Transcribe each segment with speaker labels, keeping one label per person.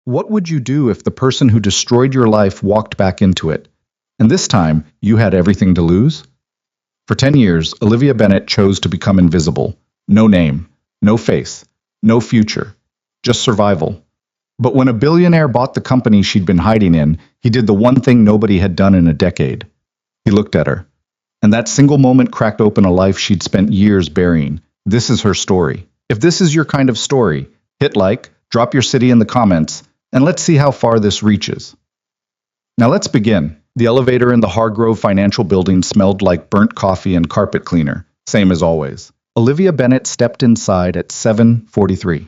Speaker 1: What would you do if the person who destroyed your life walked back into it? And this time, you had everything to lose? For 10 years, Olivia Bennet chose to become invisible. No name, no face, no future, just survival. But when a billionaire bought the company she'd been hiding in, he did the one thing nobody had done in a decade. He looked at her. And that single moment cracked open a life she'd spent years burying. This is her story. If this is your kind of story, hit like, drop your city in the comments, and let's see how far this reaches. Now let's begin. The elevator in the Hargrove Financial Building smelled like burnt coffee and carpet cleaner, same as always. Olivia Bennet stepped inside at 7:43.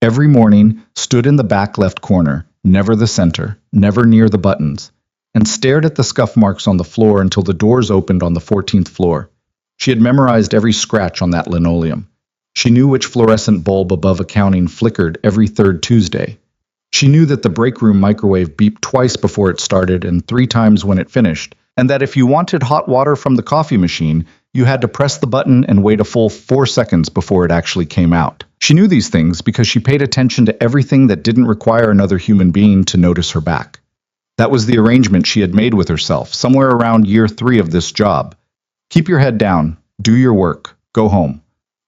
Speaker 1: Every morning, stood in the back left corner, never the center, never near the buttons, and stared at the scuff marks on the floor until the doors opened on the 14th floor. She had memorized every scratch on that linoleum. She knew which fluorescent bulb above accounting flickered every third Tuesday. She knew that the break room microwave beeped twice before it started and 3 times when it finished, and that if you wanted hot water from the coffee machine, you had to press the button and wait a full 4 seconds before it actually came out. She knew these things because she paid attention to everything that didn't require another human being to notice her back. That was the arrangement she had made with herself, somewhere around year 3 of this job. Keep your head down, do your work, go home.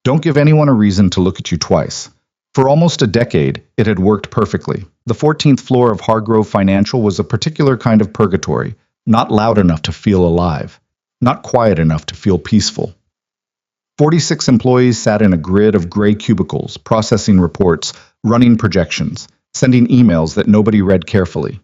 Speaker 1: Don't give anyone a reason to look at you twice. For almost a decade, it had worked perfectly. The 14th floor of Hargrove Financial was a particular kind of purgatory, not loud enough to feel alive, not quiet enough to feel peaceful. 46 employees sat in a grid of gray cubicles, processing reports, running projections, sending emails that nobody read carefully.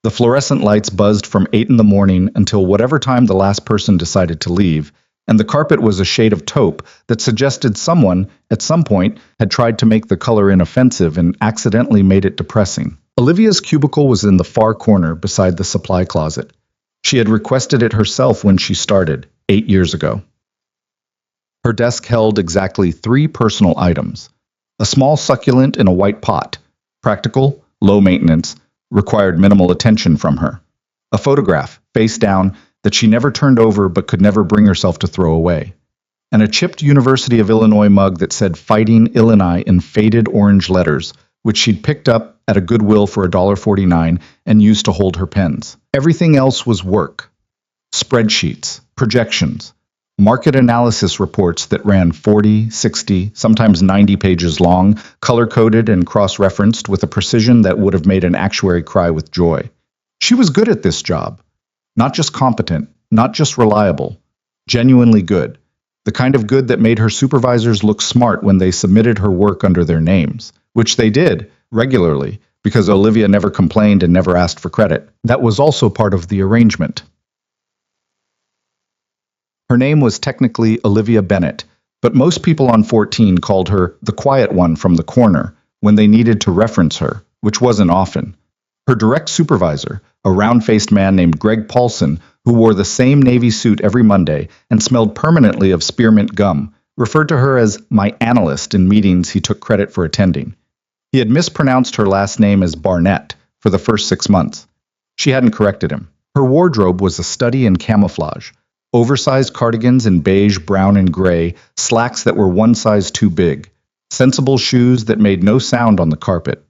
Speaker 1: The fluorescent lights buzzed from 8 in the morning until whatever time the last person decided to leave, and the carpet was a shade of taupe that suggested someone, at some point, had tried to make the color inoffensive and accidentally made it depressing. Olivia's cubicle was in the far corner beside the supply closet. She had requested it herself when she started, 8 years ago. Her desk held exactly 3 personal items. A small succulent in a white pot, practical, low maintenance, required minimal attention from her. A photograph, face down, that she never turned over but could never bring herself to throw away. And a chipped University of Illinois mug that said Fighting Illini in faded orange letters, which she'd picked up at a Goodwill for $1.49 and used to hold her pens. Everything else was work. Spreadsheets, projections, market analysis reports that ran 40, 60, sometimes 90 pages long, color-coded and cross-referenced with a precision that would have made an actuary cry with joy. She was good at this job. Not just competent, not just reliable, genuinely good. The kind of good that made her supervisors look smart when they submitted her work under their names, which they did, regularly, because Olivia never complained and never asked for credit. That was also part of the arrangement. Her name was technically Olivia Bennet, but most people on 14 called her the quiet one from the corner when they needed to reference her, which wasn't often. Her direct supervisor, a round-faced man named Greg Paulson, who wore the same navy suit every Monday and smelled permanently of spearmint gum, referred to her as my analyst in meetings he took credit for attending. He had mispronounced her last name as Barnett for the first 6 months. She hadn't corrected him. Her wardrobe was a study in camouflage. Oversized cardigans in beige, brown, and gray, slacks that were one size too big, sensible shoes that made no sound on the carpet.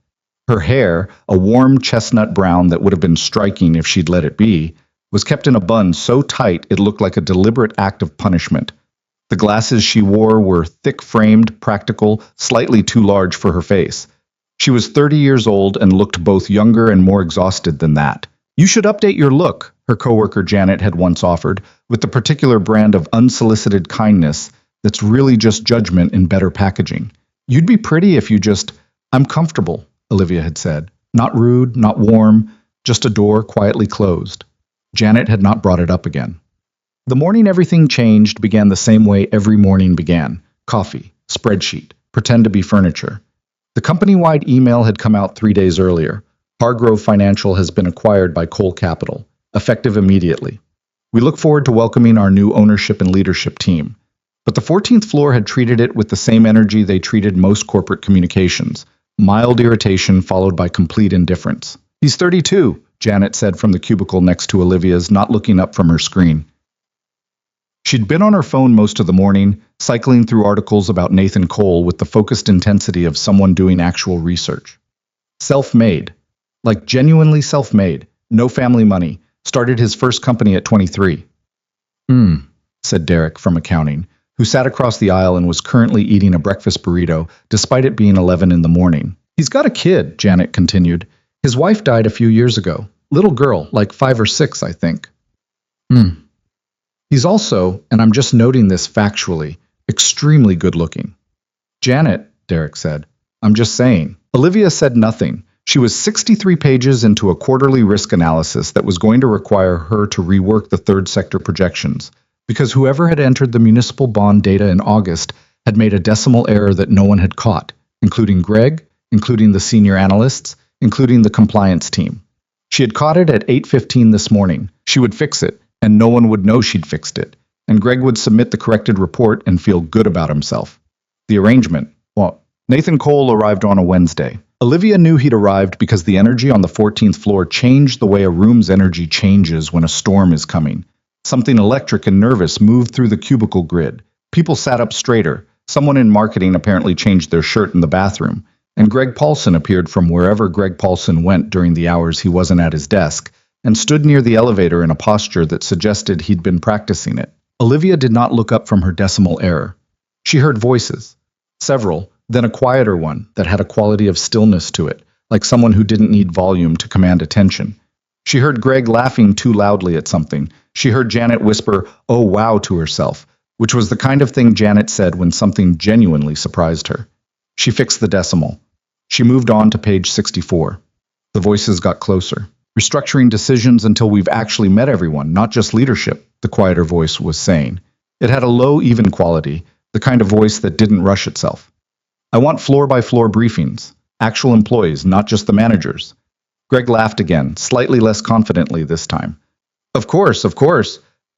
Speaker 1: Her hair, a warm chestnut brown that would have been striking if she'd let it be, was kept in a bun so tight it looked like a deliberate act of punishment. The glasses she wore were thick-framed, practical, slightly too large for her face. She was 30 years old and looked both younger and more exhausted than that. You should update your look, her coworker Janet had once offered, with the particular brand of unsolicited kindness that's really just judgment in better packaging. You'd be pretty if you just, I'm comfortable, Olivia had said. Not rude, not warm, just a door quietly closed. Janet had not brought it up again. The morning everything changed began the same way every morning began. Coffee, spreadsheet, pretend to be furniture. The company-wide email had come out 3 days earlier. Hargrove Financial has been acquired by Cole Capital, effective immediately. We look forward to welcoming our new ownership and leadership team. But the 14th floor had treated it with the same energy they treated most corporate communications. Mild irritation followed by complete indifference. He's 32, Janet said from the cubicle next to Olivia's, not looking up from her screen. She'd been on her phone most of the morning, cycling through articles about Nathan Cole with the focused intensity of someone doing actual research. Self-made. Like genuinely self-made. No family money. Started his first company at 23. Hmm, said Derek from accounting, who sat across the aisle and was currently eating a breakfast burrito, despite it being 11 in the morning. He's got a kid, Janet continued. His wife died a few years ago. Little girl, like 5 or 6, I think. Hmm. He's also, and I'm just noting this factually, extremely good looking. Janet, Derek said. I'm just saying. Olivia said nothing. She was 63 pages into a quarterly risk analysis that was going to require her to rework the third sector projections, because whoever had entered the municipal bond data in August had made a decimal error that no one had caught, including Greg, including the senior analysts, including the compliance team. She had caught it at 8:15 this morning. She would fix it, and no one would know she'd fixed it, and Greg would submit the corrected report and feel good about himself. The arrangement, well, Nathan Cole arrived on a Wednesday. Olivia knew he'd arrived because the energy on the 14th floor changed the way a room's energy changes when a storm is coming. Something electric and nervous moved through the cubicle grid. People sat up straighter. Someone in marketing apparently changed their shirt in the bathroom. And Greg Paulson appeared from wherever Greg Paulson went during the hours he wasn't at his desk, and stood near the elevator in a posture that suggested he'd been practicing it. Olivia did not look up from her decimal error. She heard voices. Several, then a quieter one that had a quality of stillness to it, like someone who didn't need volume to command attention. She heard Greg laughing too loudly at something. She heard Janet whisper, "Oh wow," to herself, which was the kind of thing Janet said when something genuinely surprised her. She fixed the decimal. She moved on to page 64. The voices got closer. "Restructuring decisions until we've actually met everyone, not just leadership," the quieter voice was saying. It had a low, even quality, the kind of voice that didn't rush itself. "I want floor-by-floor briefings. Actual employees, not just the managers." Greg laughed again, slightly less confidently this time. Of course,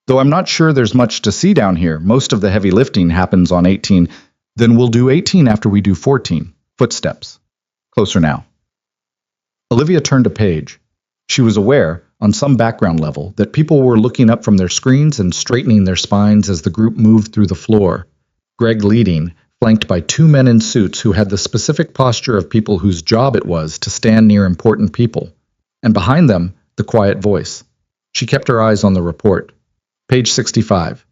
Speaker 1: though I'm not sure there's much to see down here. Most of the heavy lifting happens on 18. Then we'll do 18 after we do 14. Footsteps. Closer now." Olivia turned a page. She was aware, on some background level, that people were looking up from their screens and straightening their spines as the group moved through the floor. Greg leading, flanked by 2 men in suits who had the specific posture of people whose job it was to stand near important people. And behind them, the quiet voice. She kept her eyes on the report. Page 65.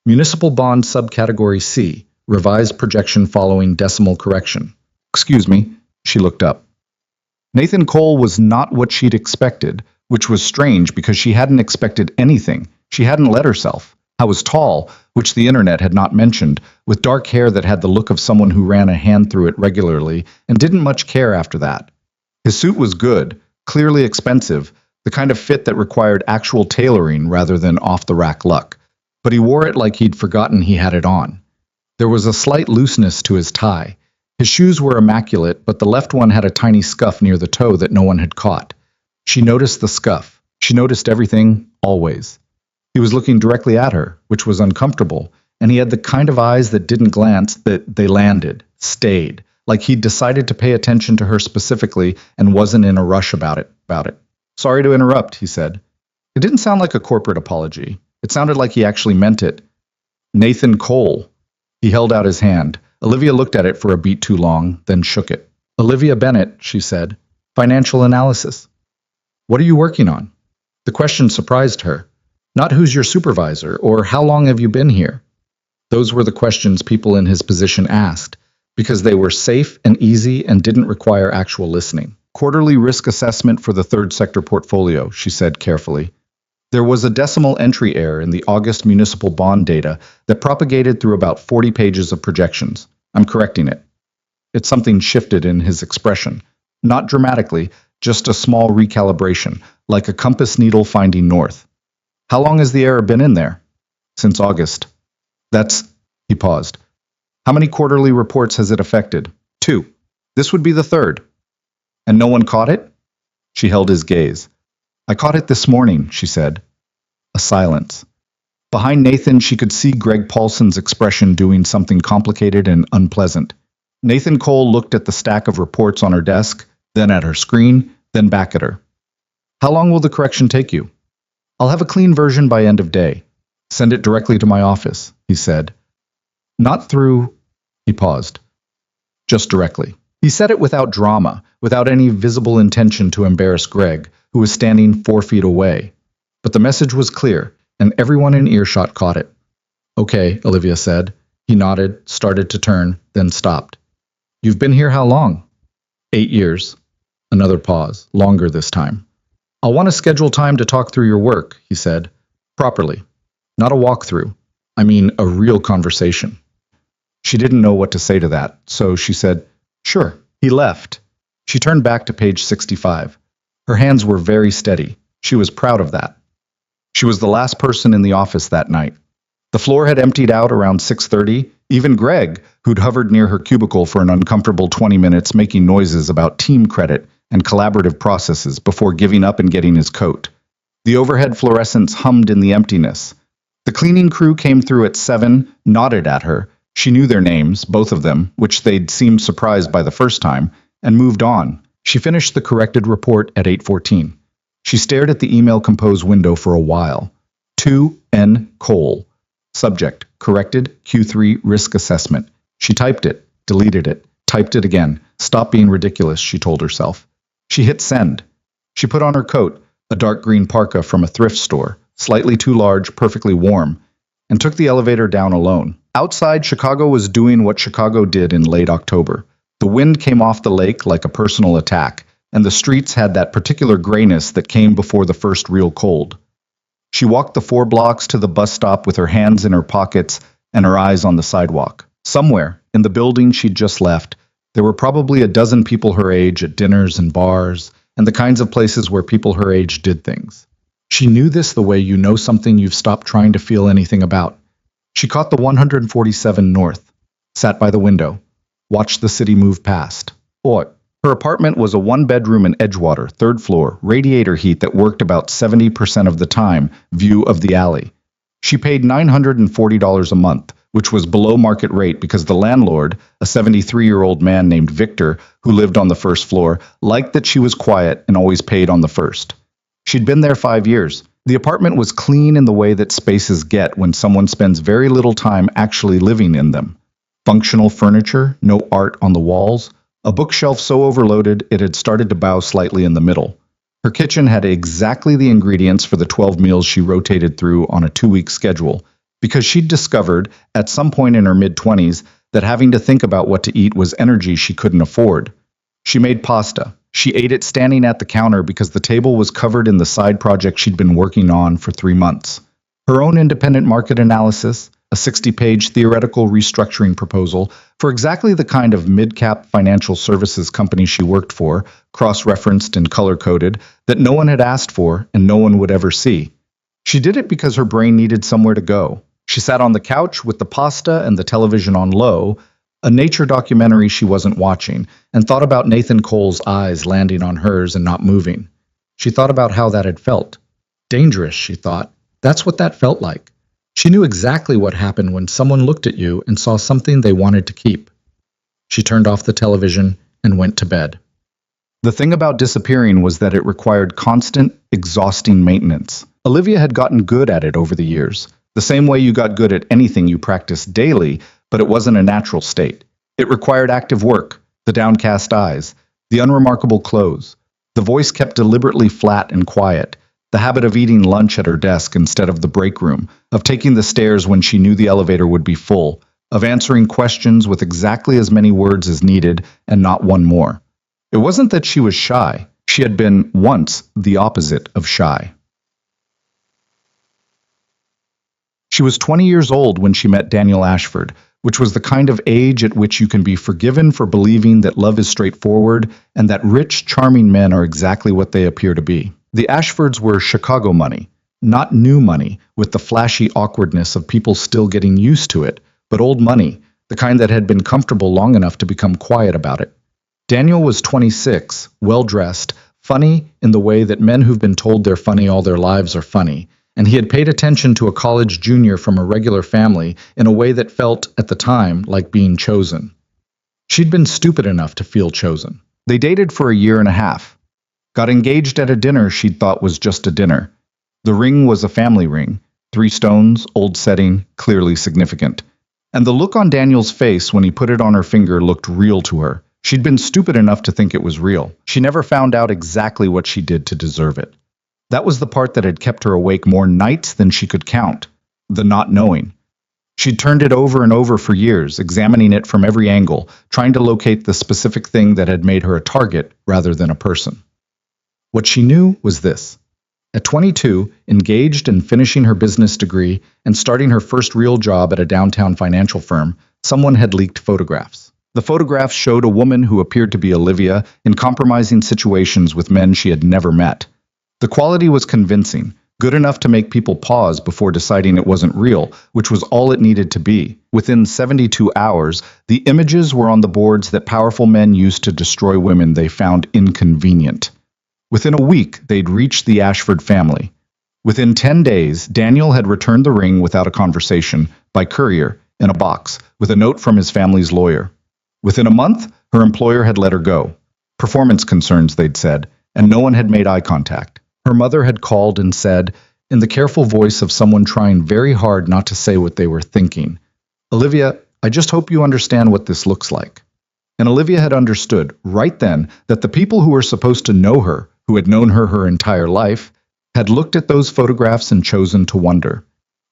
Speaker 1: Municipal Bond Subcategory C. Revised projection following decimal correction. Excuse me. She looked up. Nathan Cole was not what she'd expected, which was strange because she hadn't expected anything. She hadn't let herself. I was tall, which the internet had not mentioned, with dark hair that had the look of someone who ran a hand through it regularly and didn't much care after that. His suit was good, clearly expensive, the kind of fit that required actual tailoring rather than off-the-rack luck. But he wore it like he'd forgotten he had it on. There was a slight looseness to his tie. His shoes were immaculate, but the left one had a tiny scuff near the toe that no one had caught. She noticed the scuff. She noticed everything, always. He was looking directly at her, which was uncomfortable, and he had the kind of eyes that didn't glance, that they landed, stayed, like he'd decided to pay attention to her specifically and wasn't in a rush about it. "Sorry to interrupt," he said. It didn't sound like a corporate apology. It sounded like he actually meant it. "Nathan Cole." He held out his hand. Olivia looked at it for a beat too long, then shook it. "Olivia Bennett," she said. "Financial analysis." "What are you working on?" The question surprised her. Not who's your supervisor, or how long have you been here? Those were the questions people in his position asked, because they were safe and easy and didn't require actual listening. "Quarterly risk assessment for the third sector portfolio," she said carefully. There was a decimal entry error in the August municipal bond data that propagated through about 40 pages of projections. I'm correcting it. Something shifted in his expression. Not dramatically, just a small recalibration, like a compass needle finding north. "How long has the error been in there?" "Since August." He paused. "How many quarterly reports has it affected?" 2. This would be the 3rd. "And no one caught it?" She held his gaze. "I caught it this morning," she said. A silence. Behind Nathan, she could see Greg Paulson's expression doing something complicated and unpleasant. Nathan Cole looked at the stack of reports on her desk, then at her screen, then back at her. "How long will the correction take you?" "I'll have a clean version by end of day. Send it directly to my office," he said. "Not through..." He paused. "Just directly." He said it without drama, without any visible intention to embarrass Greg, who was standing 4 feet away. But the message was clear, and everyone in earshot caught it. "Okay," Olivia said. He nodded, started to turn, then stopped. "You've been here how long?" 8 years. Another pause, longer this time. "I'll want to schedule time to talk through your work," he said. "Properly. Not a walkthrough. I mean, a real conversation." She didn't know what to say to that, so she said, "Sure." He left. She turned back to page 65. Her hands were very steady. She was proud of that. She was the last person in the office that night. The floor had emptied out around 6:30. Even Greg, who'd hovered near her cubicle for an uncomfortable 20 minutes making noises about team credit and collaborative processes before giving up and getting his coat. The overhead fluorescents hummed in the emptiness. The cleaning crew came through at 7, nodded at her. She knew their names, both of them, which they'd seemed surprised by the first time, and moved on. She finished the corrected report at 8:14. She stared at the email compose window for a while. 2N Cole. Subject, corrected, Q3 risk assessment. She typed it, deleted it, typed it again. Stop being ridiculous, she told herself. She hit send. She put on her coat, a dark green parka from a thrift store, slightly too large, perfectly warm, and took the elevator down alone. Outside, Chicago was doing what Chicago did in late October. The wind came off the lake like a personal attack, and the streets had that particular grayness that came before the first real cold. She walked the 4 blocks to the bus stop with her hands in her pockets and her eyes on the sidewalk. Somewhere, in the building she'd just left, there were probably a dozen people her age at dinners and bars, and the kinds of places where people her age did things. She knew this the way you know something you've stopped trying to feel anything about. She caught the 147 North, sat by the window, watched the city move past. Her apartment was a 1-bedroom in Edgewater, 3rd floor, radiator heat that worked about 70% of the time, view of the alley. She paid $940 a month, which was below market rate because the landlord, a 73-year-old man named Victor, who lived on the 1st floor, liked that she was quiet and always paid on the 1st. She'd been there 5 years. The apartment was clean in the way that spaces get when someone spends very little time actually living in them. Functional furniture, no art on the walls, a bookshelf so overloaded it had started to bow slightly in the middle. Her kitchen had exactly the ingredients for the 12 meals she rotated through on a 2-week schedule, because she'd discovered, at some point in her mid-20s, that having to think about what to eat was energy she couldn't afford. She made pasta. She ate it standing at the counter because the table was covered in the side project she'd been working on for 3 months. Her own independent market analysis, a 60-page theoretical restructuring proposal for exactly the kind of mid-cap financial services company she worked for, cross-referenced and color-coded, that no one had asked for and no one would ever see. She did it because her brain needed somewhere to go. She sat on the couch with the pasta and the television on low, a nature documentary she wasn't watching, and thought about Nathan Cole's eyes landing on hers and not moving. She thought about how that had felt. Dangerous, she thought. That's what that felt like. She knew exactly what happened when someone looked at you and saw something they wanted to keep. She turned off the television and went to bed. The thing about disappearing was that it required constant, exhausting maintenance. Olivia had gotten good at it over the years, the same way you got good at anything you practiced daily, but it wasn't a natural state. It required active work, the downcast eyes, the unremarkable clothes. The voice kept deliberately flat and quiet, the habit of eating lunch at her desk instead of the break room, of taking the stairs when she knew the elevator would be full, of answering questions with exactly as many words as needed and not one more. It wasn't that she was shy. She had been, once, the opposite of shy. She was 20 years old when she met Daniel Ashford, which was the kind of age at which you can be forgiven for believing that love is straightforward and that rich, charming men are exactly what they appear to be. The Ashfords were Chicago money, not new money, with the flashy awkwardness of people still getting used to it, but old money, the kind that had been comfortable long enough to become quiet about it. Daniel was 26, well-dressed, funny in the way that men who've been told they're funny all their lives are funny, and he had paid attention to a college junior from a regular family in a way that felt, at the time, like being chosen. She'd been stupid enough to feel chosen. They dated for a year and a half. Got engaged at a dinner she'd thought was just a dinner. The ring was a family ring, 3 stones, old setting, clearly significant. And the look on Daniel's face when he put it on her finger looked real to her. She'd been stupid enough to think it was real. She never found out exactly what she did to deserve it. That was the part that had kept her awake more nights than she could count, the not knowing. She'd turned it over and over for years, examining it from every angle, trying to locate the specific thing that had made her a target rather than a person. What she knew was this. At 22, engaged and finishing her business degree and starting her first real job at a downtown financial firm, someone had leaked photographs. The photographs showed a woman who appeared to be Olivia in compromising situations with men she had never met. The quality was convincing, good enough to make people pause before deciding it wasn't real, which was all it needed to be. Within 72 hours, the images were on the boards that powerful men used to destroy women they found inconvenient. Within a week, they'd reached the Ashford family. Within 10 days, Daniel had returned the ring without a conversation, by courier, in a box, with a note from his family's lawyer. Within a month, her employer had let her go. Performance concerns, they'd said, and no one had made eye contact. Her mother had called and said, in the careful voice of someone trying very hard not to say what they were thinking, "Olivia, I just hope you understand what this looks like." And Olivia had understood, right then, that the people who were supposed to know her, who had known her entire life, had looked at those photographs and chosen to wonder.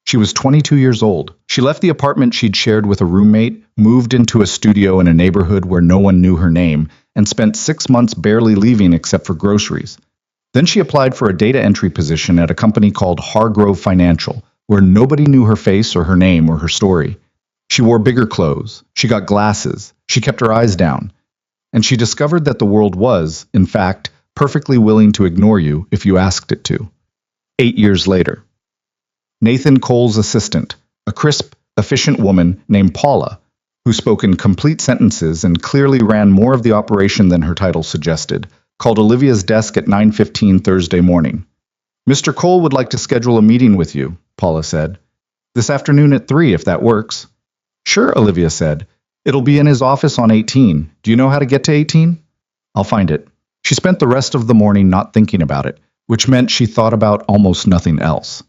Speaker 1: She was 22 years old. She left the apartment she'd shared with a roommate, moved into a studio in a neighborhood where no one knew her name, and spent 6 months barely leaving except for groceries. Then she applied for a data entry position at a company called Hargrove Financial, where nobody knew her face or her name or her story. She wore bigger clothes. She got glasses. She kept her eyes down. And she discovered that the world was, in fact, perfectly willing to ignore you if you asked it to. 8 years later. Nathan Cole's assistant, a crisp, efficient woman named Paula, who spoke in complete sentences and clearly ran more of the operation than her title suggested, called Olivia's desk at 9:15 Thursday morning. "Mr. Cole would like to schedule a meeting with you," Paula said. "This afternoon at 3, if that works." "Sure," Olivia said. "It'll be in his office on 18. Do you know how to get to 18? "I'll find it." She spent the rest of the morning not thinking about it, which meant she thought about almost nothing else.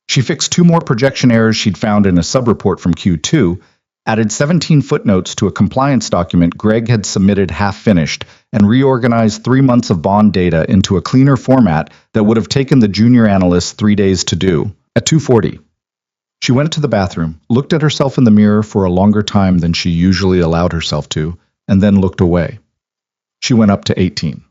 Speaker 1: She fixed 2 more projection errors she'd found in a subreport from Q2, added 17 footnotes to a compliance document Greg had submitted half-finished, and reorganized 3 months of bond data into a cleaner format that would have taken the junior analyst 3 days to do. At 2:40, she went to the bathroom, looked at herself in the mirror for a longer time than she usually allowed herself to, and then looked away. She went up to 18.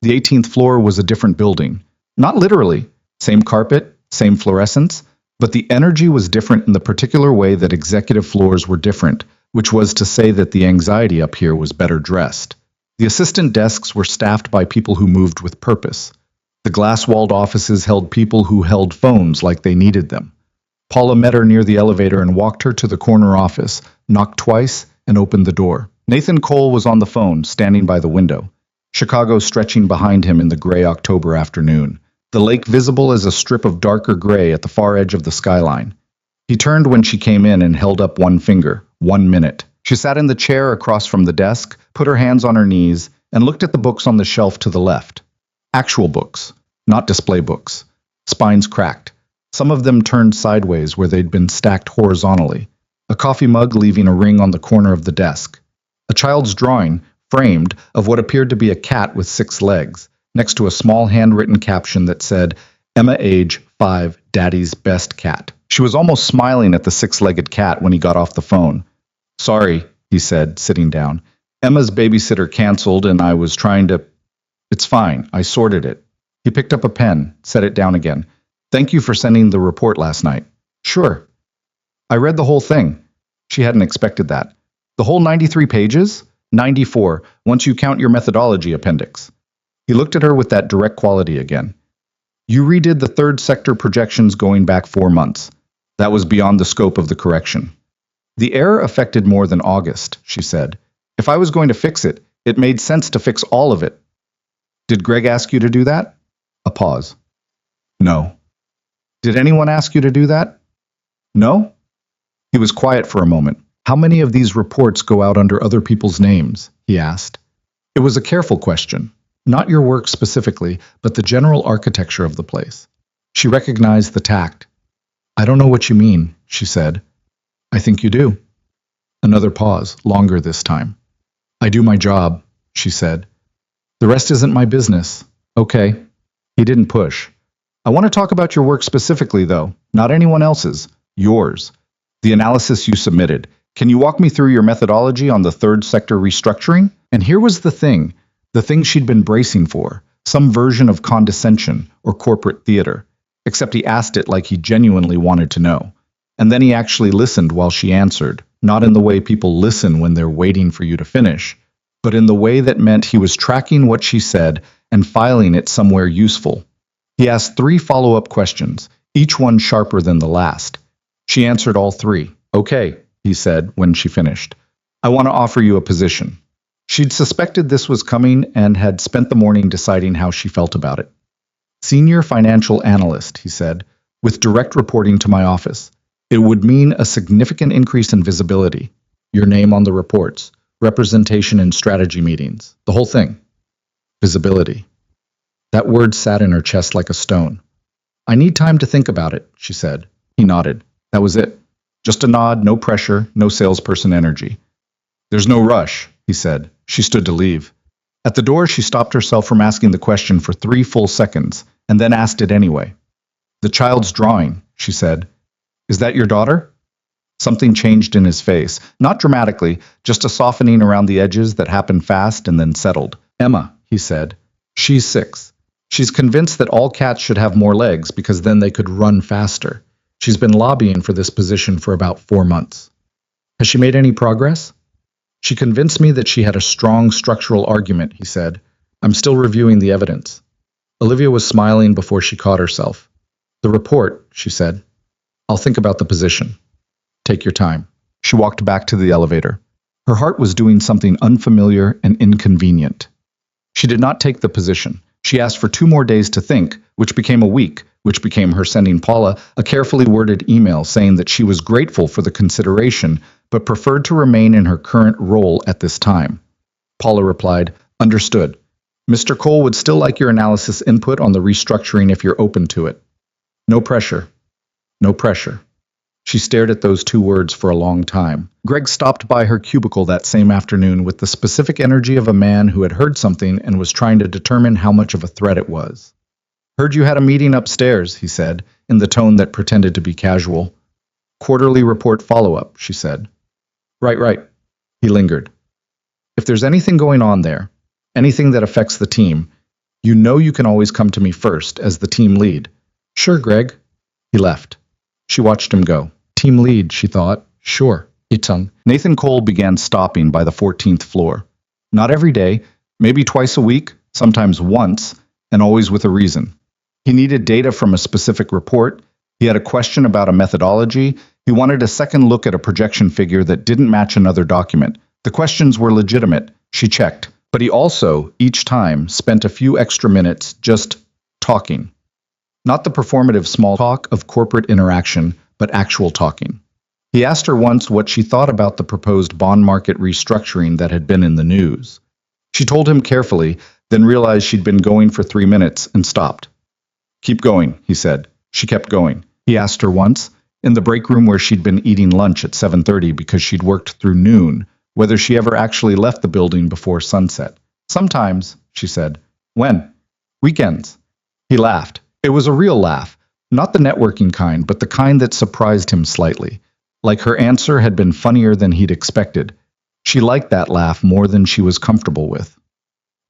Speaker 1: The 18th floor was a different building. Not literally. Same carpet, same fluorescence, but the energy was different in the particular way that executive floors were different, which was to say that the anxiety up here was better dressed. The assistant desks were staffed by people who moved with purpose. The glass-walled offices held people who held phones like they needed them. Paula met her near the elevator and walked her to the corner office, knocked twice, and opened the door. Nathan Cole was on the phone, standing by the window. Chicago stretching behind him in the gray October afternoon, the lake visible as a strip of darker gray at the far edge of the skyline. He turned when she came in and held up one finger. 1 minute. She sat in the chair across from the desk, put her hands on her knees, and looked at the books on the shelf to the left. Actual books, not display books. Spines cracked. Some of them turned sideways where they'd been stacked horizontally. A coffee mug leaving a ring on the corner of the desk. A child's drawing, framed, of what appeared to be a cat with 6 legs, next to a small handwritten caption that said, "Emma age 5, Daddy's best cat." She was almost smiling at the 6-legged cat when he got off the phone. "Sorry," he said, sitting down. "Emma's babysitter canceled and I was trying to—" "It's fine, I sorted it." He picked up a pen, set it down again. "Thank you for sending the report last night." "Sure." "I read the whole thing." She hadn't expected that. "The whole 93 pages? 94, once you count your methodology appendix." He looked at her with that direct quality again. "You redid the third sector projections going back 4 months. That was beyond the scope of the correction." "The error affected more than August," she said. "If I was going to fix it, it made sense to fix all of it." "Did Greg ask you to do that?" A pause. "No." "Did anyone ask you to do that?" "No?" He was quiet for a moment. "How many of these reports go out under other people's names?" he asked. It was a careful question. Not your work specifically, but the general architecture of the place. She recognized the tact. "I don't know what you mean," she said. "I think you do." Another pause, longer this time. I do my job, she said. The rest isn't my business. Okay. He didn't push. I want to talk about your work specifically, though, not anyone else's. Yours. The analysis you submitted. Can you walk me through your methodology on the third sector restructuring? And here was the thing she'd been bracing for, some version of condescension or corporate theater, except he asked it like he genuinely wanted to know. And then he actually listened while she answered, not in the way people listen when they're waiting for you to finish, but in the way that meant he was tracking what she said and filing it somewhere useful. He asked 3 follow-up questions, each one sharper than the last. She answered all 3. Okay, he said when she finished. I want to offer you a position. She'd suspected this was coming and had spent the morning deciding how she felt about it. Senior financial analyst, he said, with direct reporting to my office. It would mean a significant increase in visibility, your name on the reports, representation in strategy meetings, the whole thing. Visibility. That word sat in her chest like a stone. I need time to think about it, she said. He nodded. That was it. Just a nod, no pressure, no salesperson energy. There's no rush, he said. She stood to leave. At the door, she stopped herself from asking the question for 3 full seconds, and then asked it anyway. The child's drawing, she said. Is that your daughter? Something changed in his face, not dramatically, just a softening around the edges that happened fast and then settled. Emma, he said. She's 6. She's convinced that all cats should have more legs because then they could run faster. She's been lobbying for this position for about 4 months. Has she made any progress? She convinced me that she had a strong structural argument, he said. I'm still reviewing the evidence. Olivia was smiling before she caught herself. The report, she said. I'll think about the position. Take your time. She walked back to the elevator. Her heart was doing something unfamiliar and inconvenient. She did not take the position. She asked for 2 more days to think, which became a week, which became her sending Paula a carefully worded email saying that she was grateful for the consideration, but preferred to remain in her current role at this time. Paula replied, Understood. Mr. Cole would still like your analysis input on the restructuring if you're open to it. No pressure. No pressure. She stared at those 2 words for a long time. Greg stopped by her cubicle that same afternoon with the specific energy of a man who had heard something and was trying to determine how much of a threat it was. Heard you had a meeting upstairs, he said, in the tone that pretended to be casual. Quarterly report follow-up, she said. Right. He lingered. If there's anything going on there, anything that affects the team, you know you can always come to me first as the team lead. Sure, Greg. He left. She watched him go. Team lead, she thought. Sure. Itang. Nathan Cole began stopping by the 14th floor. Not every day, maybe twice a week, sometimes once, and always with a reason. He needed data from a specific report. He had a question about a methodology. He wanted a second look at a projection figure that didn't match another document. The questions were legitimate. She checked. But he also, each time, spent a few extra minutes just talking. Not the performative small talk of corporate interaction, but actual talking. He asked her once what she thought about the proposed bond market restructuring that had been in the news. She told him carefully, then realized she'd been going for 3 minutes and stopped. Keep going, he said. She kept going. He asked her once, in the break room where she'd been eating lunch at 7:30 because she'd worked through noon, whether she ever actually left the building before sunset. Sometimes, she said. When? Weekends. He laughed. It was a real laugh, not the networking kind, but the kind that surprised him slightly. Like her answer had been funnier than he'd expected. She liked that laugh more than she was comfortable with.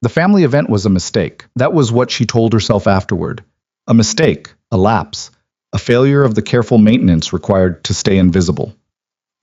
Speaker 1: The family event was a mistake. That was what she told herself afterward. A mistake, a lapse, a failure of the careful maintenance required to stay invisible.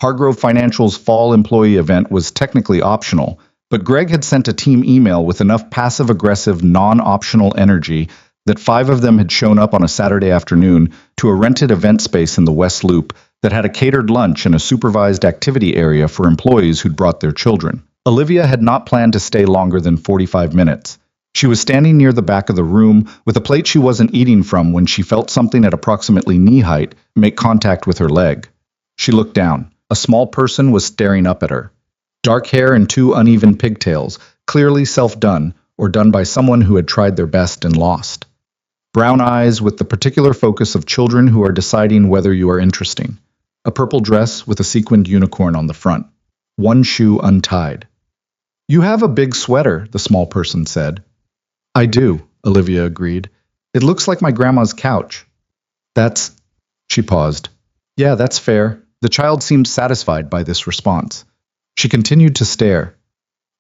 Speaker 1: Hargrove Financial's fall employee event was technically optional, but Greg had sent a team email with enough passive-aggressive, non-optional energy that 5 of them had shown up on a Saturday afternoon to a rented event space in the West Loop that had a catered lunch and a supervised activity area for employees who'd brought their children. Olivia had not planned to stay longer than 45 minutes. She was standing near the back of the room with a plate she wasn't eating from when she felt something at approximately knee height make contact with her leg. She looked down. A small person was staring up at her. Dark hair and 2 uneven pigtails, clearly self-done or done by someone who had tried their best and lost. Brown eyes with the particular focus of children who are deciding whether you are interesting. A purple dress with a sequined unicorn on the front. 1 shoe untied. You have a big sweater, the small person said. I do, Olivia agreed. It looks like my grandma's couch. That's... She paused. Yeah, that's fair. The child seemed satisfied by this response. She continued to stare.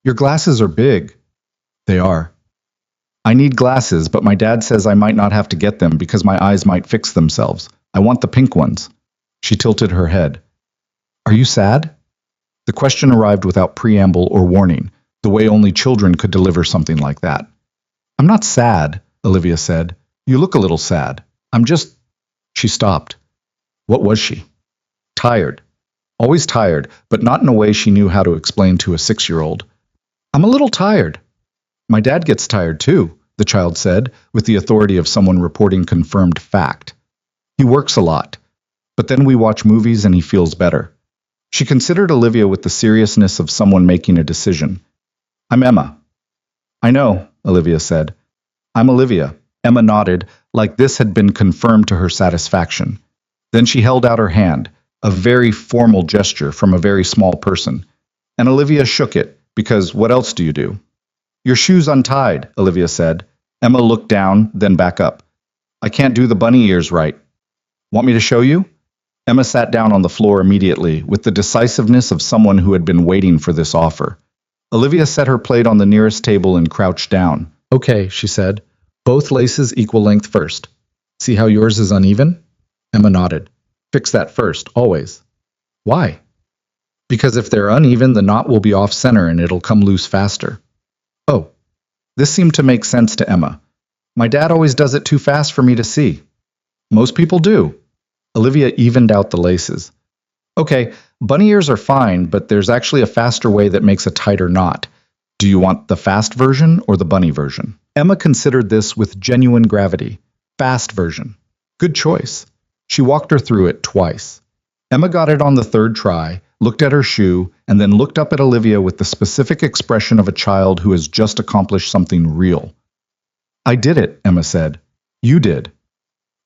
Speaker 1: Your glasses are big. They are. I need glasses, but my dad says I might not have to get them because my eyes might fix themselves. I want the pink ones. She tilted her head. Are you sad? The question arrived without preamble or warning, the way only children could deliver something like that. I'm not sad, Olivia said. You look a little sad. I'm just... She stopped. What was she? Tired. Always tired, but not in a way she knew how to explain to a 6-year-old. I'm a little tired. My dad gets tired too, the child said, with the authority of someone reporting confirmed fact. He works a lot, but then we watch movies and he feels better. She considered Olivia with the seriousness of someone making a decision. I'm Emma. I know, Olivia said. I'm Olivia. Emma nodded, like this had been confirmed to her satisfaction. Then she held out her hand, a very formal gesture from a very small person, and Olivia shook it, because what else do you do? Your shoe's untied, Olivia said. Emma looked down, then back up. I can't do the bunny ears right. Want me to show you? Emma sat down on the floor immediately, with the decisiveness of someone who had been waiting for this offer. Olivia set her plate on the nearest table and crouched down. Okay, she said. Both laces equal length first. See how yours is uneven? Emma nodded. Fix that first, always. Why? Because if they're uneven, the knot will be off center and it'll come loose faster. Oh, this seemed to make sense to Emma. My dad always does it too fast for me to see. Most people do. Olivia evened out the laces. Okay, bunny ears are fine, but there's actually a faster way that makes a tighter knot. Do you want the fast version or the bunny version? Emma considered this with genuine gravity. Fast version. Good choice. She walked her through it twice. Emma got it on the third try, looked at her shoe, and then looked up at Olivia with the specific expression of a child who has just accomplished something real. I did it, Emma said. You did.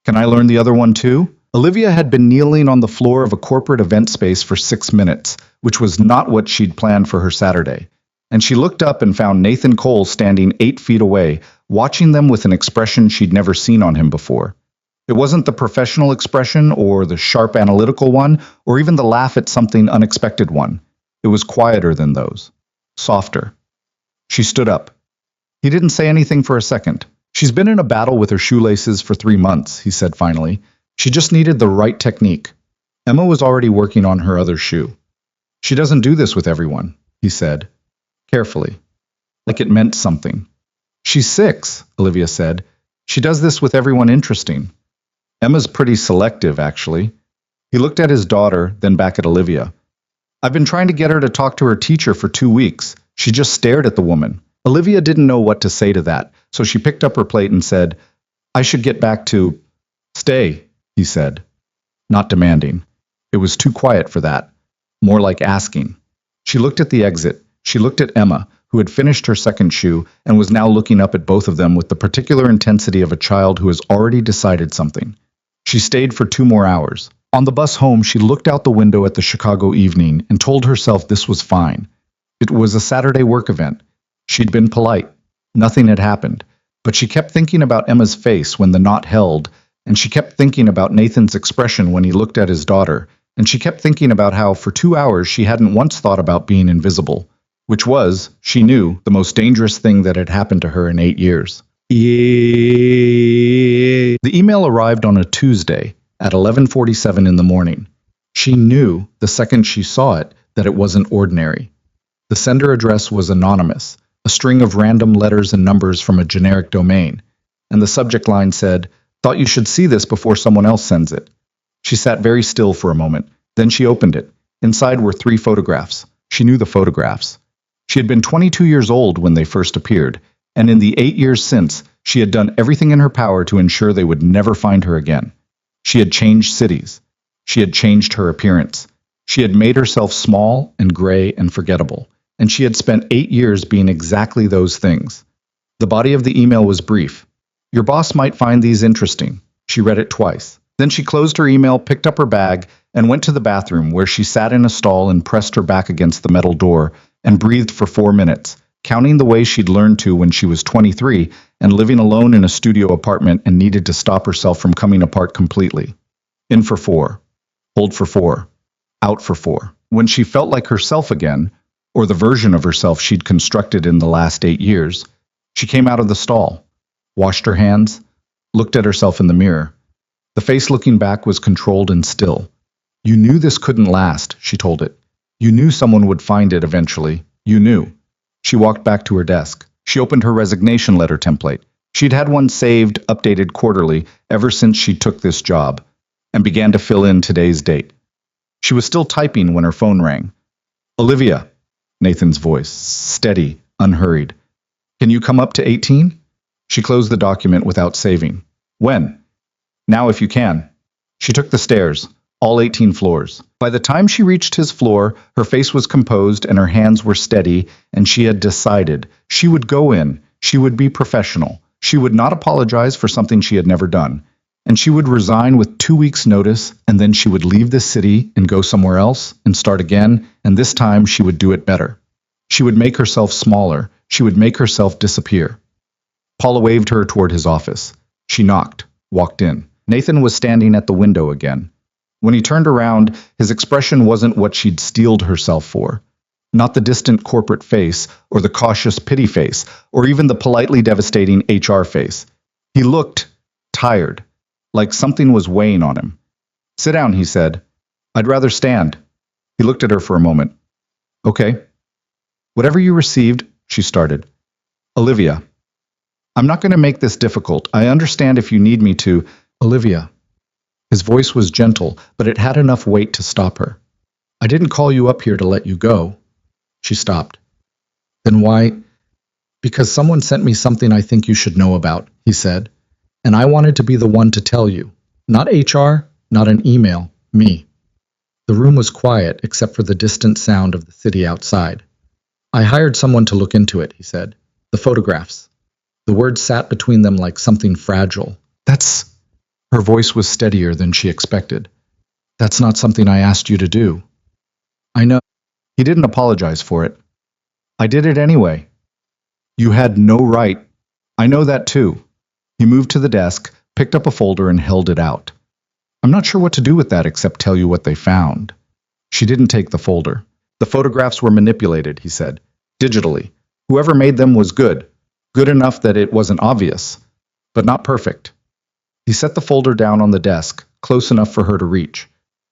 Speaker 1: Can I learn the other one too? Olivia had been kneeling on the floor of a corporate event space for 6 minutes, which was not what she'd planned for her Saturday. And she looked up and found Nathan Cole standing 8 feet away, watching them with an expression she'd never seen on him before. It wasn't the professional expression or the sharp analytical one or even the laugh at something unexpected one. It was quieter than those. Softer. She stood up. He didn't say anything for a second. She's been in a battle with her shoelaces for 3 months, he said finally. She just needed the right technique. Emma was already working on her other shoe. She doesn't do this with everyone, he said, carefully, like it meant something. She's 6, Olivia said. She does this with everyone interesting. Emma's pretty selective, actually. He looked at his daughter, then back at Olivia. I've been trying to get her to talk to her teacher for 2 weeks. She just stared at the woman. Olivia didn't know what to say to that, so she picked up her plate and said, I should get back to... Stay, he said, not demanding. It was too quiet for that, more like asking. She looked at the exit. She looked at Emma, who had finished her second shoe and was now looking up at both of them with the particular intensity of a child who has already decided something. She stayed for 2 more hours. On the bus home, she looked out the window at the Chicago evening and told herself this was fine. It was a Saturday work event. She'd been polite. Nothing had happened. But she kept thinking about Emma's face when the knot held, and she kept thinking about Nathan's expression when he looked at his daughter, and she kept thinking about how for 2 hours she hadn't once thought about being invisible, which was, she knew, the most dangerous thing that had happened to her in 8 years. The email arrived on a Tuesday at 11:47 in the morning. She knew, the second she saw it, that it wasn't ordinary. The sender address was anonymous, a string of random letters and numbers from a generic domain, and the subject line said, "Thought you should see this before someone else sends it." She sat very still for a moment. Then she opened it. Inside were 3 photographs. She knew the photographs. She had been 22 years old when they first appeared, and in the 8 years since, she had done everything in her power to ensure they would never find her again. She had changed cities. She had changed her appearance. She had made herself small and gray and forgettable, and she had spent 8 years being exactly those things. The body of the email was brief. Your boss might find these interesting. She read it twice. Then she closed her email, picked up her bag, and went to the bathroom, where she sat in a stall and pressed her back against the metal door, and breathed for 4 minutes, counting the way she'd learned to when she was 23 and living alone in a studio apartment and needed to stop herself from coming apart completely. In for 4. Hold for 4. Out for 4. When she felt like herself again, or the version of herself she'd constructed in the last 8 years, she came out of the stall, washed her hands, looked at herself in the mirror. The face looking back was controlled and still. You knew this couldn't last, she told it. You knew someone would find it eventually. You knew. She walked back to her desk. She opened her resignation letter template. She'd had one saved, updated quarterly, ever since she took this job, and began to fill in today's date. She was still typing when her phone rang. Olivia, Nathan's voice, steady, unhurried. Can you come up to 18? She closed the document without saving. When? Now if you can. She took the stairs, all 18 floors. By the time she reached his floor, her face was composed and her hands were steady, and she had decided she would go in, she would be professional, she would not apologize for something she had never done, and she would resign with 2 weeks' notice, and then she would leave this city and go somewhere else and start again, and this time she would do it better. She would make herself smaller, she would make herself disappear. Paula waved her toward his office. She knocked, walked in. Nathan was standing at the window again. When he turned around, his expression wasn't what she'd steeled herself for. Not the distant corporate face, or the cautious pity face, or even the politely devastating HR face. He looked tired, like something was weighing on him. Sit down, he said. I'd rather stand. He looked at her for a moment. Okay. Whatever you received, she started. Olivia, I'm not going to make this difficult. I understand if you need me to. Olivia. His voice was gentle, but it had enough weight to stop her. I didn't call you up here to let you go. She stopped. Then why? Because someone sent me something I think you should know about, he said. And I wanted to be the one to tell you. Not HR, not an email, me. The room was quiet except for the distant sound of the city outside. I hired someone to look into it, he said. The photographs. The words sat between them like something fragile. That's... Her voice was steadier than she expected. That's not something I asked you to do. I know. He didn't apologize for it. I did it anyway. You had no right. I know that too. He moved to the desk, picked up a folder and held it out. I'm not sure what to do with that except tell you what they found. She didn't take the folder. The photographs were manipulated, he said, digitally. Whoever made them was good. Good enough that it wasn't obvious, but not perfect. He set the folder down on the desk, close enough for her to reach.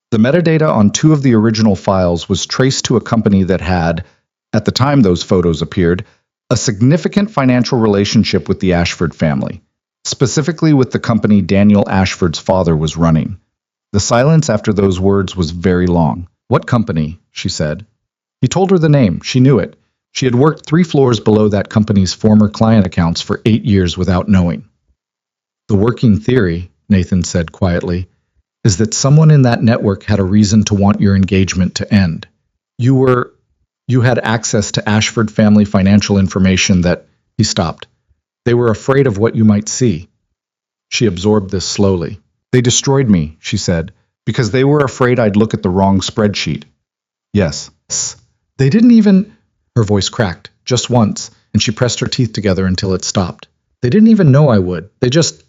Speaker 1: The metadata on 2 of the original files was traced to a company that had, at the time those photos appeared, a significant financial relationship with the Ashford family, specifically with the company Daniel Ashford's father was running. The silence after those words was very long. What company? She said. He told her the name. She knew it. She had worked 3 floors below that company's former client accounts for 8 years without knowing. The working theory, Nathan said quietly, is that someone in that network had a reason to want your engagement to end. You had access to Ashford family financial information that... He stopped. They were afraid of what you might see. She absorbed this slowly. They destroyed me, she said, because they were afraid I'd look at the wrong spreadsheet. Yes. They didn't even... Her voice cracked, just once, and she pressed her teeth together until it stopped. They didn't even know I would. They just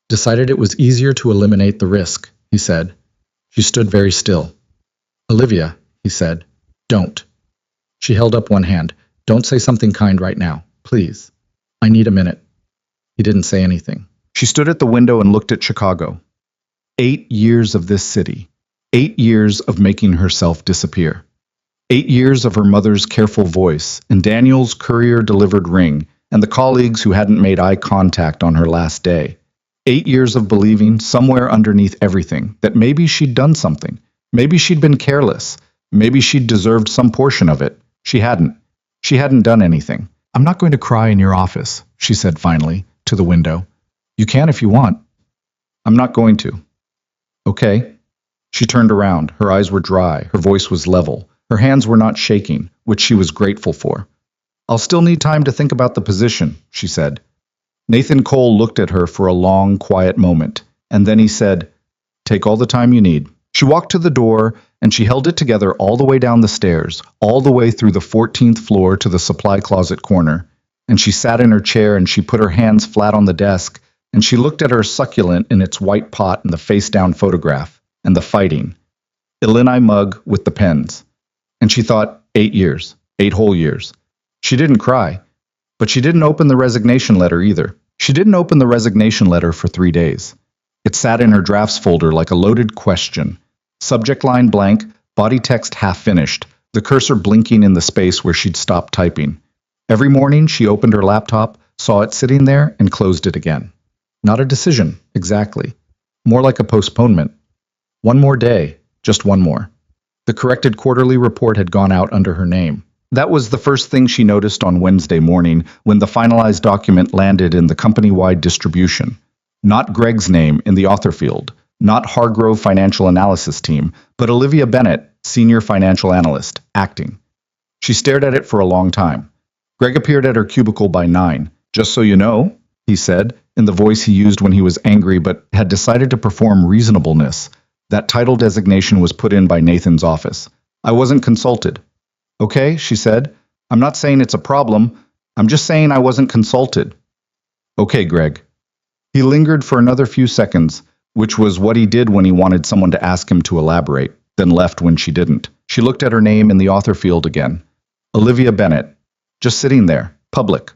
Speaker 1: decided it was easier to eliminate the risk, he said. She stood very still. Olivia, he said, don't. She held up one hand. Don't say something kind right now, please. I need a minute. He didn't say anything. She stood at the window and looked at Chicago. 8 years of this city. 8 years of making herself disappear. 8 years of her mother's careful voice, and Daniel's courier-delivered ring, and the colleagues who hadn't made eye contact on her last day. 8 years of believing, somewhere underneath everything, that maybe she'd done something. Maybe she'd been careless. Maybe she'd deserved some portion of it. She hadn't. She hadn't done anything. I'm not going to cry in your office, she said finally, to the window. You can if you want. I'm not going to. Okay. She turned around. Her eyes were dry. Her voice was level. Her hands were not shaking, which she was grateful for. I'll still need time to think about the position, she said. Nathan Cole looked at her for a long, quiet moment, and then he said, take all the time you need. She walked to the door and she held it together all the way down the stairs, all the way through the 14th floor to the supply closet corner. And she sat in her chair and she put her hands flat on the desk, and she looked at her succulent in its white pot and the face-down photograph, and the fighting. Illini mug with the pens. And she thought, 8 years, 8 whole years. She didn't cry, but she didn't open the resignation letter either. She didn't open the resignation letter for 3 days. It sat in her drafts folder like a loaded question. Subject line blank, body text half finished, the cursor blinking in the space where she'd stopped typing. Every morning she opened her laptop, saw it sitting there, and closed it again. Not a decision, exactly. More like a postponement. One more day, just one more. The corrected quarterly report had gone out under her name. That was the first thing she noticed on Wednesday morning when the finalized document landed in the company-wide distribution. Not Greg's name in the author field, not Hargrove Financial Analysis Team, but Olivia Bennett, Senior Financial Analyst, acting. She stared at it for a long time. Greg appeared at her cubicle by 9. "Just so you know," he said, in the voice he used when he was angry but had decided to perform reasonableness. That title designation was put in by Nathan's office. "I wasn't consulted." "Okay," she said. "I'm not saying it's a problem. I'm just saying I wasn't consulted." "Okay, Greg." He lingered for another few seconds, which was what he did when he wanted someone to ask him to elaborate, then left when she didn't. She looked at her name in the author field again. Olivia Bennett. Just sitting there, public,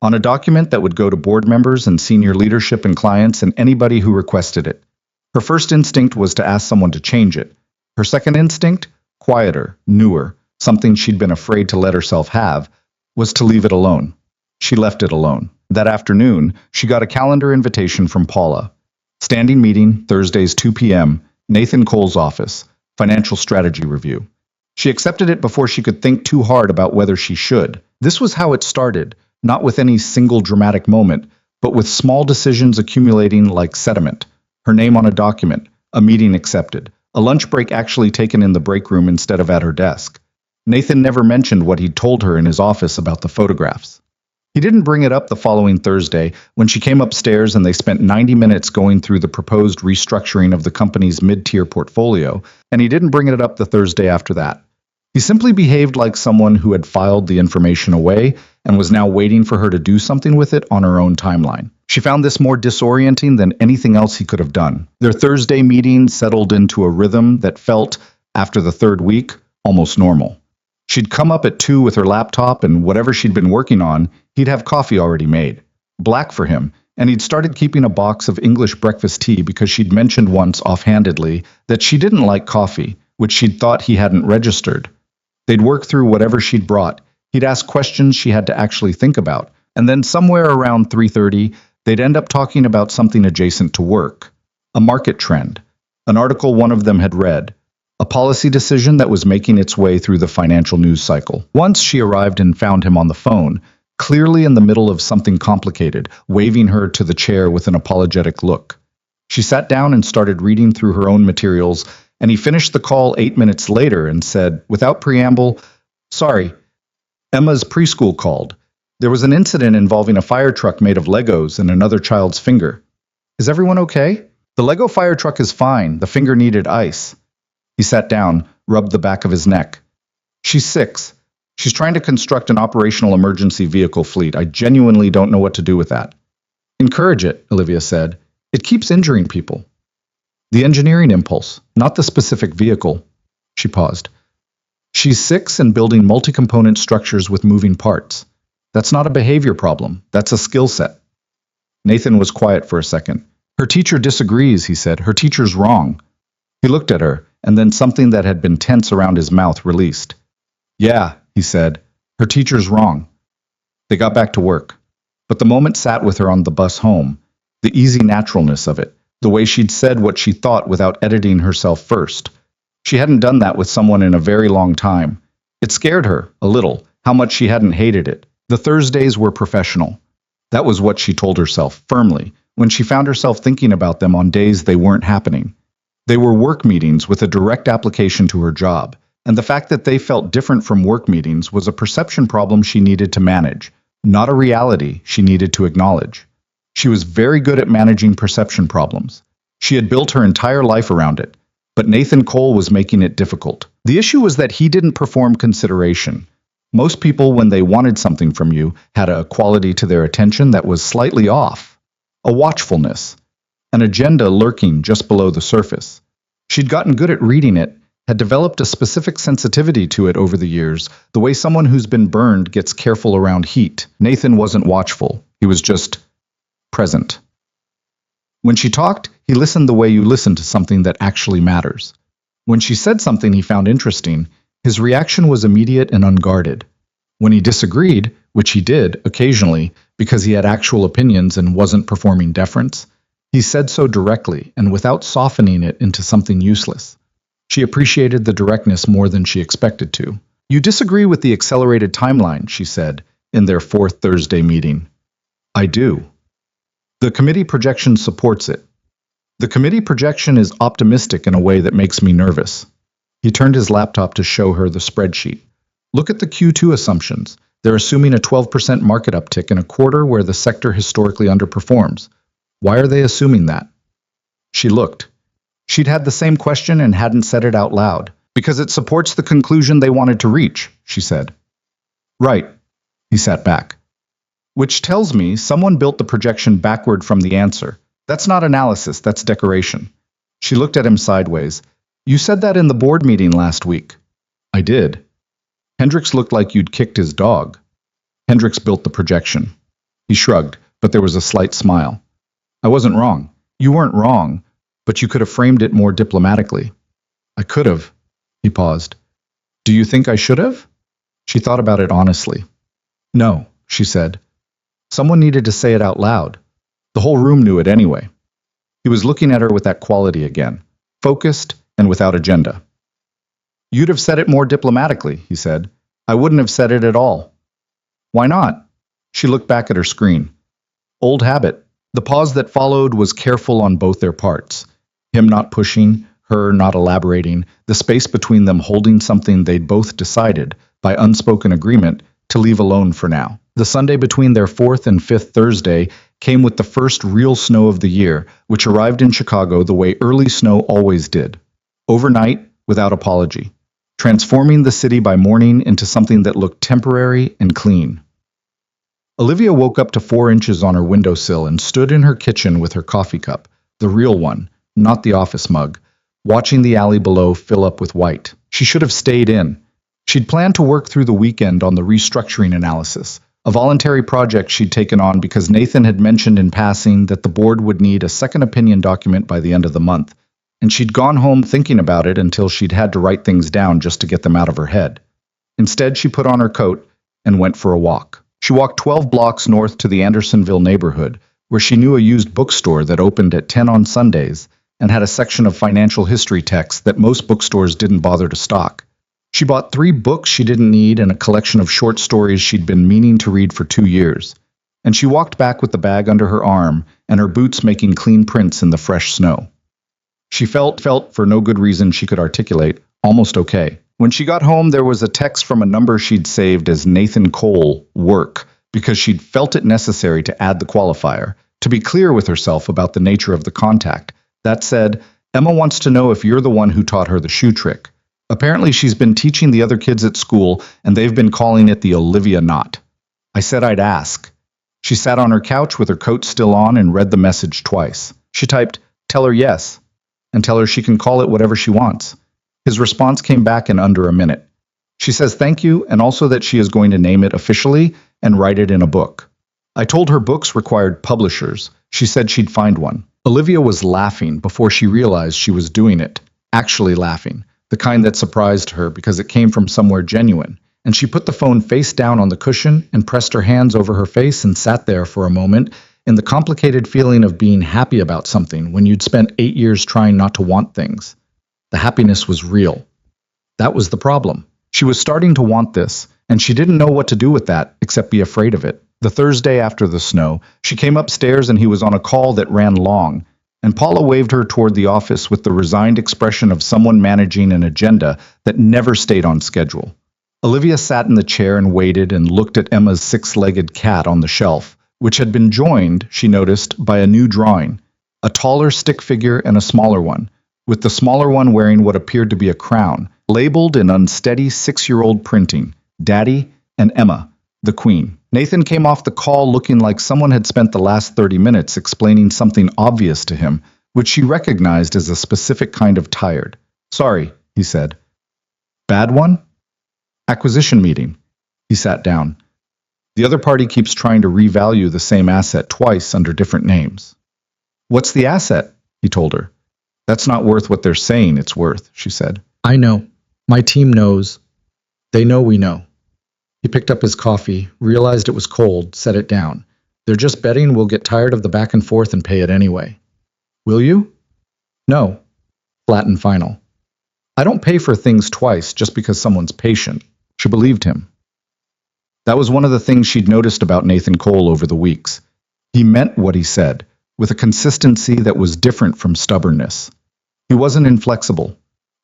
Speaker 1: on a document that would go to board members and senior leadership and clients and anybody who requested it. Her first instinct was to ask someone to change it. Her second instinct, quieter, newer, something she'd been afraid to let herself have, was to leave it alone. She left it alone. That afternoon, she got a calendar invitation from Paula. Standing meeting, Thursdays 2 p.m., Nathan Cole's office, financial strategy review. She accepted it before she could think too hard about whether she should. This was how it started, not with any single dramatic moment, but with small decisions accumulating like sediment. Her name on a document, a meeting accepted, a lunch break actually taken in the break room instead of at her desk. Nathan never mentioned what he'd told her in his office about the photographs. He didn't bring it up the following Thursday when she came upstairs and they spent 90 minutes going through the proposed restructuring of the company's mid-tier portfolio, and he didn't bring it up the Thursday after that. He simply behaved like someone who had filed the information away and was now waiting for her to do something with it on her own timeline. She found this more disorienting than anything else he could have done. Their Thursday meeting settled into a rhythm that felt, after the third week, almost normal. She'd come up at 2 with her laptop, and whatever she'd been working on, he'd have coffee already made. Black for him, and he'd started keeping a box of English breakfast tea because she'd mentioned once offhandedly that she didn't like coffee, which she'd thought he hadn't registered. They'd work through whatever she'd brought. He'd ask questions she had to actually think about, and then somewhere around 3:30, they'd end up talking about something adjacent to work. A market trend, an article one of them had read, a policy decision that was making its way through the financial news cycle. Once she arrived and found him on the phone, clearly in the middle of something complicated, waving her to the chair with an apologetic look. She sat down and started reading through her own materials, and he finished the call 8 minutes later and said, without preamble, "Sorry, Emma's preschool called. There was an incident involving a fire truck made of Legos and another child's finger. Is everyone okay?" "The Lego fire truck is fine. The finger needed ice." He sat down, rubbed the back of his neck. "She's 6. She's trying to construct an operational emergency vehicle fleet. I genuinely don't know what to do with that." "Encourage it," Olivia said. "It keeps injuring people." "The engineering impulse, not the specific vehicle." She paused. "She's 6 and building multi-component structures with moving parts. That's not a behavior problem. That's a skill set." Nathan was quiet for a second. "Her teacher disagrees," he said. "Her teacher's wrong." He looked at her, and then something that had been tense around his mouth released. "Yeah," he said. "Her teacher's wrong." They got back to work. But the moment sat with her on the bus home, the easy naturalness of it, the way she'd said what she thought without editing herself first. She hadn't done that with someone in a very long time. It scared her, a little, how much she hadn't hated it. The Thursdays were professional. That was what she told herself, firmly, when she found herself thinking about them on days they weren't happening. They were work meetings with a direct application to her job, and the fact that they felt different from work meetings was a perception problem she needed to manage, not a reality she needed to acknowledge. She was very good at managing perception problems. She had built her entire life around it. But Nathan Cole was making it difficult. The issue was that he didn't perform consideration. Most people, when they wanted something from you, had a quality to their attention that was slightly off. A watchfulness. An agenda lurking just below the surface. She'd gotten good at reading it, had developed a specific sensitivity to it over the years, the way someone who's been burned gets careful around heat. Nathan wasn't watchful. He was just present. When she talked, he listened the way you listen to something that actually matters. When she said something he found interesting, his reaction was immediate and unguarded. When he disagreed, which he did occasionally because he had actual opinions and wasn't performing deference, he said so directly and without softening it into something useless. She appreciated the directness more than she expected to. "You disagree with the accelerated timeline," she said, in their fourth Thursday meeting. "I do. The committee projection supports it. The committee projection is optimistic in a way that makes me nervous." He turned his laptop to show her the spreadsheet. "Look at the Q2 assumptions. They're assuming a 12% market uptick in a quarter where the sector historically underperforms. Why are they assuming that?" She looked. She'd had the same question and hadn't said it out loud. "Because it supports the conclusion they wanted to reach," she said. "Right." He sat back. "Which tells me someone built the projection backward from the answer. That's not analysis, that's decoration." She looked at him sideways. "You said that in the board meeting last week." "I did." "Hendricks looked like you'd kicked his dog." "Hendricks built the projection." He shrugged, but there was a slight smile. "I wasn't wrong." "You weren't wrong, but you could have framed it more diplomatically." "I could have." He paused. "Do you think I should have?" She thought about it honestly. "No," she said. Someone needed to say it out loud. The whole room knew it anyway. He was looking at her with that quality again, focused and without agenda. "You'd have said it more diplomatically," he said. "I wouldn't have said it at all." "Why not?" She looked back at her screen. "Old habit." The pause that followed was careful on both their parts. Him not pushing, her not elaborating, the space between them holding something they'd both decided, by unspoken agreement, to leave alone for now. The Sunday between their fourth and fifth Thursday came with the first real snow of the year, which arrived in Chicago the way early snow always did. Overnight, without apology. Transforming the city by morning into something that looked temporary and clean. Olivia woke up to 4 inches on her windowsill and stood in her kitchen with her coffee cup, the real one, not the office mug, watching the alley below fill up with white. She should have stayed in. She'd planned to work through the weekend on the restructuring analysis, a voluntary project she'd taken on because Nathan had mentioned in passing that the board would need a second opinion document by the end of the month, and she'd gone home thinking about it until she'd had to write things down just to get them out of her head. Instead, she put on her coat and went for a walk. She walked 12 blocks north to the Andersonville neighborhood, where she knew a used bookstore that opened at 10 on Sundays and had a section of financial history texts that most bookstores didn't bother to stock. She bought 3 books she didn't need and a collection of short stories she'd been meaning to read for 2 years. And she walked back with the bag under her arm and her boots making clean prints in the fresh snow. She felt, for no good reason she could articulate, almost okay. When she got home, there was a text from a number she'd saved as Nathan Cole, work, because she'd felt it necessary to add the qualifier, to be clear with herself about the nature of the contact. That said, "Emma wants to know if you're the one who taught her the shoe trick. Apparently she's been teaching the other kids at school, and they've been calling it the Olivia knot. I said I'd ask." She sat on her couch with her coat still on and read the message twice. She typed, "Tell her yes," and tell her she can call it whatever she wants. His response came back in under a minute. She says thank you, and also that she is going to name it officially and write it in a book. I told her books required publishers. She said she'd find one. Olivia was laughing before she realized she was doing it. Actually laughing. The kind that surprised her because it came from somewhere genuine. And she put the phone face down on the cushion and pressed her hands over her face and sat there for a moment in the complicated feeling of being happy about something when you'd spent 8 years trying not to want things. The happiness was real. That was the problem. She was starting to want this, and she didn't know what to do with that except be afraid of it. The Thursday after the snow, she came upstairs and he was on a call that ran long, and Paula waved her toward the office with the resigned expression of someone managing an agenda that never stayed on schedule. Olivia sat in the chair and waited and looked at Emma's 6-legged cat on the shelf, which had been joined, she noticed, by a new drawing, a taller stick figure and a smaller one, with the smaller one wearing what appeared to be a crown, labeled in unsteady 6-year-old printing, Daddy and Emma, the Queen. Nathan came off the call looking like someone had spent the last 30 minutes explaining something obvious to him, which she recognized as a specific kind of tired. Sorry, he said. Bad one? Acquisition meeting. He sat down. The other party keeps trying to revalue the same asset twice under different names. What's the asset? He told her. That's not worth what they're saying it's worth, she said.
Speaker 2: I know. My team knows. They know we know. He picked up his coffee, realized it was cold, set it down. They're just betting we'll get tired of the back and forth and pay it anyway. Will you? No. Flat and final. I don't pay for things twice just because someone's patient. She believed him. That was one of the things she'd noticed about Nathan Cole over the weeks. He meant what he said, with a consistency that was different from stubbornness. He wasn't inflexible.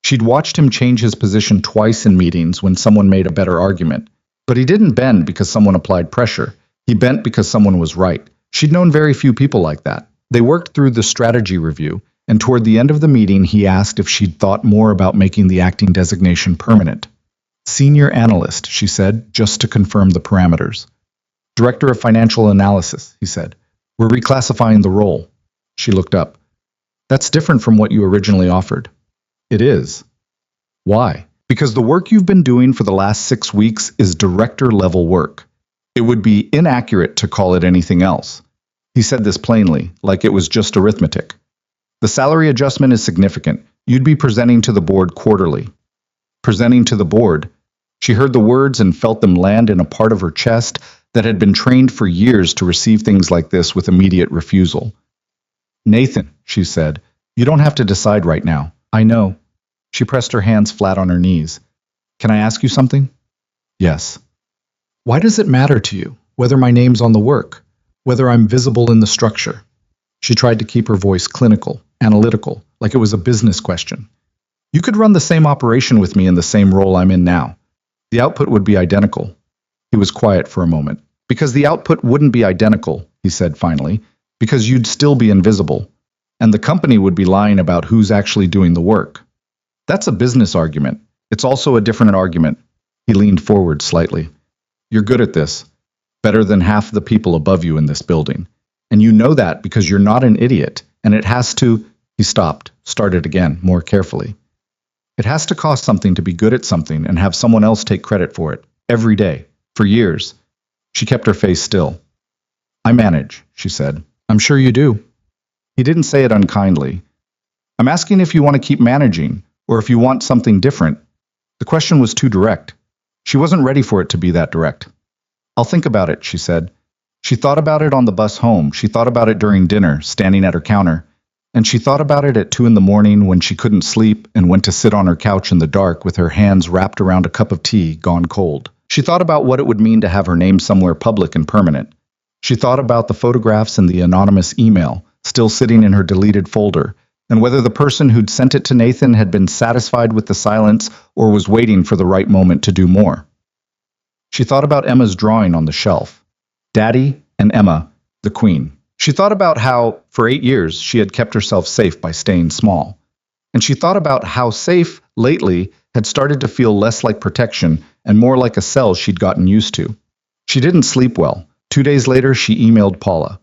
Speaker 2: She'd watched him change his position twice in meetings when someone made a better argument. But he didn't bend because someone applied pressure. He bent because someone was right. She'd known very few people like that. They worked through the strategy review, and toward the end of the meeting, he asked if she'd thought more about making the acting designation permanent. Senior analyst, she said, just to confirm the parameters. Director of financial analysis, he said. We're reclassifying the role. She looked up. That's different from what you originally offered. It is. Why? Because the work you've been doing for the last 6 weeks is director-level work. It would be inaccurate to call it anything else. He said this plainly, like it was just arithmetic. The salary adjustment is significant. You'd be presenting to the board quarterly. Presenting to the board. She heard the words and felt them land in a part of her chest that had been trained for years to receive things like this with immediate refusal. Nathan, she said, you don't have to decide right now. I know. She pressed her hands flat on her knees. Can I ask you something? Yes. Why does it matter to you, whether my name's on the work, whether I'm visible in the structure? She tried to keep her voice clinical, analytical, like it was a business question. You could run the same operation with me in the same role I'm in now. The output would be identical. He was quiet for a moment. Because the output wouldn't be identical, he said finally, because you'd still be invisible, and the company would be lying about who's actually doing the work. That's a business argument. It's also a different argument. He leaned forward slightly. You're good at this. Better than half the people above you in this building. And you know that because you're not an idiot, and it has to... He stopped, started again, more carefully. It has to cost something to be good at something and have someone else take credit for it. Every day. For years. She kept her face still. I manage, she said. I'm sure you do. He didn't say it unkindly. I'm asking if you want to keep managing, or if you want something different. The question was too direct. She wasn't ready for it to be that direct. I'll think about it, she said. She thought about it on the bus home. She thought about it during dinner, standing at her counter. And she thought about it at 2 a.m. when she couldn't sleep and went to sit on her couch in the dark with her hands wrapped around a cup of tea gone cold. She thought about what it would mean to have her name somewhere public and permanent. She thought about the photographs in the anonymous email, still sitting in her deleted folder, and whether the person who'd sent it to Nathan had been satisfied with the silence or was waiting for the right moment to do more. She thought about Emma's drawing on the shelf. Daddy and Emma, the Queen. She thought about how, for 8 years, she had kept herself safe by staying small. And she thought about how safe, lately, had started to feel less like protection and more like a cell she'd gotten used to. She didn't sleep well. 2 days later, she emailed Paula.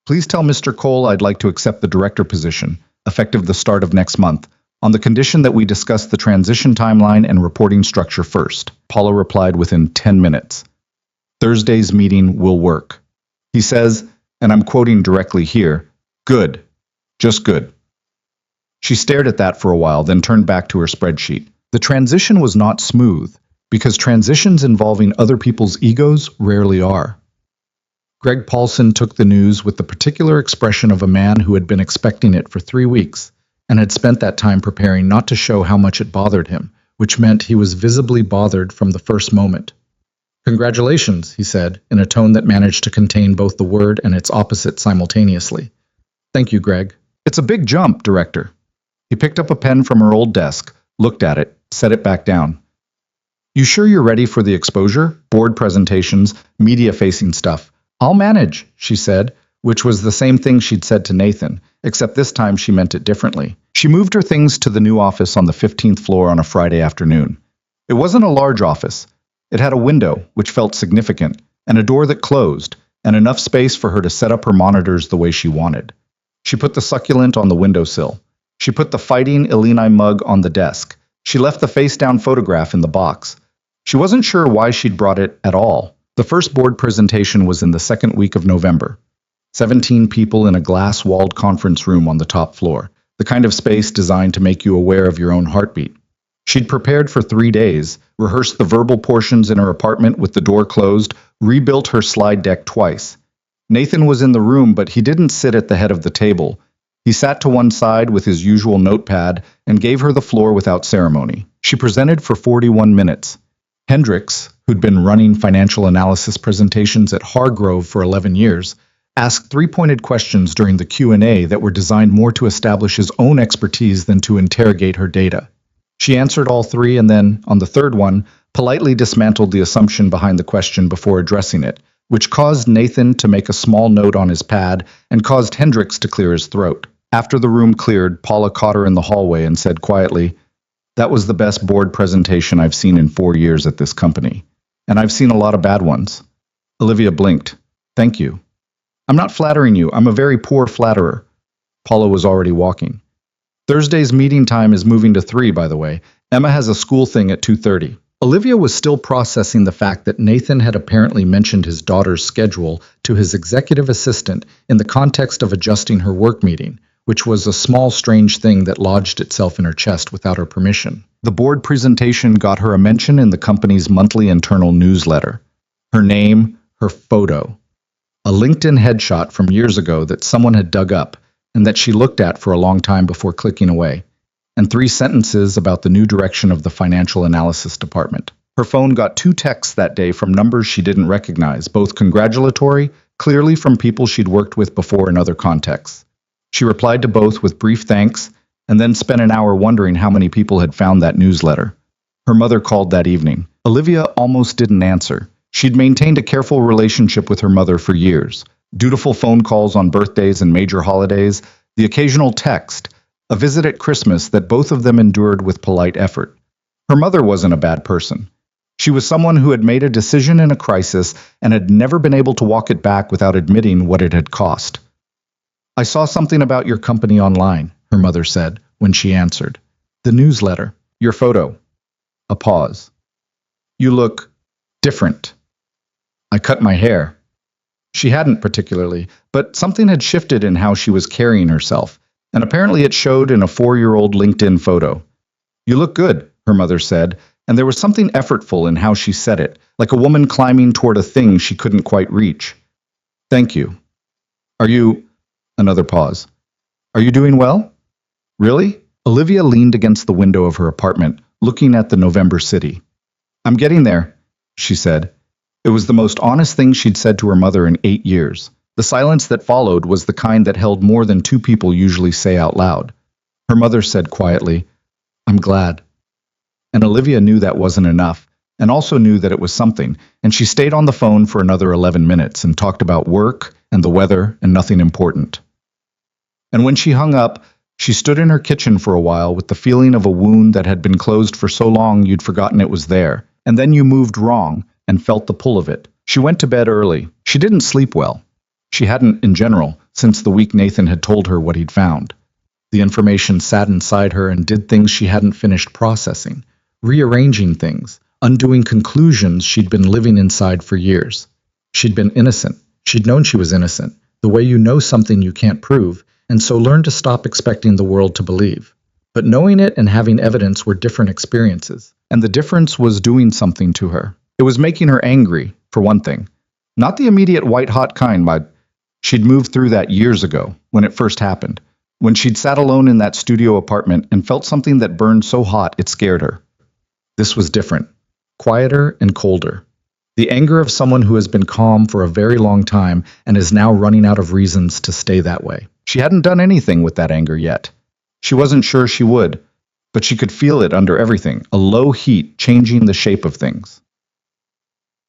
Speaker 2: Please tell Mr. Cole I'd like to accept the director position, effective the start of next month, on the condition that we discuss the transition timeline and reporting structure first. Paula replied within 10 minutes. Thursday's meeting will work. He says, and I'm quoting directly here, good, just good. She stared at that for a while, then turned back to her spreadsheet. The transition was not smooth, because transitions involving other people's egos rarely are. Greg Paulson took the news with the particular expression of a man who had been expecting it for 3 weeks and had spent that time preparing not to show how much it bothered him, which meant he was visibly bothered from the first moment. Congratulations, he said, in a tone that managed to contain both the word and its opposite simultaneously. Thank you, Greg. It's a big jump, Director. He picked up a pen from her old desk, looked at it, set it back down. You sure you're ready for the exposure? Board presentations, media-facing stuff. I'll manage, she said,
Speaker 1: which was the same thing she'd said to Nathan, except this time she meant it differently. She moved her things to the new office on the 15th floor on a Friday afternoon. It wasn't a large office. It had a window, which felt significant, and a door that closed, and enough space for her to set up her monitors the way she wanted. She put the succulent on the windowsill. She put the Fighting Illini mug on the desk. She left the face-down photograph in the box. She wasn't sure why she'd brought it at all. The first board presentation was in the second week of November. 17 people in a glass-walled conference room on the top floor, the kind of space designed to make you aware of your own heartbeat. She'd prepared for 3 days, rehearsed the verbal portions in her apartment with the door closed, rebuilt her slide deck twice. Nathan was in the room, but he didn't sit at the head of the table. He sat to one side with his usual notepad and gave her the floor without ceremony. She presented for 41 minutes. Hendricks, who'd been running financial analysis presentations at Hargrove for 11 years, asked 3-pointed questions during the Q&A that were designed more to establish his own expertise than to interrogate her data. She answered all 3 and then, on the third one, politely dismantled the assumption behind the question before addressing it, which caused Nathan to make a small note on his pad and caused Hendricks to clear his throat. After the room cleared, Paula caught her in the hallway and said quietly, "That was the best board presentation I've seen in 4 years at this company. And I've seen a lot of bad ones." Olivia blinked. "Thank you." "I'm not flattering you. I'm a very poor flatterer." Paula was already walking. "Thursday's meeting time is moving to 3, by the way. Emma has a school thing at 2:30. Olivia was still processing the fact that Nathan had apparently mentioned his daughter's schedule to his executive assistant in the context of adjusting her work meeting, which was a small, strange thing that lodged itself in her chest without her permission. The board presentation got her a mention in the company's monthly internal newsletter. Her name, her photo. A LinkedIn headshot from years ago that someone had dug up and that she looked at for a long time before clicking away. And 3 sentences about the new direction of the financial analysis department. Her phone got 2 texts that day from numbers she didn't recognize, both congratulatory, clearly from people she'd worked with before in other contexts. She replied to both with brief thanks, and then spent an hour wondering how many people had found that newsletter. Her mother called that evening. Olivia almost didn't answer. She'd maintained a careful relationship with her mother for years. Dutiful phone calls on birthdays and major holidays, the occasional text, a visit at Christmas that both of them endured with polite effort. Her mother wasn't a bad person. She was someone who had made a decision in a crisis and had never been able to walk it back without admitting what it had cost. "I saw something about your company online," her mother said when she answered. "The newsletter. Your photo." A pause. "You look different." "I cut my hair." She hadn't particularly, but something had shifted in how she was carrying herself, and apparently it showed in a 4-year-old LinkedIn photo. "You look good," her mother said, and there was something effortful in how she said it, like a woman climbing toward a thing she couldn't quite reach. "Thank you. Are you—" Another pause. "Are you doing well?" "Really?" Olivia leaned against the window of her apartment, looking at the November city. "I'm getting there," she said. It was the most honest thing she'd said to her mother in 8 years. The silence that followed was the kind that held more than 2 people usually say out loud. Her mother said quietly, "I'm glad." And Olivia knew that wasn't enough, and also knew that it was something, and she stayed on the phone for another 11 minutes and talked about work and the weather and nothing important. And when she hung up, she stood in her kitchen for a while with the feeling of a wound that had been closed for so long you'd forgotten it was there, and then you moved wrong and felt the pull of it. She went to bed early. She didn't sleep well. She hadn't, in general, since the week Nathan had told her what he'd found. The information sat inside her and did things she hadn't finished processing, rearranging things, undoing conclusions she'd been living inside for years. She'd been innocent. She'd known she was innocent, the way you know something you can't prove, and so learned to stop expecting the world to believe. But knowing it and having evidence were different experiences, and the difference was doing something to her. It was making her angry, for one thing. Not the immediate white-hot kind, but she'd moved through that years ago, when it first happened, when she'd sat alone in that studio apartment and felt something that burned so hot it scared her. This was different, quieter and colder. The anger of someone who has been calm for a very long time and is now running out of reasons to stay that way. She hadn't done anything with that anger yet. She wasn't sure she would, but she could feel it under everything, a low heat changing the shape of things.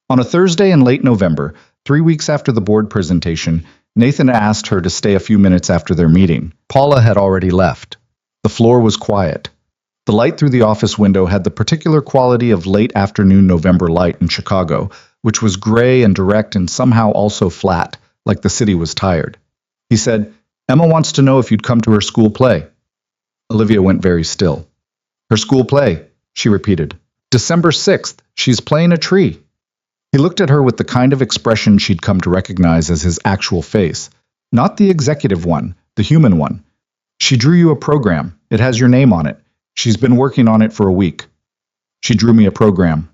Speaker 1: On a Thursday in late November, 3 weeks after the board presentation, Nathan asked her to stay a few minutes after their meeting. Paula had already left. The floor was quiet. The light through the office window had the particular quality of late afternoon November light in Chicago, which was gray and direct and somehow also flat, like the city was tired. He said, "Emma wants to know if you'd come to her school play." Olivia went very still. "Her school play," she repeated. "December 6th. She's playing a tree." He looked at her with the kind of expression she'd come to recognize as his actual face. Not the executive one, the human one. "She drew you a program. It has your name on it. She's been working on it for a week." She drew me a program.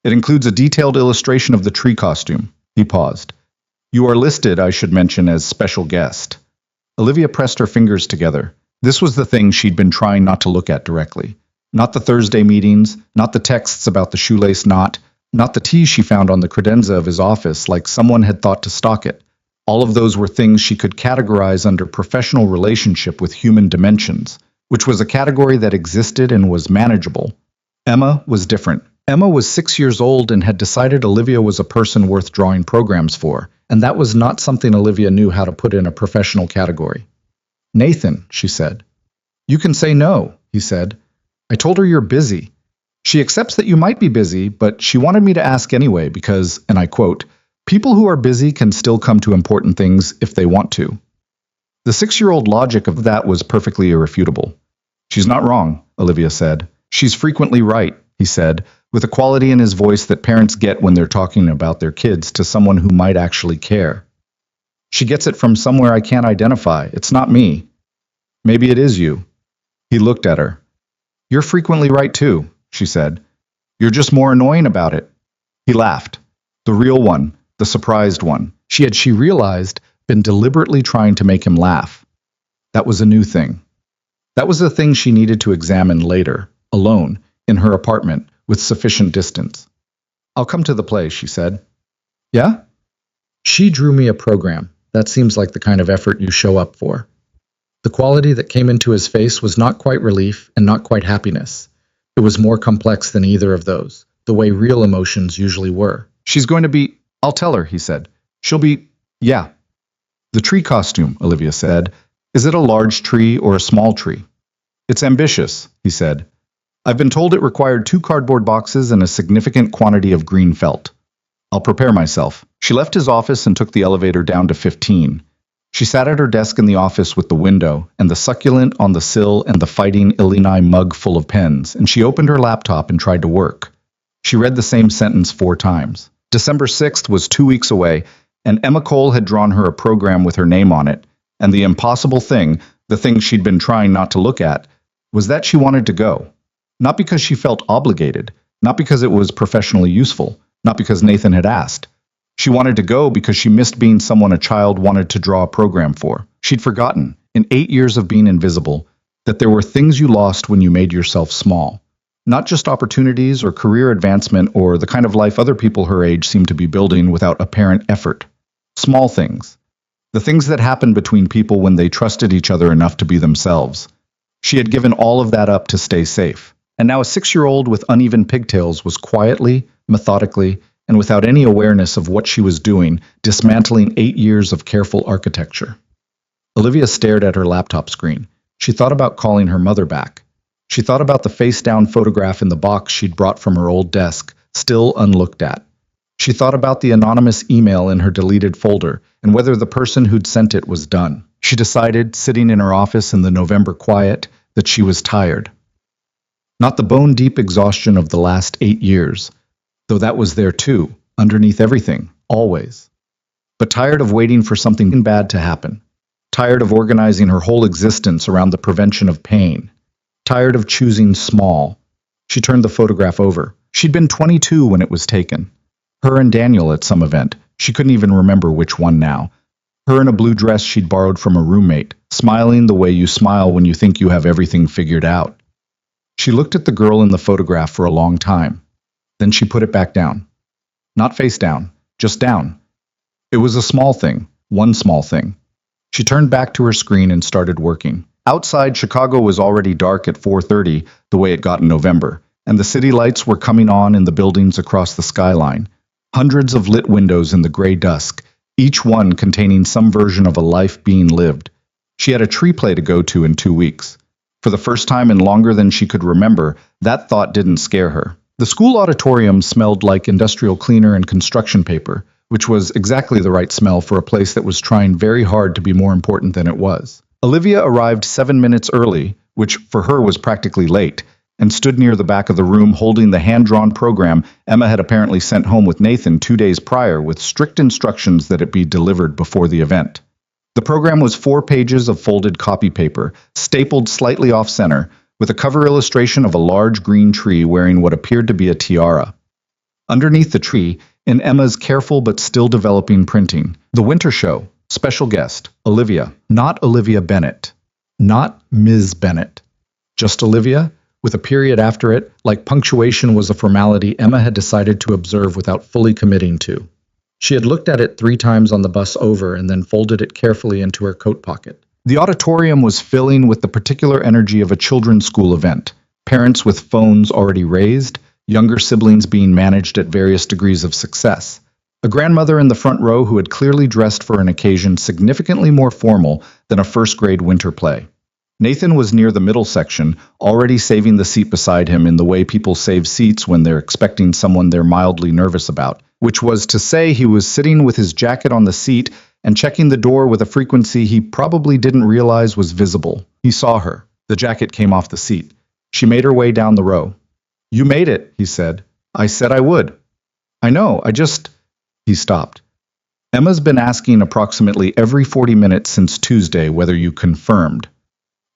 Speaker 1: "It includes a detailed illustration of the tree costume." He paused. "You are listed, I should mention, as special guest." Olivia pressed her fingers together. This was the thing she'd been trying not to look at directly. Not the Thursday meetings, not the texts about the shoelace knot, not the tea she found on the credenza of his office like someone had thought to stalk it. All of those were things she could categorize under professional relationship with human dimensions, which was a category that existed and was manageable. Emma was different. Emma was 6 years old and had decided Olivia was a person worth drawing programs for, and that was not something Olivia knew how to put in a professional category. "Nathan," she said. "You can say no," he said. "I told her you're busy. She accepts that you might be busy, but she wanted me to ask anyway because, and I quote, people who are busy can still come to important things if they want to." The 6-year-old logic of that was perfectly irrefutable. "She's not wrong," Olivia said. "She's frequently right," he said, with a quality in his voice that parents get when they're talking about their kids to someone who might actually care. "She gets it from somewhere I can't identify. It's not me." "Maybe it is you." He looked at her. "You're frequently right too," she said. "You're just more annoying about it." He laughed. The real one, the surprised one. She realized, been deliberately trying to make him laugh. That was a new thing. That was a thing she needed to examine later, alone, in her apartment, with sufficient distance. "I'll come to the play," she said. "Yeah?" "She drew me a program. That seems like the kind of effort you show up for." The quality that came into his face was not quite relief and not quite happiness. It was more complex than either of those, the way real emotions usually were. "She's going to be, I'll tell her," he said. "She'll be, yeah." "The tree costume," Olivia said. "Is it a large tree or a small tree?" "It's ambitious," he said. "I've been told it required 2 cardboard boxes and a significant quantity of green felt. I'll prepare myself." She left his office and took the elevator down to 15. She sat at her desk in the office with the window and the succulent on the sill and the Fighting Illini mug full of pens, and she opened her laptop and tried to work. She read the same sentence 4 times. December 6th was 2 weeks away, and Emma Cole had drawn her a program with her name on it, and the impossible thing, the thing she'd been trying not to look at, was that she wanted to go. Not because she felt obligated, not because it was professionally useful, not because Nathan had asked. She wanted to go because she missed being someone a child wanted to draw a program for. She'd forgotten, in 8 years of being invisible, that there were things you lost when you made yourself small. Not just opportunities or career advancement or the kind of life other people her age seemed to be building without apparent effort. Small things. The things that happened between people when they trusted each other enough to be themselves. She had given all of that up to stay safe. And now a 6-year-old with uneven pigtails was quietly, methodically, and without any awareness of what she was doing, dismantling 8 years of careful architecture. Olivia stared at her laptop screen. She thought about calling her mother back. She thought about the face-down photograph in the box she'd brought from her old desk, still unlooked at. She thought about the anonymous email in her deleted folder, and whether the person who'd sent it was done. She decided, sitting in her office in the November quiet, that she was tired. Not the bone-deep exhaustion of the last 8 years, though that was there too, underneath everything, always. But tired of waiting for something bad to happen. Tired of organizing her whole existence around the prevention of pain. Tired of choosing small. She turned the photograph over. She'd been 22 when it was taken. Her and Daniel at some event. She couldn't even remember which one now. Her in a blue dress she'd borrowed from a roommate, smiling the way you smile when you think you have everything figured out. She looked at the girl in the photograph for a long time. Then she put it back down. Not face down, just down. It was a small thing, one small thing. She turned back to her screen and started working. Outside, Chicago was already dark at 4:30, the way it got in November, and the city lights were coming on in the buildings across the skyline. Hundreds of lit windows in the gray dusk, each one containing some version of a life being lived. She had a tree play to go to in 2 weeks. For the first time in longer than she could remember, that thought didn't scare her. The school auditorium smelled like industrial cleaner and construction paper, which was exactly the right smell for a place that was trying very hard to be more important than it was. Olivia arrived 7 minutes early, which for her was practically late, and stood near the back of the room holding the hand-drawn program Emma had apparently sent home with Nathan 2 days prior with strict instructions that it be delivered before the event. The program was 4 pages of folded copy paper, stapled slightly off-center, with a cover illustration of a large green tree wearing what appeared to be a tiara. Underneath the tree, in Emma's careful but still developing printing, the winter show, special guest, Olivia, not Olivia Bennett, not Ms. Bennett, just Olivia, with a period after it, like punctuation was a formality Emma had decided to observe without fully committing to. She had looked at it 3 times on the bus over and then folded it carefully into her coat pocket. The auditorium was filling with the particular energy of a children's school event, parents with phones already raised, younger siblings being managed at various degrees of success, a grandmother in the front row who had clearly dressed for an occasion significantly more formal than a first-grade winter play. Nathan was near the middle section, already saving the seat beside him in the way people save seats when they're expecting someone they're mildly nervous about, which was to say he was sitting with his jacket on the seat and checking the door with a frequency he probably didn't realize was visible. He saw her. The jacket came off the seat. She made her way down the row. "You made it," he said. "I said I would." "I know, He stopped. "Emma's been asking approximately every 40 minutes since Tuesday whether you confirmed."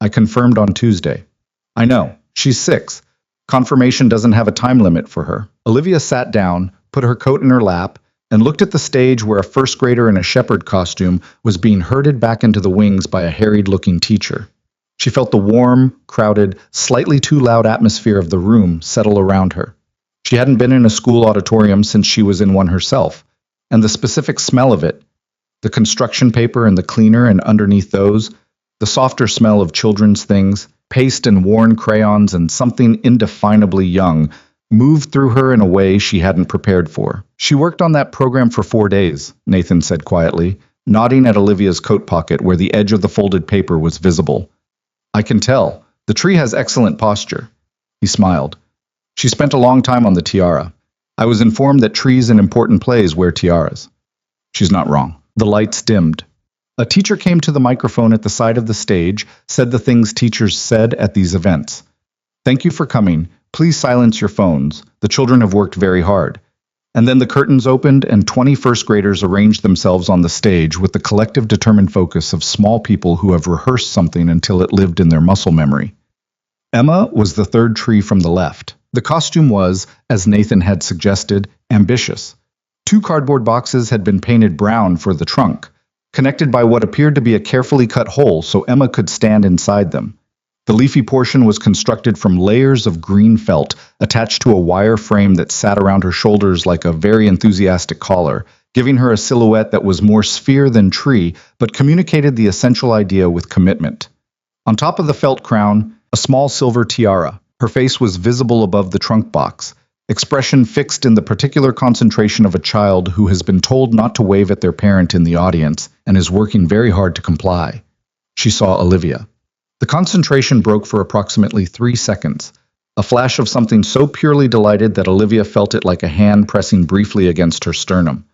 Speaker 1: "I confirmed on Tuesday." "I know. She's 6. Confirmation doesn't have a time limit for her." Olivia sat down, put her coat in her lap, and looked at the stage where a first grader in a shepherd costume was being herded back into the wings by a harried-looking teacher. She felt the warm, crowded, slightly too loud atmosphere of the room settle around her. She hadn't been in a school auditorium since she was in one herself, and the specific smell of it, the construction paper and the cleaner, and underneath those, the softer smell of children's things, paste and worn crayons and something indefinably young, moved through her in a way she hadn't prepared for. "She worked on that program for 4 days, Nathan said quietly, nodding at Olivia's coat pocket where the edge of the folded paper was visible. "I can tell. The tree has excellent posture." He smiled. "She spent a long time on the tiara. I was informed that trees in important plays wear tiaras." She's not wrong. The lights dimmed. A teacher came to the microphone at the side of the stage, said the things teachers said at these events. "Thank you for coming. Please silence your phones. The children have worked very hard." And then the curtains opened and 20 first graders arranged themselves on the stage with the collective determined focus of small people who have rehearsed something until it lived in their muscle memory. Emma was the third tree from the left. The costume was, as Nathan had suggested, ambitious. 2 cardboard boxes had been painted brown for the trunk, connected by what appeared to be a carefully cut hole so Emma could stand inside them. The leafy portion was constructed from layers of green felt attached to a wire frame that sat around her shoulders like a very enthusiastic collar, giving her a silhouette that was more sphere than tree, but communicated the essential idea with commitment. On top of the felt crown, a small silver tiara. Her face was visible above the trunk box, expression fixed in the particular concentration of a child who has been told not to wave at their parent in the audience and is working very hard to comply. She saw Olivia. The concentration broke for approximately 3 seconds, a flash of something so purely delighted that Olivia felt it like a hand pressing briefly against her sternum.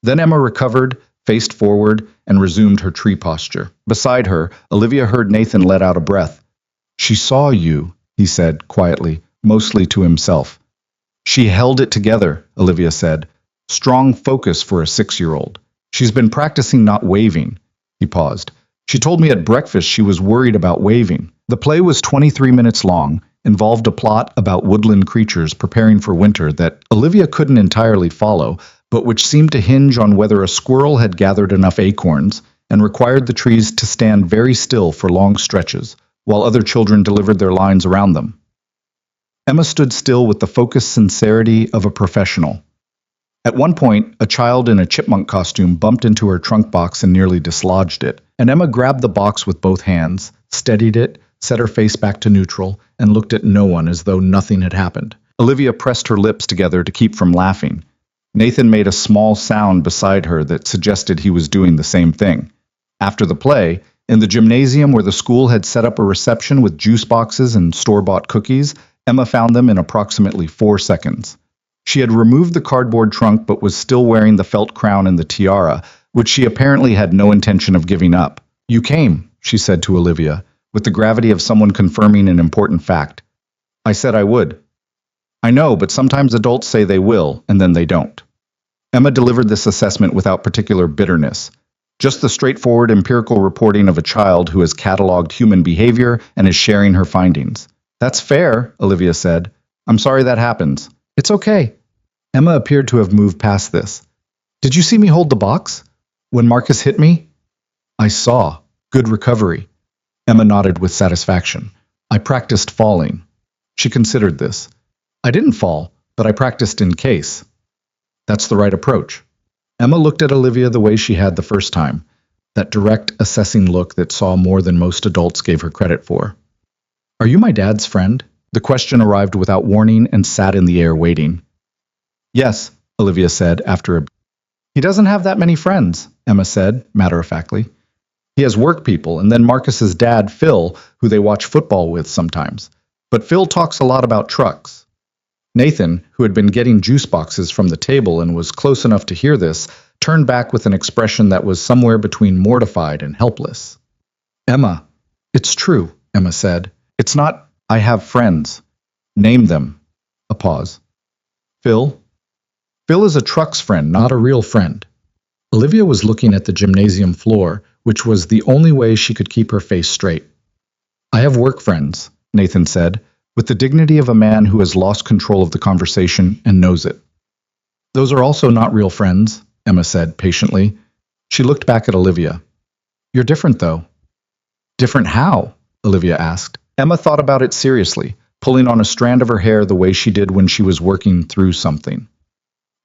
Speaker 1: Then Emma recovered, faced forward, and resumed her tree posture. Beside her, Olivia heard Nathan let out a breath. "She saw you," he said quietly, mostly to himself. "She held it together," Olivia said. "Strong focus for a 6-year-old. She's been practicing not waving." He paused. "She told me at breakfast she was worried about waving." The play was 23 minutes long, involved a plot about woodland creatures preparing for winter that Olivia couldn't entirely follow, but which seemed to hinge on whether a squirrel had gathered enough acorns and required the trees to stand very still for long stretches, while other children delivered their lines around them. Emma stood still with the focused sincerity of a professional. At one point, a child in a chipmunk costume bumped into her trunk box and nearly dislodged it, and Emma grabbed the box with both hands, steadied it, set her face back to neutral, and looked at no one as though nothing had happened. Olivia pressed her lips together to keep from laughing. Nathan made a small sound beside her that suggested he was doing the same thing. After the play, in the gymnasium where the school had set up a reception with juice boxes and store-bought cookies, Emma found them in approximately 4 seconds. She had removed the cardboard trunk but was still wearing the felt crown and the tiara, which she apparently had no intention of giving up. "You came," she said to Olivia, with the gravity of someone confirming an important fact. "I said I would." "I know, but sometimes adults say they will, and then they don't." Emma delivered this assessment without particular bitterness, just the straightforward empirical reporting of a child who has cataloged human behavior and is sharing her findings. "That's fair," Olivia said. "I'm sorry that happens." "It's okay." Emma appeared to have moved past this. "Did you see me hold the box? When Marcus hit me?" "I saw. Good recovery." Emma nodded with satisfaction. "I practiced falling." She considered this. "I didn't fall, but I practiced in case." "That's the right approach." Emma looked at Olivia the way she had the first time, that direct, assessing look that saw more than most adults gave her credit for. "Are you my dad's friend?" The question arrived without warning and sat in the air waiting. "Yes," Olivia said after a... "He doesn't have that many friends," Emma said, matter-of-factly. "He has work people, and then Marcus's dad, Phil, who they watch football with sometimes. But Phil talks a lot about trucks." Nathan, who had been getting juice boxes from the table and was close enough to hear this, turned back with an expression that was somewhere between mortified and helpless. "Emma, it's true," Emma said. "It's not, I have friends. Name them." A pause. "Phil?" "Phil is a trucks friend, not a real friend." Olivia was looking at the gymnasium floor, which was the only way she could keep her face straight. "I have work friends," Nathan said, with the dignity of a man who has lost control of the conversation and knows it. "Those are also not real friends," Emma said patiently. She looked back at Olivia. "You're different, though." "Different how?" Olivia asked. Emma thought about it seriously, pulling on a strand of her hair the way she did when she was working through something.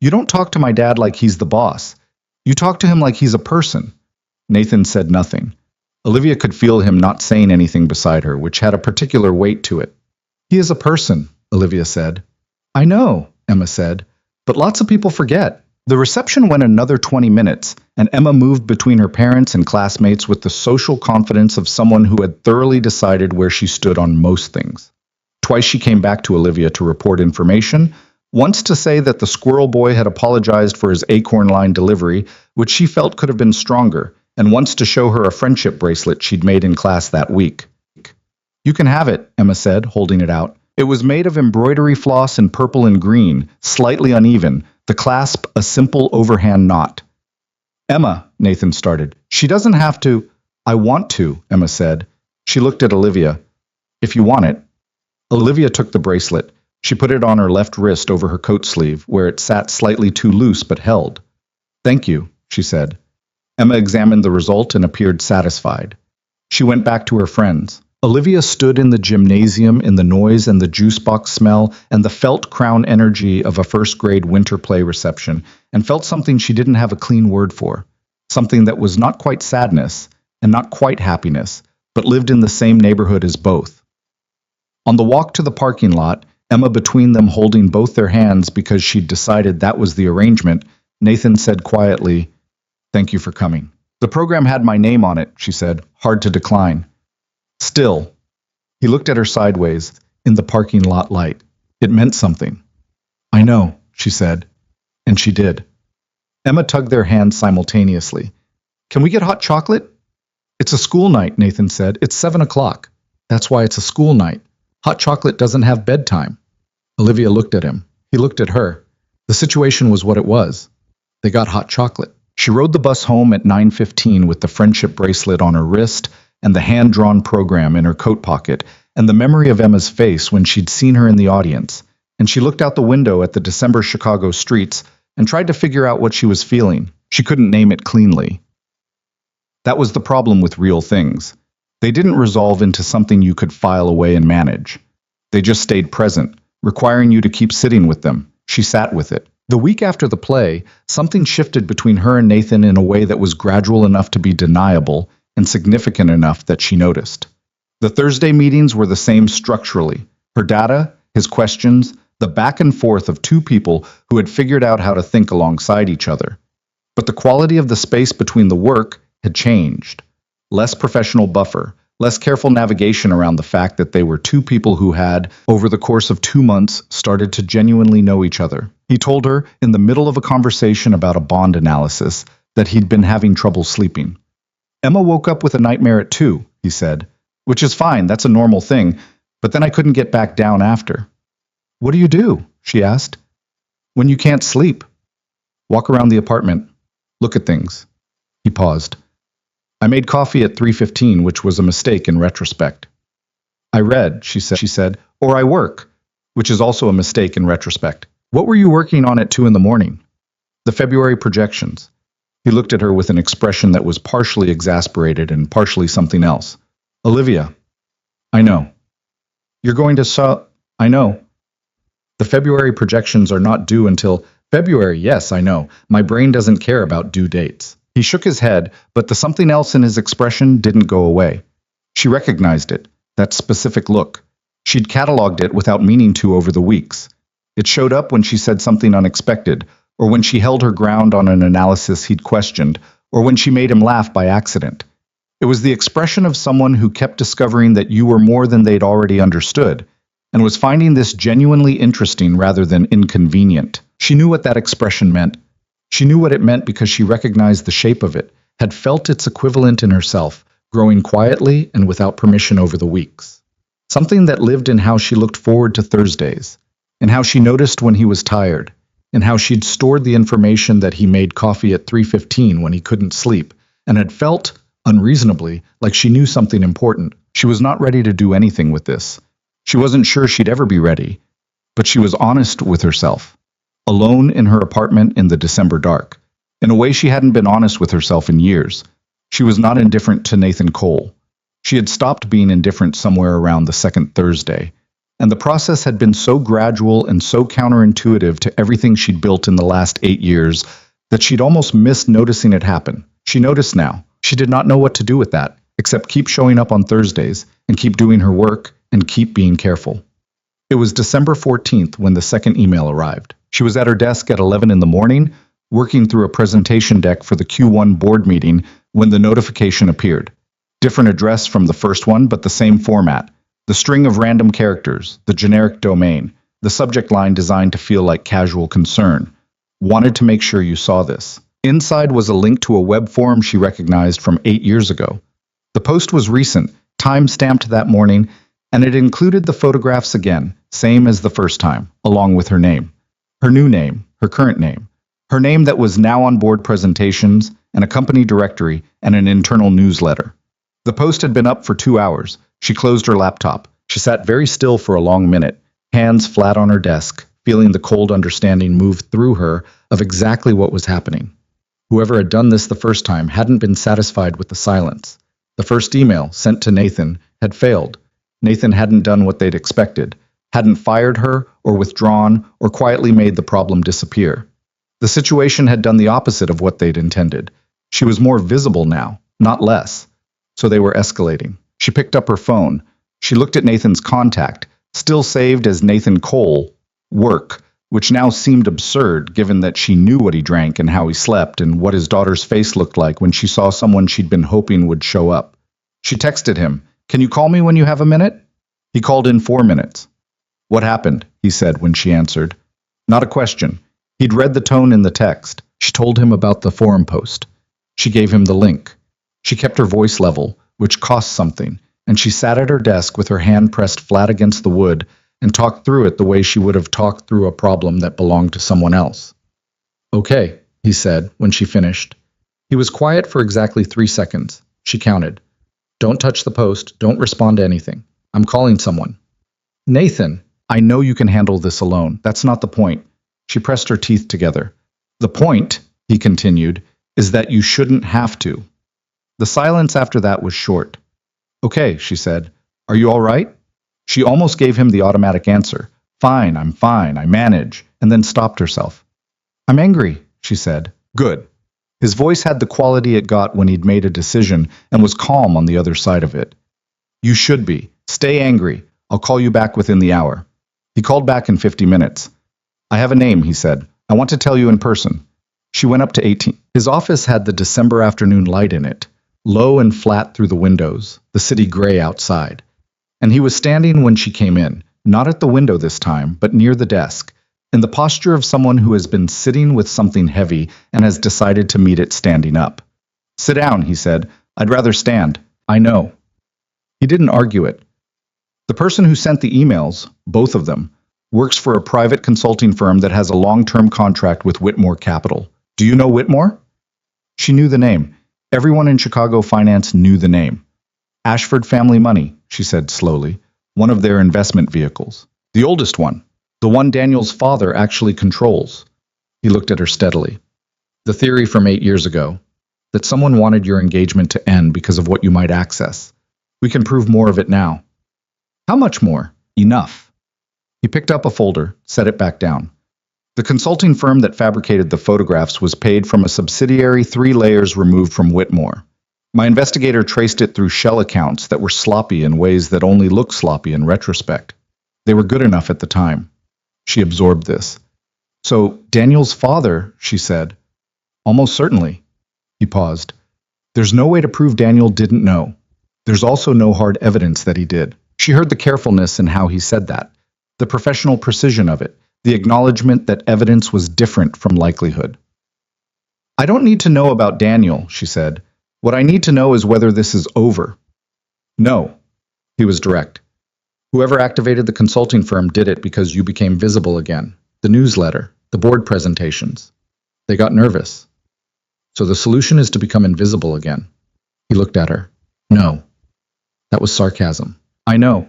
Speaker 1: "You don't talk to my dad like he's the boss. You talk to him like he's a person." Nathan said nothing. Olivia could feel him not saying anything beside her, which had a particular weight to it. "He is a person," Olivia said. "I know," Emma said, "but lots of people forget." The reception went another 20 minutes, and Emma moved between her parents and classmates with the social confidence of someone who had thoroughly decided where she stood on most things. Twice she came back to Olivia to report information, once to say that the squirrel boy had apologized for his acorn line delivery, which she felt could have been stronger, and once to show her a friendship bracelet she'd made in class that week. "You can have it," Emma said, holding it out. It was made of embroidery floss in purple and green, slightly uneven, the clasp a simple overhand knot. "Emma," Nathan started. "She doesn't have to—" "I want to," Emma said. She looked at Olivia. "If you want it." Olivia took the bracelet. She put it on her left wrist over her coat sleeve, where it sat slightly too loose but held. "Thank you," she said. Emma examined the result and appeared satisfied. She went back to her friends. Olivia stood in the gymnasium in the noise and the juice box smell and the felt crown energy of a first-grade winter play reception and felt something she didn't have a clean word for, something that was not quite sadness and not quite happiness, but lived in the same neighborhood as both. On the walk to the parking lot, Emma between them holding both their hands because she'd decided that was the arrangement, Nathan said quietly, "Thank you for coming." "The program had my name on it," she said, "hard to decline." "Still." He looked at her sideways, in the parking lot light. "It meant something." "I know," she said. And she did. Emma tugged their hands simultaneously. "Can we get hot chocolate?" "It's a school night," Nathan said. "It's 7 o'clock. That's why it's a school night. Hot chocolate doesn't have bedtime." Olivia looked at him. He looked at her. The situation was what it was. They got hot chocolate. She rode the bus home at 9:15 with the friendship bracelet on her wrist and the hand-drawn program in her coat pocket, and the memory of Emma's face when she'd seen her in the audience, and she looked out the window at the December Chicago streets and tried to figure out what she was feeling. She couldn't name it cleanly. That was the problem with real things. They didn't resolve into something you could file away and manage. They just stayed present, requiring you to keep sitting with them. She sat with it. The week after the play, something shifted between her and Nathan in a way that was gradual enough to be deniable and significant enough that she noticed. The Thursday meetings were the same structurally. Her data, his questions, the back and forth of two people who had figured out how to think alongside each other. But the quality of the space between the work had changed. Less professional buffer, less careful navigation around the fact that they were two people who had, over the course of 2 months, started to genuinely know each other. He told her, in the middle of a conversation about a bond analysis, that he'd been having trouble sleeping. Emma woke up with a nightmare at 2, he said, which is fine, that's a normal thing, but then I couldn't get back down after. What do you do? She asked. When you can't sleep. Walk around the apartment. Look at things. He paused. I made coffee at 3:15, which was a mistake in retrospect. I read, she said, or I work, which is also a mistake in retrospect. What were you working on at 2 in the morning? The February projections. He looked at her with an expression that was partially exasperated and partially something else. Olivia. I know. You're going to I know. The February projections are not due until February. Yes, I know. My brain doesn't care about due dates. He shook his head, but the something else in his expression didn't go away. She recognized it, that specific look. She'd cataloged it without meaning to over the weeks. It showed up when she said something unexpected, or when she held her ground on an analysis he'd questioned, or when she made him laugh by accident. It was the expression of someone who kept discovering that you were more than they'd already understood, and was finding this genuinely interesting rather than inconvenient. She knew what that expression meant. She knew what it meant because she recognized the shape of it, had felt its equivalent in herself, growing quietly and without permission over the weeks. Something that lived in how she looked forward to Thursdays, in how she noticed when he was tired, in how she'd stored the information that he made coffee at 3:15 when he couldn't sleep, and had felt, unreasonably, like she knew something important. She was not ready to do anything with this. She wasn't sure she'd ever be ready, but she was honest with herself. Alone in her apartment in the December dark, in a way she hadn't been honest with herself in years. She was not indifferent to Nathan Cole. She had stopped being indifferent somewhere around the second Thursday, and the process had been so gradual and so counterintuitive to everything she'd built in the last 8 years that she'd almost missed noticing it happen. She noticed now. She did not know what to do with that, except keep showing up on Thursdays, and keep doing her work, and keep being careful. It was December 14th when the second email arrived. She was at her desk at 11 in the morning, working through a presentation deck for the Q1 board meeting when the notification appeared. Different address from the first one, but the same format. The string of random characters, the generic domain, the subject line designed to feel like casual concern. Wanted to make sure you saw this. Inside was a link to a web forum she recognized from 8 years ago. The post was recent, time-stamped that morning, and it included the photographs again, same as the first time, along with her name. Her new name, her current name. Her name that was now on board presentations, and a company directory, and an internal newsletter. The post had been up for 2 hours. She closed her laptop. She sat very still for a long minute, hands flat on her desk, feeling the cold understanding move through her of exactly what was happening. Whoever had done this the first time hadn't been satisfied with the silence. The first email, sent to Nathan, had failed. Nathan hadn't done what they'd expected, hadn't fired her or withdrawn or quietly made the problem disappear. The situation had done the opposite of what they'd intended. She was more visible now, not less. So they were escalating. She picked up her phone. She looked at Nathan's contact, still saved as Nathan Cole, work, which now seemed absurd given that she knew what he drank and how he slept and what his daughter's face looked like when she saw someone she'd been hoping would show up. She texted him, "Can you call me when you have a minute?" He called in 4 minutes. "What happened?" he said when she answered. Not a question. He'd read the tone in the text. She told him about the forum post. She gave him the link. She kept her voice level, which cost something, and she sat at her desk with her hand pressed flat against the wood and talked through it the way she would have talked through a problem that belonged to someone else. "Okay," he said when she finished. He was quiet for exactly 3 seconds. She counted. "Don't touch the post. Don't respond to anything. I'm calling someone." "Nathan, I know you can handle this alone. That's not the point." She pressed her teeth together. "The point," he continued, "is that you shouldn't have to." The silence after that was short. "Okay," she said. "Are you all right?" She almost gave him the automatic answer. "Fine, I'm fine, I manage," and then stopped herself. "I'm angry," she said. "Good." His voice had the quality it got when he'd made a decision and was calm on the other side of it. "You should be. Stay angry. I'll call you back within the hour." He called back in 50 minutes. I have a name, he said. I want to tell you in person. She went up to 18. His office had the December afternoon light in it, low and flat through the windows, the city gray outside. And he was standing when she came in, not at the window this time, but near the desk, in the posture of someone who has been sitting with something heavy and has decided to meet it standing up. Sit down, he said. I'd rather stand. I know. He didn't argue it. The person who sent the emails, both of them, works for a private consulting firm that has a long-term contract with Whitmore Capital. Do you know Whitmore? She knew the name. Everyone in Chicago finance knew the name. Ashford Family Money, she said slowly, one of their investment vehicles. The oldest one, the one Daniel's father actually controls. He looked at her steadily. The theory from 8 years ago, that someone wanted your engagement to end because of what you might access. We can prove more of it now. How much more? Enough. He picked up a folder, set it back down. The consulting firm that fabricated the photographs was paid from a subsidiary 3 layers removed from Whitmore. My investigator traced it through shell accounts that were sloppy in ways that only look sloppy in retrospect. They were good enough at the time. She absorbed this. So, Daniel's father, she said. Almost certainly. He paused. There's no way to prove Daniel didn't know. There's also no hard evidence that he did. She heard the carefulness in how he said that, the professional precision of it, the acknowledgement that evidence was different from likelihood. I don't need to know about Daniel, she said. What I need to know is whether this is over. No. He was direct. Whoever activated the consulting firm did it because you became visible again. The newsletter, the board presentations. They got nervous. So the solution is to become invisible again. He looked at her. No. That was sarcasm. I know.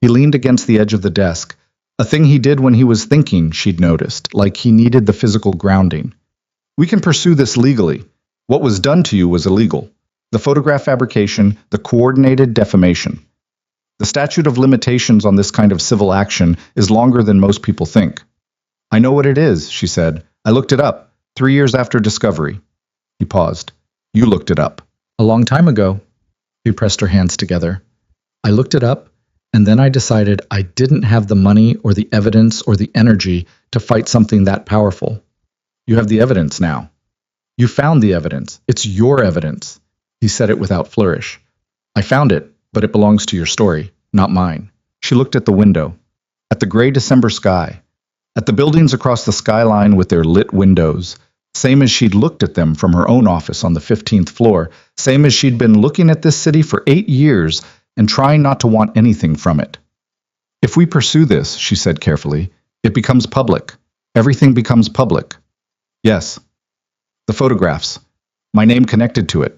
Speaker 1: He leaned against the edge of the desk, a thing he did when he was thinking, she'd noticed, like he needed the physical grounding. We can pursue this legally. What was done to you was illegal. The photograph fabrication, the coordinated defamation. The statute of limitations on this kind of civil action is longer than most people think. I know what it is, she said. I looked it up, 3 years after discovery. He paused. You looked it up. A long time ago. She pressed her hands together. I looked it up, and then I decided I didn't have the money or the evidence or the energy to fight something that powerful. You have the evidence now. You found the evidence. It's your evidence. He said it without flourish. I found it, but it belongs to your story, not mine. She looked at the window, at the gray December sky, at the buildings across the skyline with their lit windows, same as she'd looked at them from her own office on the 15th floor, same as she'd been looking at this city for 8 years and trying not to want anything from it. If we pursue this, she said carefully, it becomes public. Everything becomes public. Yes. The photographs. My name connected to it.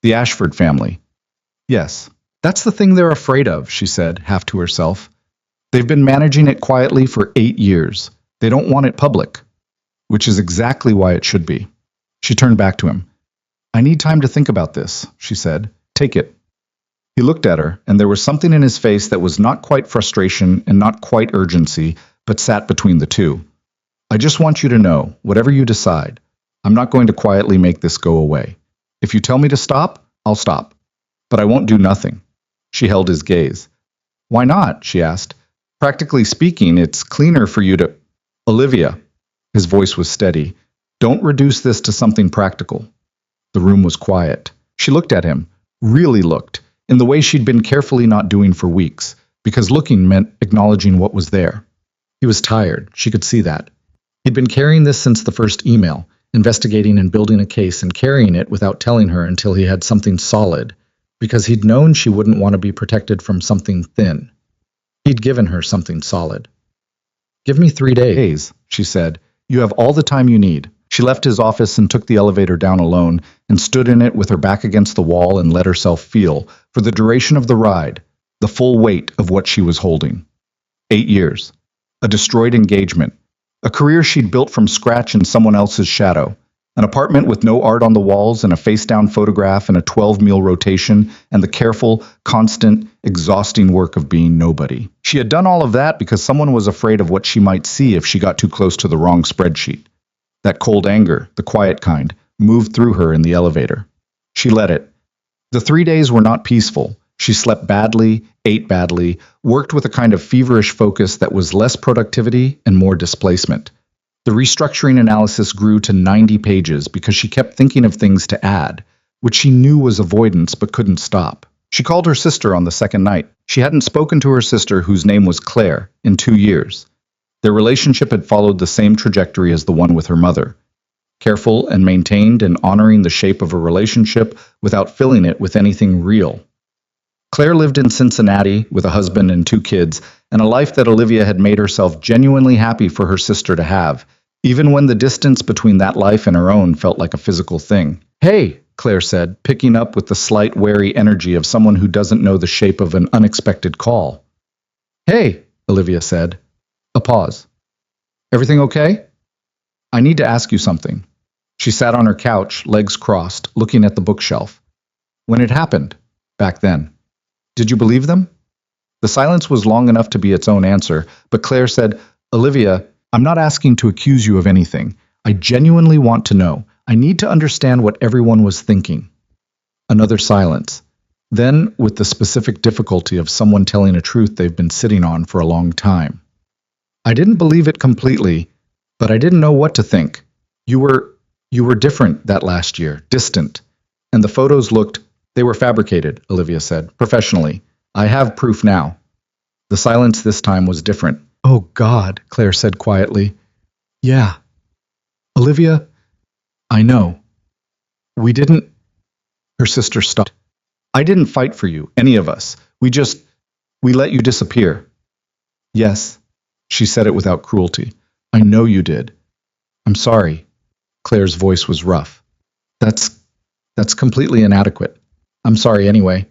Speaker 1: The Ashford family. Yes. That's the thing they're afraid of, she said, half to herself. They've been managing it quietly for 8 years. They don't want it public. Which is exactly why it should be. She turned back to him. I need time to think about this, she said. Take it. He looked at her, and there was something in his face that was not quite frustration and not quite urgency, but sat between the two. I just want you to know, whatever you decide, I'm not going to quietly make this go away. If you tell me to stop, I'll stop. But I won't do nothing. She held his gaze. Why not? She asked. Practically speaking, it's cleaner for you to... Olivia. His voice was steady. Don't reduce this to something practical. The room was quiet. She looked at him, really looked, in the way she'd been carefully not doing for weeks, because looking meant acknowledging what was there. He was tired. She could see that. He'd been carrying this since the first email, investigating and building a case and carrying it without telling her until he had something solid, because he'd known she wouldn't want to be protected from something thin. He'd given her something solid. Give me 3 days, she said. You have all the time you need. She left his office and took the elevator down alone and stood in it with her back against the wall and let herself feel, for the duration of the ride, the full weight of what she was holding. 8 years. A destroyed engagement. A career she'd built from scratch in someone else's shadow. An apartment with no art on the walls and a face-down photograph and a 12-meal rotation and the careful, constant, exhausting work of being nobody. She had done all of that because someone was afraid of what she might see if she got too close to the wrong spreadsheet. That cold anger, the quiet kind, moved through her in the elevator. She let it. The 3 days were not peaceful. She slept badly, ate badly, worked with a kind of feverish focus that was less productivity and more displacement. The restructuring analysis grew to 90 pages because she kept thinking of things to add, which she knew was avoidance but couldn't stop. She called her sister on the second night. She hadn't spoken to her sister, whose name was Claire, in 2 years. Their relationship had followed the same trajectory as the one with her mother. Careful and maintained and honoring the shape of a relationship without filling it with anything real. Claire lived in Cincinnati with a husband and 2 kids, and a life that Olivia had made herself genuinely happy for her sister to have, even when the distance between that life and her own felt like a physical thing. "Hey," Claire said, picking up with the slight wary energy of someone who doesn't know the shape of an unexpected call. "Hey," Olivia said. A pause. "Everything okay? I need to ask you something." She sat on her couch, legs crossed, looking at the bookshelf. "When it happened, back then, did you believe them?" The silence was long enough to be its own answer, but Claire said, "Olivia, I'm not asking to accuse you of anything. I genuinely want to know. I need to understand what everyone was thinking." Another silence. Then, with the specific difficulty of someone telling a truth they've been sitting on for a long time. "I didn't believe it completely, but I didn't know what to think. You were different that last year, distant. And the photos they were fabricated," Olivia said, "professionally. I have proof now." The silence this time was different. "Oh God," Claire said quietly. "Yeah. Olivia, I know. We didn't—" Her sister stopped. "I didn't fight for you, any of us. We let you disappear." "Yes," she said it without cruelty. "I know you did. I'm sorry." Claire's voice was rough. That's completely inadequate. I'm sorry anyway."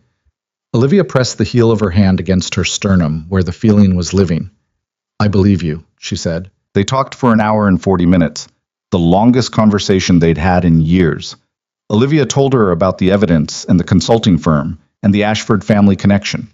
Speaker 1: Olivia pressed the heel of her hand against her sternum, where the feeling was living. "I believe you," she said. They talked for an hour and 40 minutes, the longest conversation they'd had in years. Olivia told her about the evidence and the consulting firm and the Ashford family connection.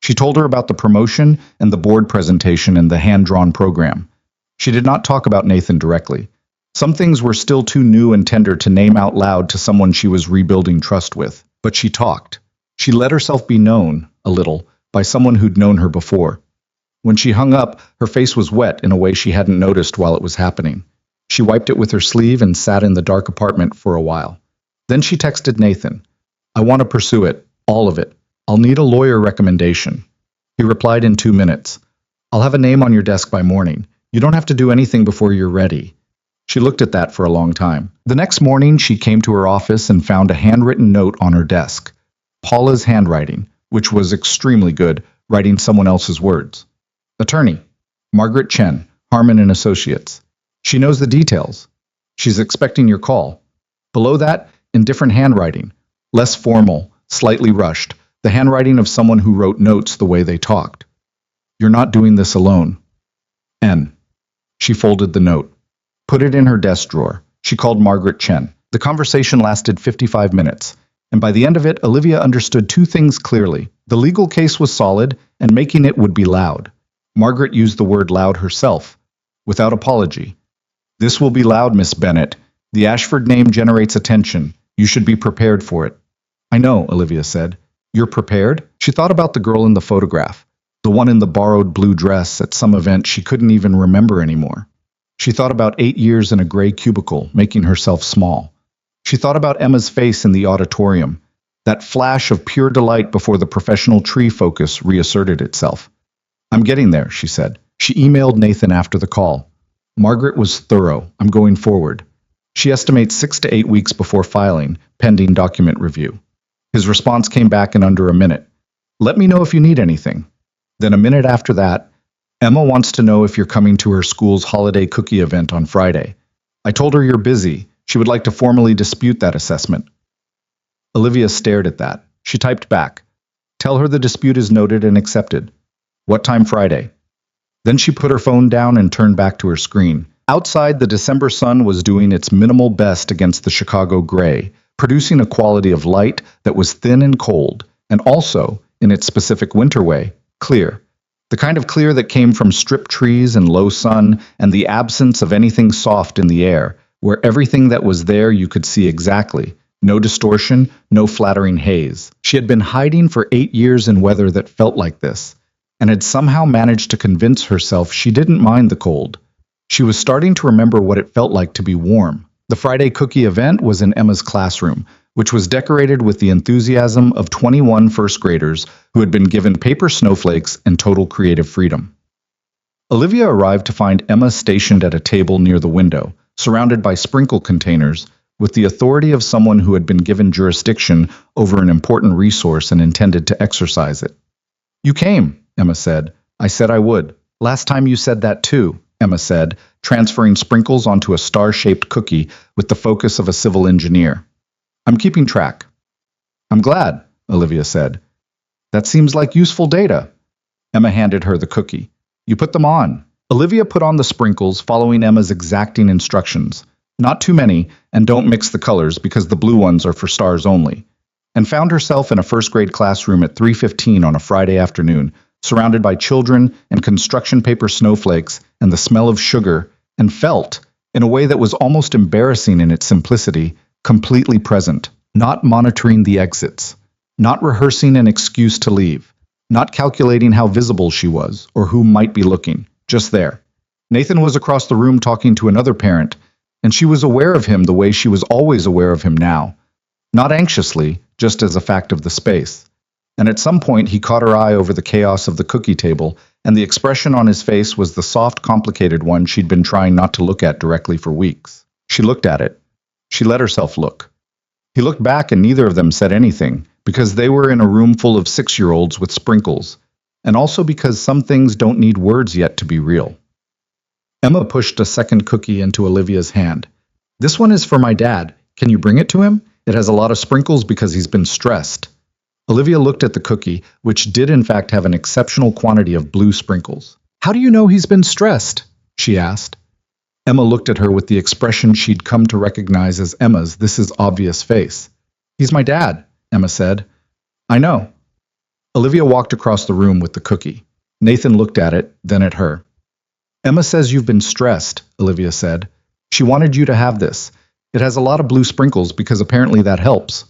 Speaker 1: She told her about the promotion and the board presentation and the hand-drawn program. She did not talk about Nathan directly. Some things were still too new and tender to name out loud to someone she was rebuilding trust with. But she talked. She let herself be known, a little, by someone who'd known her before. When she hung up, her face was wet in a way she hadn't noticed while it was happening. She wiped it with her sleeve and sat in the dark apartment for a while. Then she texted Nathan. "I want to pursue it, all of it. I'll need a lawyer recommendation." He replied in 2 minutes. "I'll have a name on your desk by morning. You don't have to do anything before you're ready." She looked at that for a long time. The next morning, she came to her office and found a handwritten note on her desk. Paula's handwriting, which was extremely good, writing someone else's words. "Attorney, Margaret Chen, Harmon and Associates. She knows the details. She's expecting your call." Below that, in different handwriting, less formal, slightly rushed, the handwriting of someone who wrote notes the way they talked. "You're not doing this alone. N." She folded the note. Put it in her desk drawer. She called Margaret Chen. The conversation lasted 55 minutes, and by the end of it, Olivia understood 2 things clearly. The legal case was solid, and making it would be loud. Margaret used the word loud herself, without apology. "This will be loud, Miss Bennett. The Ashford name generates attention. You should be prepared for it." "I know," Olivia said. "You're prepared?" She thought about the girl in the photograph, the one in the borrowed blue dress at some event she couldn't even remember anymore. She thought about 8 years in a gray cubicle, making herself small. She thought about Emma's face in the auditorium, that flash of pure delight before the professional tree focus reasserted itself. "I'm getting there," she said. She emailed Nathan after the call. Margaret was thorough. "I'm going forward." She estimates 6 to 8 weeks before filing, pending document review. His response came back in under a minute. "Let me know if you need anything." Then a minute after that, "Emma wants to know if you're coming to her school's holiday cookie event on Friday. I told her you're busy. She would like to formally dispute that assessment." Olivia stared at that. She typed back. "Tell her the dispute is noted and accepted. What time Friday?" Then she put her phone down and turned back to her screen. Outside, the December sun was doing its minimal best against the Chicago gray, producing a quality of light that was thin and cold, and also, in its specific winter way, clear. The kind of clear that came from stripped trees and low sun and the absence of anything soft in the air, where everything that was there you could see exactly, No distortion, no flattering haze. She had been hiding for 8 years in weather that felt like this, and had somehow managed to convince herself she didn't mind the cold. She was starting to remember what it felt like to be warm. The Friday cookie event was in Emma's classroom, which was decorated with the enthusiasm of 21 first graders who had been given paper snowflakes and total creative freedom. Olivia arrived to find Emma stationed at a table near the window, surrounded by sprinkle containers, with the authority of someone who had been given jurisdiction over an important resource and intended to exercise it. "You came," Emma said. "I said I would." "Last time you said that too," Emma said, transferring sprinkles onto a star-shaped cookie with the focus of a civil engineer. "I'm keeping track." "I'm glad," Olivia said. "That seems like useful data." Emma handed her the cookie. "You put them on." Olivia put on the sprinkles, following Emma's exacting instructions. Not too many, and don't mix the colors because the blue ones are for stars only. And found herself in a first-grade classroom at 3:15 on a Friday afternoon, surrounded by children and construction paper snowflakes and the smell of sugar, and felt, in a way that was almost embarrassing in its simplicity, completely present, not monitoring the exits, not rehearsing an excuse to leave, not calculating how visible she was or who might be looking, just there. Nathan was across the room talking to another parent, and she was aware of him the way she was always aware of him now, not anxiously, just as a fact of the space. And at some point he caught her eye over the chaos of the cookie table, and the expression on his face was the soft, complicated one she'd been trying not to look at directly for weeks. She looked at it. She let herself look. He looked back and neither of them said anything, because they were in a room full of 6-year-olds with sprinkles, and also because some things don't need words yet to be real. Emma pushed a second cookie into Olivia's hand. "This one is for my dad. Can you bring it to him? It has a lot of sprinkles because he's been stressed." Olivia looked at the cookie, which did in fact have an exceptional quantity of blue sprinkles. "How do you know he's been stressed?" she asked. Emma looked at her with the expression she'd come to recognize as Emma's "this is obvious" face. "He's my dad," Emma said. "I know." Olivia walked across the room with the cookie. Nathan looked at it, then at her. "Emma says you've been stressed," Olivia said. "She wanted you to have this. It has a lot of blue sprinkles because apparently that helps."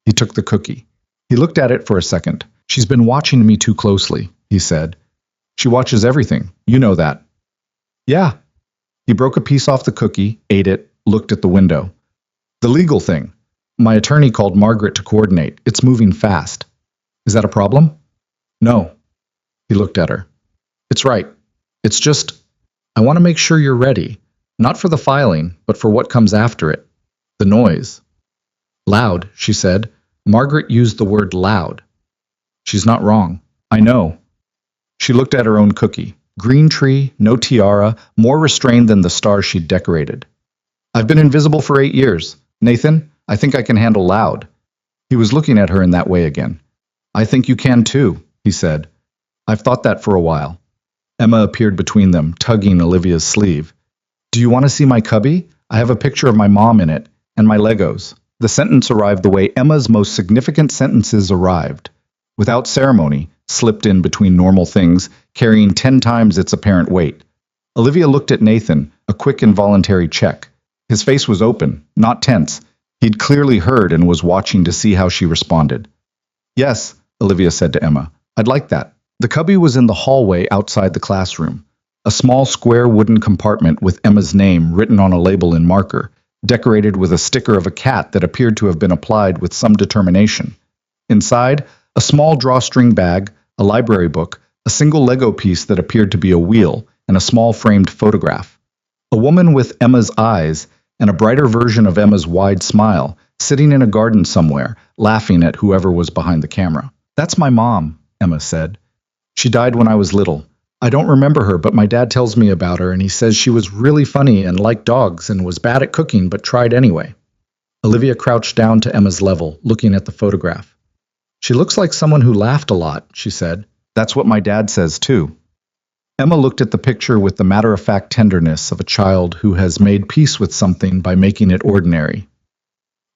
Speaker 1: He took the cookie. He looked at it for a second. "She's been watching me too closely," he said. "She watches everything. You know that." "Yeah." He broke a piece off the cookie, ate it, looked at the window. "The legal thing. My attorney called Margaret to coordinate. It's moving fast." "Is that a problem?" "No." He looked at her. "It's right. It's just, I want to make sure you're ready. Not for the filing, but for what comes after it. The noise." "Loud," she said. Margaret used the word loud. "She's not wrong. I know." She looked at her own cookie. Green tree, no tiara, more restrained than the star she'd decorated. "I've been invisible for 8 years. Nathan, I think I can handle loud." He was looking at her in that way again. "I think you can too," he said. "I've thought that for a while." Emma appeared between them, tugging Olivia's sleeve. "Do you want to see my cubby? I have a picture of my mom in it, and my Legos." The sentence arrived the way Emma's most significant sentences arrived, without ceremony, slipped in between normal things, carrying 10 times its apparent weight. Olivia looked at Nathan, a quick involuntary check. His face was open, not tense. He'd clearly heard and was watching to see how she responded. "Yes," Olivia said to Emma, "I'd like that." The cubby was in the hallway outside the classroom, a small square wooden compartment with Emma's name written on a label in marker, decorated with a sticker of a cat that appeared to have been applied with some determination. Inside, a small drawstring bag, a library book, a single Lego piece that appeared to be a wheel, and a small framed photograph. A woman with Emma's eyes, and a brighter version of Emma's wide smile, sitting in a garden somewhere, laughing at whoever was behind the camera. "That's my mom," Emma said. "She died when I was little. I don't remember her, but my dad tells me about her, and he says she was really funny and liked dogs and was bad at cooking but tried anyway." Olivia crouched down to Emma's level, looking at the photograph. "She looks like someone who laughed a lot," she said. "That's what my dad says too." Emma looked at the picture with the matter-of-fact tenderness of a child who has made peace with something by making it ordinary.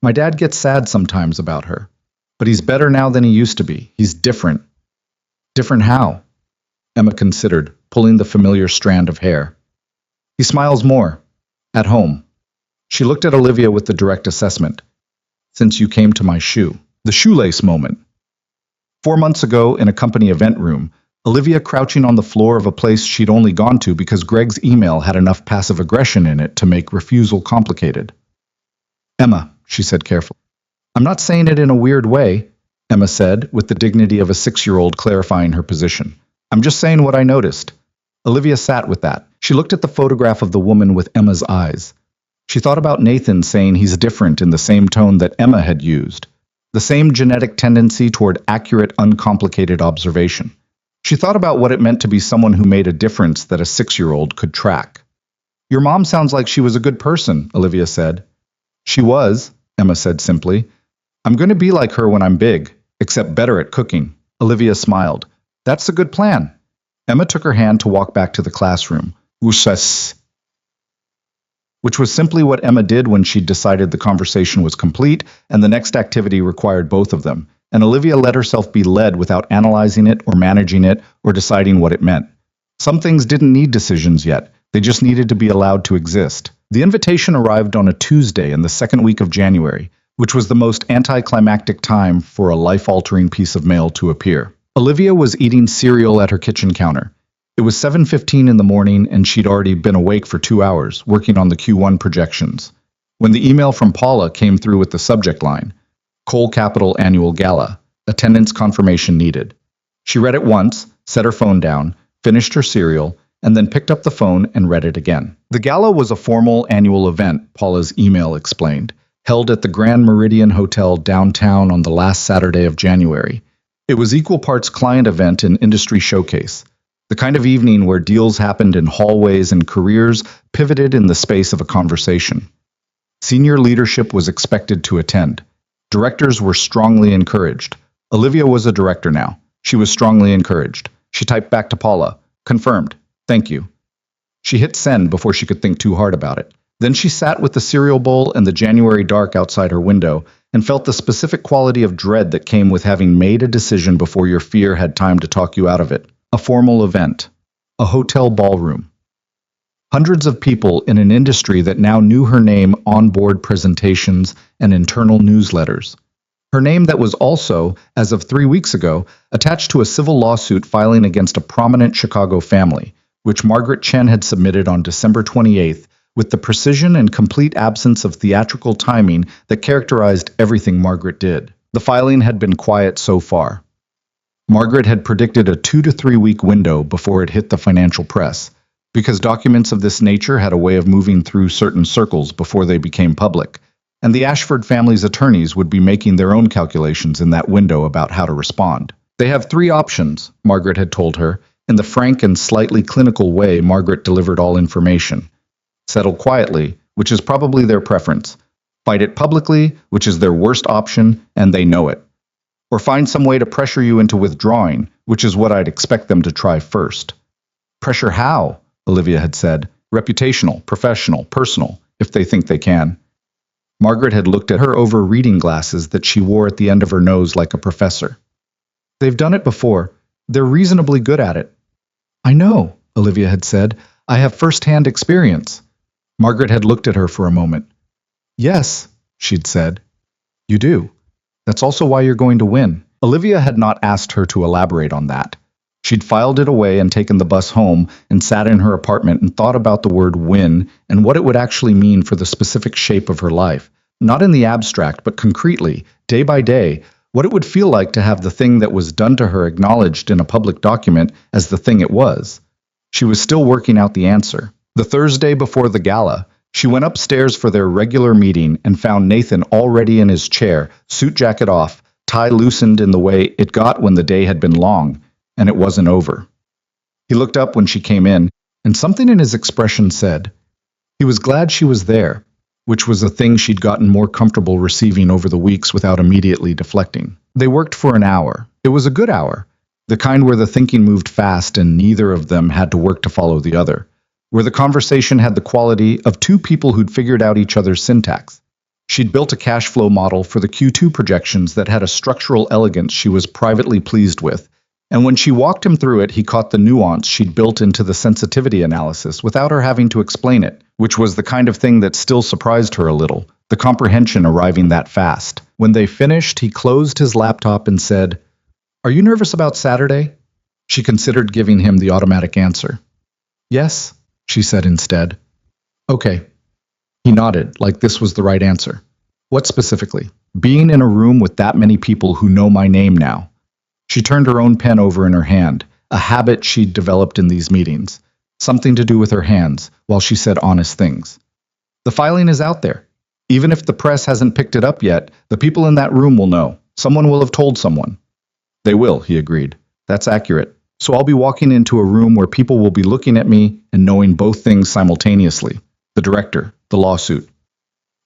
Speaker 1: "My dad gets sad sometimes about her, but he's better now than he used to be. He's different." "Different how?" Emma considered, pulling the familiar strand of hair. "He smiles more. At home." She looked at Olivia with the direct assessment. since you came to my shoe. The shoelace moment. 4 months ago, in a company event room, Olivia crouching on the floor of a place she'd only gone to because Greg's email had enough passive aggression in it to make refusal complicated. Emma, she said carefully. I'm not saying it in a weird way, Emma said, with the dignity of a 6-year-old clarifying her position. I'm just saying what I noticed. Olivia sat with that. She looked at the photograph of the woman with Emma's eyes. She thought about Nathan saying he's different in the same tone that Emma had used. The same genetic tendency toward accurate, uncomplicated observation. She thought about what it meant to be someone who made a difference that a 6-year-old could track. Your mom sounds like she was a good person, Olivia said. She was, Emma said simply. I'm going to be like her when I'm big, except better at cooking. Olivia smiled. That's a good plan. Emma took her hand to walk back to the classroom. Ushas. Which was simply what Emma did when she'd decided the conversation was complete and the next activity required both of them, and Olivia let herself be led without analyzing it or managing it or deciding what it meant. Some things didn't need decisions yet. They just needed to be allowed to exist. The invitation arrived on a Tuesday in the second week of January, which was the most anticlimactic time for a life-altering piece of mail to appear. Olivia was eating cereal at her kitchen counter. It was 7:15 in the morning, and she'd already been awake for 2 hours, working on the Q1 projections, when the email from Paula came through with the subject line, Cole Capital Annual Gala, attendance confirmation needed. She read it once, set her phone down, finished her cereal, and then picked up the phone and read it again. The gala was a formal annual event, Paula's email explained, held at the Grand Meridian Hotel downtown on the last Saturday of January. It was equal parts client event and industry showcase. The kind of evening where deals happened in hallways and careers pivoted in the space of a conversation. Senior leadership was expected to attend. Directors were strongly encouraged. Olivia was a director now. She was strongly encouraged. She typed back to Paula, confirmed, thank you. She hit send before she could think too hard about it. Then she sat with the cereal bowl and the January dark outside her window and felt the specific quality of dread that came with having made a decision before your fear had time to talk you out of it. A formal event. A hotel ballroom. Hundreds of people in an industry that now knew her name on board presentations and internal newsletters. Her name that was also, as of 3 weeks ago, attached to a civil lawsuit filing against a prominent Chicago family, which Margaret Chen had submitted on December 28th with the precision and complete absence of theatrical timing that characterized everything Margaret did. The filing had been quiet so far. Margaret had predicted a 2 to 3 week window before it hit the financial press, because documents of this nature had a way of moving through certain circles before they became public, and the Ashford family's attorneys would be making their own calculations in that window about how to respond. They have 3 options, Margaret had told her, in the frank and slightly clinical way Margaret delivered all information. Settle quietly, which is probably their preference. Fight it publicly, which is their worst option, and they know it. Or find some way to pressure you into withdrawing, which is what I'd expect them to try first. Pressure how? Olivia had said. Reputational, professional, personal, if they think they can. Margaret had looked at her over reading glasses that she wore at the end of her nose like a professor. They've done it before. They're reasonably good at it. I know, Olivia had said. I have first-hand experience. Margaret had looked at her for a moment. Yes, she'd said. You do. That's also why you're going to win. Olivia had not asked her to elaborate on that. She'd filed it away and taken the bus home and sat in her apartment and thought about the word win and what it would actually mean for the specific shape of her life. Not in the abstract, but concretely, day by day, what it would feel like to have the thing that was done to her acknowledged in a public document as the thing it was. She was still working out the answer. The Thursday before the gala, she went upstairs for their regular meeting and found Nathan already in his chair, suit jacket off, tie loosened in the way it got when the day had been long, and it wasn't over. He looked up when she came in, and something in his expression said, he was glad she was there, which was a thing she'd gotten more comfortable receiving over the weeks without immediately deflecting. They worked for an hour. It was a good hour, the kind where the thinking moved fast and neither of them had to work to follow the other, where the conversation had the quality of 2 people who'd figured out each other's syntax. She'd built a cash flow model for the Q2 projections that had a structural elegance she was privately pleased with, and when she walked him through it, he caught the nuance she'd built into the sensitivity analysis without her having to explain it, which was the kind of thing that still surprised her a little, the comprehension arriving that fast. When they finished, he closed his laptop and said, "Are you nervous about Saturday?" She considered giving him the automatic answer. "Yes," she said instead. "Okay." He nodded, like this was the right answer. "What specifically?" "Being in a room with that many people who know my name now." She turned her own pen over in her hand, a habit she'd developed in these meetings. Something to do with her hands, while she said honest things. "The filing is out there. Even if the press hasn't picked it up yet, the people in that room will know. Someone will have told someone." "They will," he agreed. "That's accurate. So I'll be walking into a room where people will be looking at me and knowing both things simultaneously. The director, the lawsuit."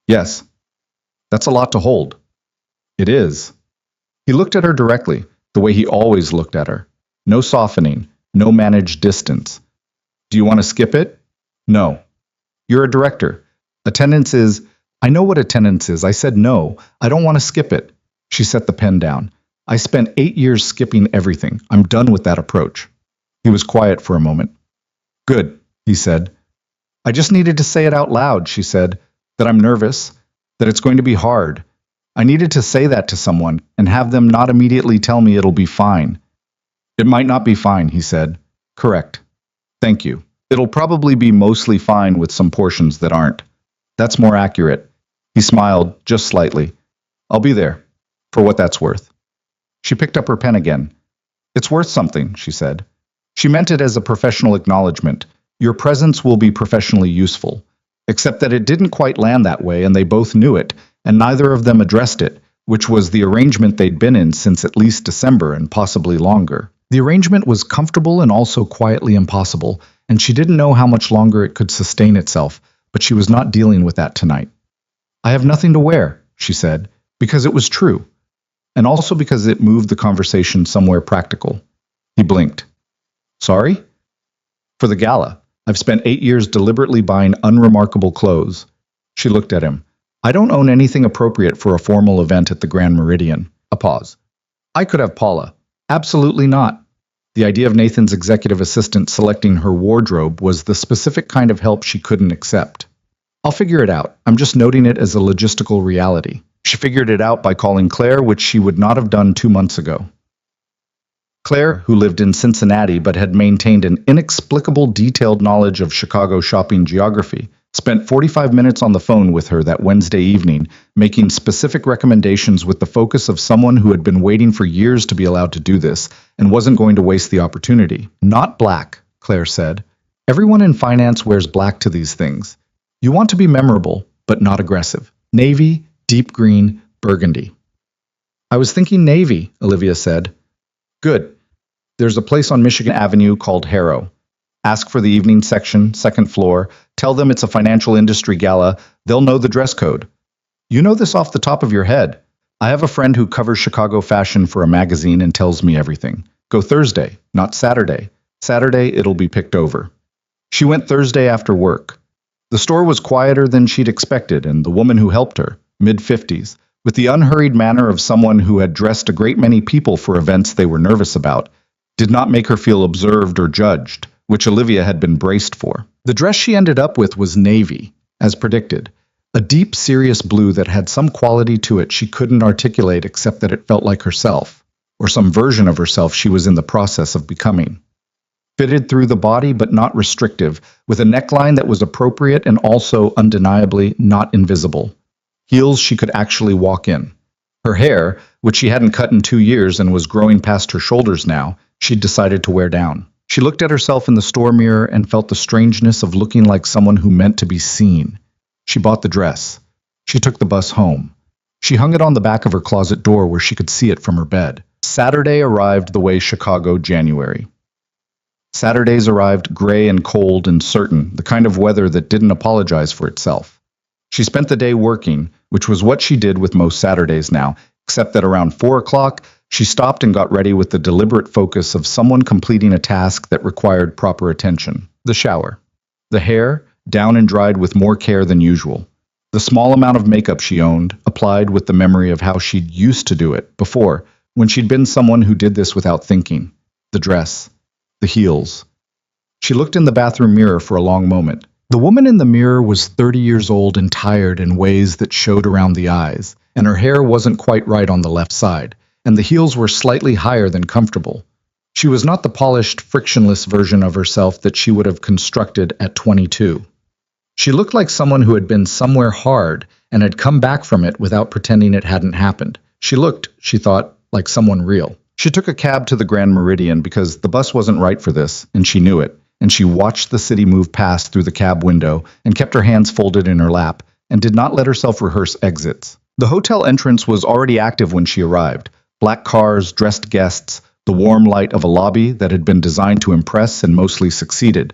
Speaker 1: "Yes. That's a lot to hold." "It is." He looked at her directly, the way he always looked at her. No softening, no managed distance. "Do you want to skip it?" "No." "You're a director. Attendance is—" "I know what attendance is. I said no. I don't want to skip it." She set the pen down. "I spent 8 years skipping everything. I'm done with that approach." He was quiet for a moment. "Good," he said. "I just needed to say it out loud," she said, "that I'm nervous, that it's going to be hard. I needed to say that to someone and have them not immediately tell me it'll be fine." "It might not be fine," he said. "Correct. Thank you. It'll probably be mostly fine with some portions that aren't." "That's more accurate." He smiled, just slightly. "I'll be there, for what that's worth." She picked up her pen again. "It's worth something," she said. She meant it as a professional acknowledgement. Your presence will be professionally useful. Except that it didn't quite land that way, and they both knew it, and neither of them addressed it, which was the arrangement they'd been in since at least December and possibly longer. The arrangement was comfortable and also quietly impossible, and she didn't know how much longer it could sustain itself, but she was not dealing with that tonight. "I have nothing to wear," she said, because it was true, and also because it moved the conversation somewhere practical. He blinked. "Sorry?" "For the gala. I've spent 8 years deliberately buying unremarkable clothes." She looked at him. "I don't own anything appropriate for a formal event at the Grand Meridian." A pause. "I could have Paula." "Absolutely not." The idea of Nathan's executive assistant selecting her wardrobe was the specific kind of help she couldn't accept. "I'll figure it out. I'm just noting it as a logistical reality." She figured it out by calling Claire, which she would not have done 2 months ago. Claire, who lived in Cincinnati but had maintained an inexplicable detailed knowledge of Chicago shopping geography, spent 45 minutes on the phone with her that Wednesday evening, making specific recommendations with the focus of someone who had been waiting for years to be allowed to do this and wasn't going to waste the opportunity. "Not black," Claire said. "Everyone in finance wears black to these things. You want to be memorable, but not aggressive. Navy, deep green, burgundy." "I was thinking navy," Olivia said. "Good. There's a place on Michigan Avenue called Harrow. Ask for the evening section, second floor. Tell them it's a financial industry gala. They'll know the dress code." "You know this off the top of your head." "I have a friend who covers Chicago fashion for a magazine and tells me everything. Go Thursday, not Saturday. Saturday, it'll be picked over." She went Thursday after work. The store was quieter than she'd expected, and the woman who helped her, mid-50s, with the unhurried manner of someone who had dressed a great many people for events they were nervous about, did not make her feel observed or judged, which Olivia had been braced for. The dress she ended up with was navy, as predicted, a deep, serious blue that had some quality to it she couldn't articulate except that it felt like herself, or some version of herself she was in the process of becoming. Fitted through the body but not restrictive, with a neckline that was appropriate and also undeniably not invisible. Heels she could actually walk in. Her hair, which she hadn't cut in 2 years and was growing past her shoulders now, she'd decided to wear down. She looked at herself in the store mirror and felt the strangeness of looking like someone who meant to be seen. She bought the dress. She took the bus home. She hung it on the back of her closet door where she could see it from her bed. Saturday arrived the way Chicago January. Saturdays arrived gray and cold and certain, the kind of weather that didn't apologize for itself. She spent the day working, which was what she did with most Saturdays now, except that around 4 o'clock, she stopped and got ready with the deliberate focus of someone completing a task that required proper attention. The shower. The hair, down and dried with more care than usual. The small amount of makeup she owned, applied with the memory of how she'd used to do it before, when she'd been someone who did this without thinking. The dress. The heels. She looked in the bathroom mirror for a long moment. The woman in the mirror was 30 years old and tired in ways that showed around the eyes, and her hair wasn't quite right on the left side, and the heels were slightly higher than comfortable. She was not the polished, frictionless version of herself that she would have constructed at 22. She looked like someone who had been somewhere hard and had come back from it without pretending it hadn't happened. She looked, she thought, like someone real. She took a cab to the Grand Meridian because the bus wasn't right for this, and she knew it, and she watched the city move past through the cab window and kept her hands folded in her lap and did not let herself rehearse exits. The hotel entrance was already active when she arrived. Black cars, dressed guests, the warm light of a lobby that had been designed to impress and mostly succeeded.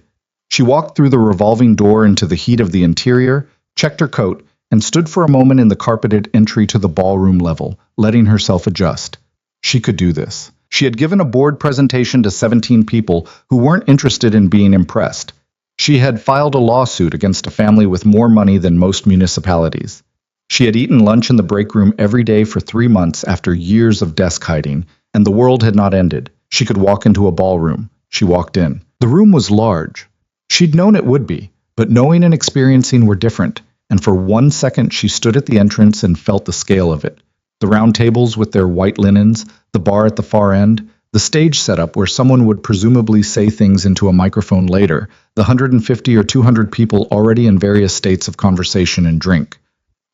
Speaker 1: She walked through the revolving door into the heat of the interior, checked her coat, and stood for a moment in the carpeted entry to the ballroom level, letting herself adjust. She could do this. She had given a board presentation to 17 people who weren't interested in being impressed. She had filed a lawsuit against a family with more money than most municipalities. She had eaten lunch in the break room every day for 3 months after years of desk hiding, and the world had not ended. She could walk into a ballroom. She walked in. The room was large. She'd known it would be, but knowing and experiencing were different, and for 1 second she stood at the entrance and felt the scale of it. The round tables with their white linens, the bar at the far end, the stage setup where someone would presumably say things into a microphone later, the 150 or 200 people already in various states of conversation and drink.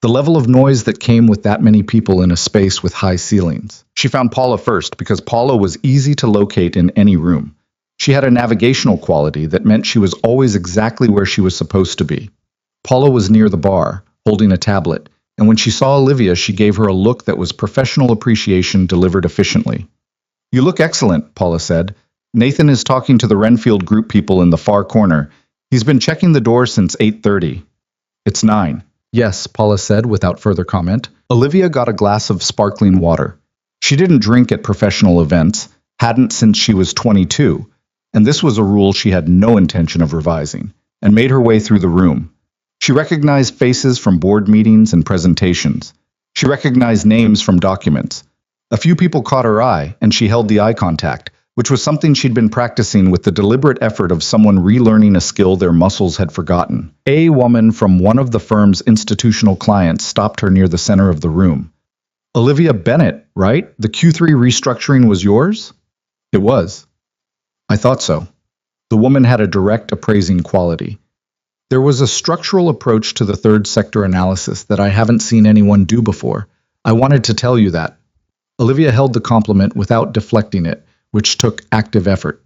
Speaker 1: The level of noise that came with that many people in a space with high ceilings. She found Paula first because Paula was easy to locate in any room. She had a navigational quality that meant she was always exactly where she was supposed to be. Paula was near the bar, holding a tablet, and when she saw Olivia, she gave her a look that was professional appreciation delivered efficiently. "You look excellent," Paula said. "Nathan is talking to the Renfield group people in the far corner. He's been checking the door since 8:30. It's 9. "Yes," Paula said without further comment. Olivia got a glass of sparkling water. She didn't drink at professional events, hadn't since she was 22, and this was a rule she had no intention of revising, and made her way through the room. She recognized faces from board meetings and presentations. She recognized names from documents. A few people caught her eye, and she held the eye contact, which was something she'd been practicing with the deliberate effort of someone relearning a skill their muscles had forgotten. A woman from one of the firm's institutional clients stopped her near the center of the room. "Olivia Bennett, right? The Q3 restructuring was yours?" "It was." "I thought so." The woman had a direct appraising quality. There was a structural approach to the third sector analysis that I haven't seen anyone do before. I wanted to tell you that. Olivia held the compliment without deflecting it, which took active effort.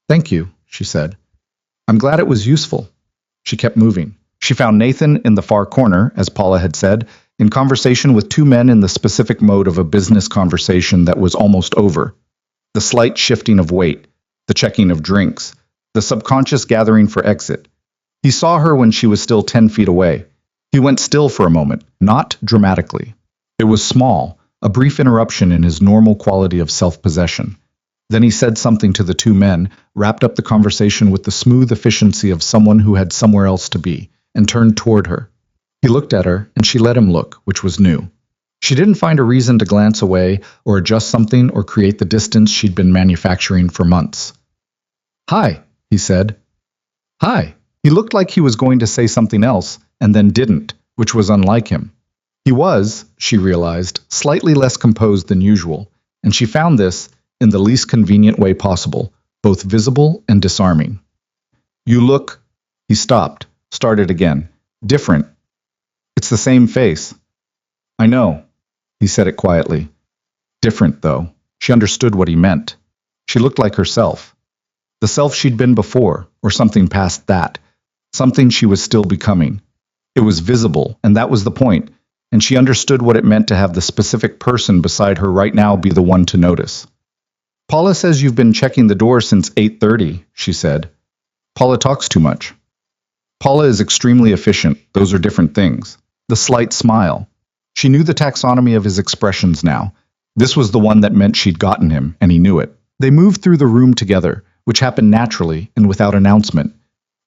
Speaker 1: "Thank you," she said. "I'm glad it was useful." She kept moving. She found Nathan in the far corner, as Paula had said, in conversation with 2 men in the specific mode of a business conversation that was almost over. The slight shifting of weight, the checking of drinks, the subconscious gathering for exit. He saw her when she was still 10 feet away. He went still for a moment, not dramatically. It was small, a brief interruption in his normal quality of self-possession. Then he said something to the 2 men, wrapped up the conversation with the smooth efficiency of someone who had somewhere else to be, and turned toward her. He looked at her, and she let him look, which was new. She didn't find a reason to glance away, or adjust something, or create the distance she'd been manufacturing for months. "Hi," he said. "Hi." He looked like he was going to say something else, and then didn't, which was unlike him. He was, she realized, slightly less composed than usual, and she found this, in the least convenient way possible, both visible and disarming. "You look—" He stopped, started again. "Different. It's the same face." "I know," he said it quietly. Different, though. She understood what he meant. She looked like herself. The self she'd been before, or something past that. Something she was still becoming. It was visible, and that was the point, and she understood what it meant to have the specific person beside her right now be the one to notice. "Paula says you've been checking the door since 8:30, she said. "Paula talks too much." "Paula is extremely efficient. Those are different things." The slight smile. She knew the taxonomy of his expressions now. This was the one that meant she'd gotten him, and he knew it. They moved through the room together, which happened naturally and without announcement.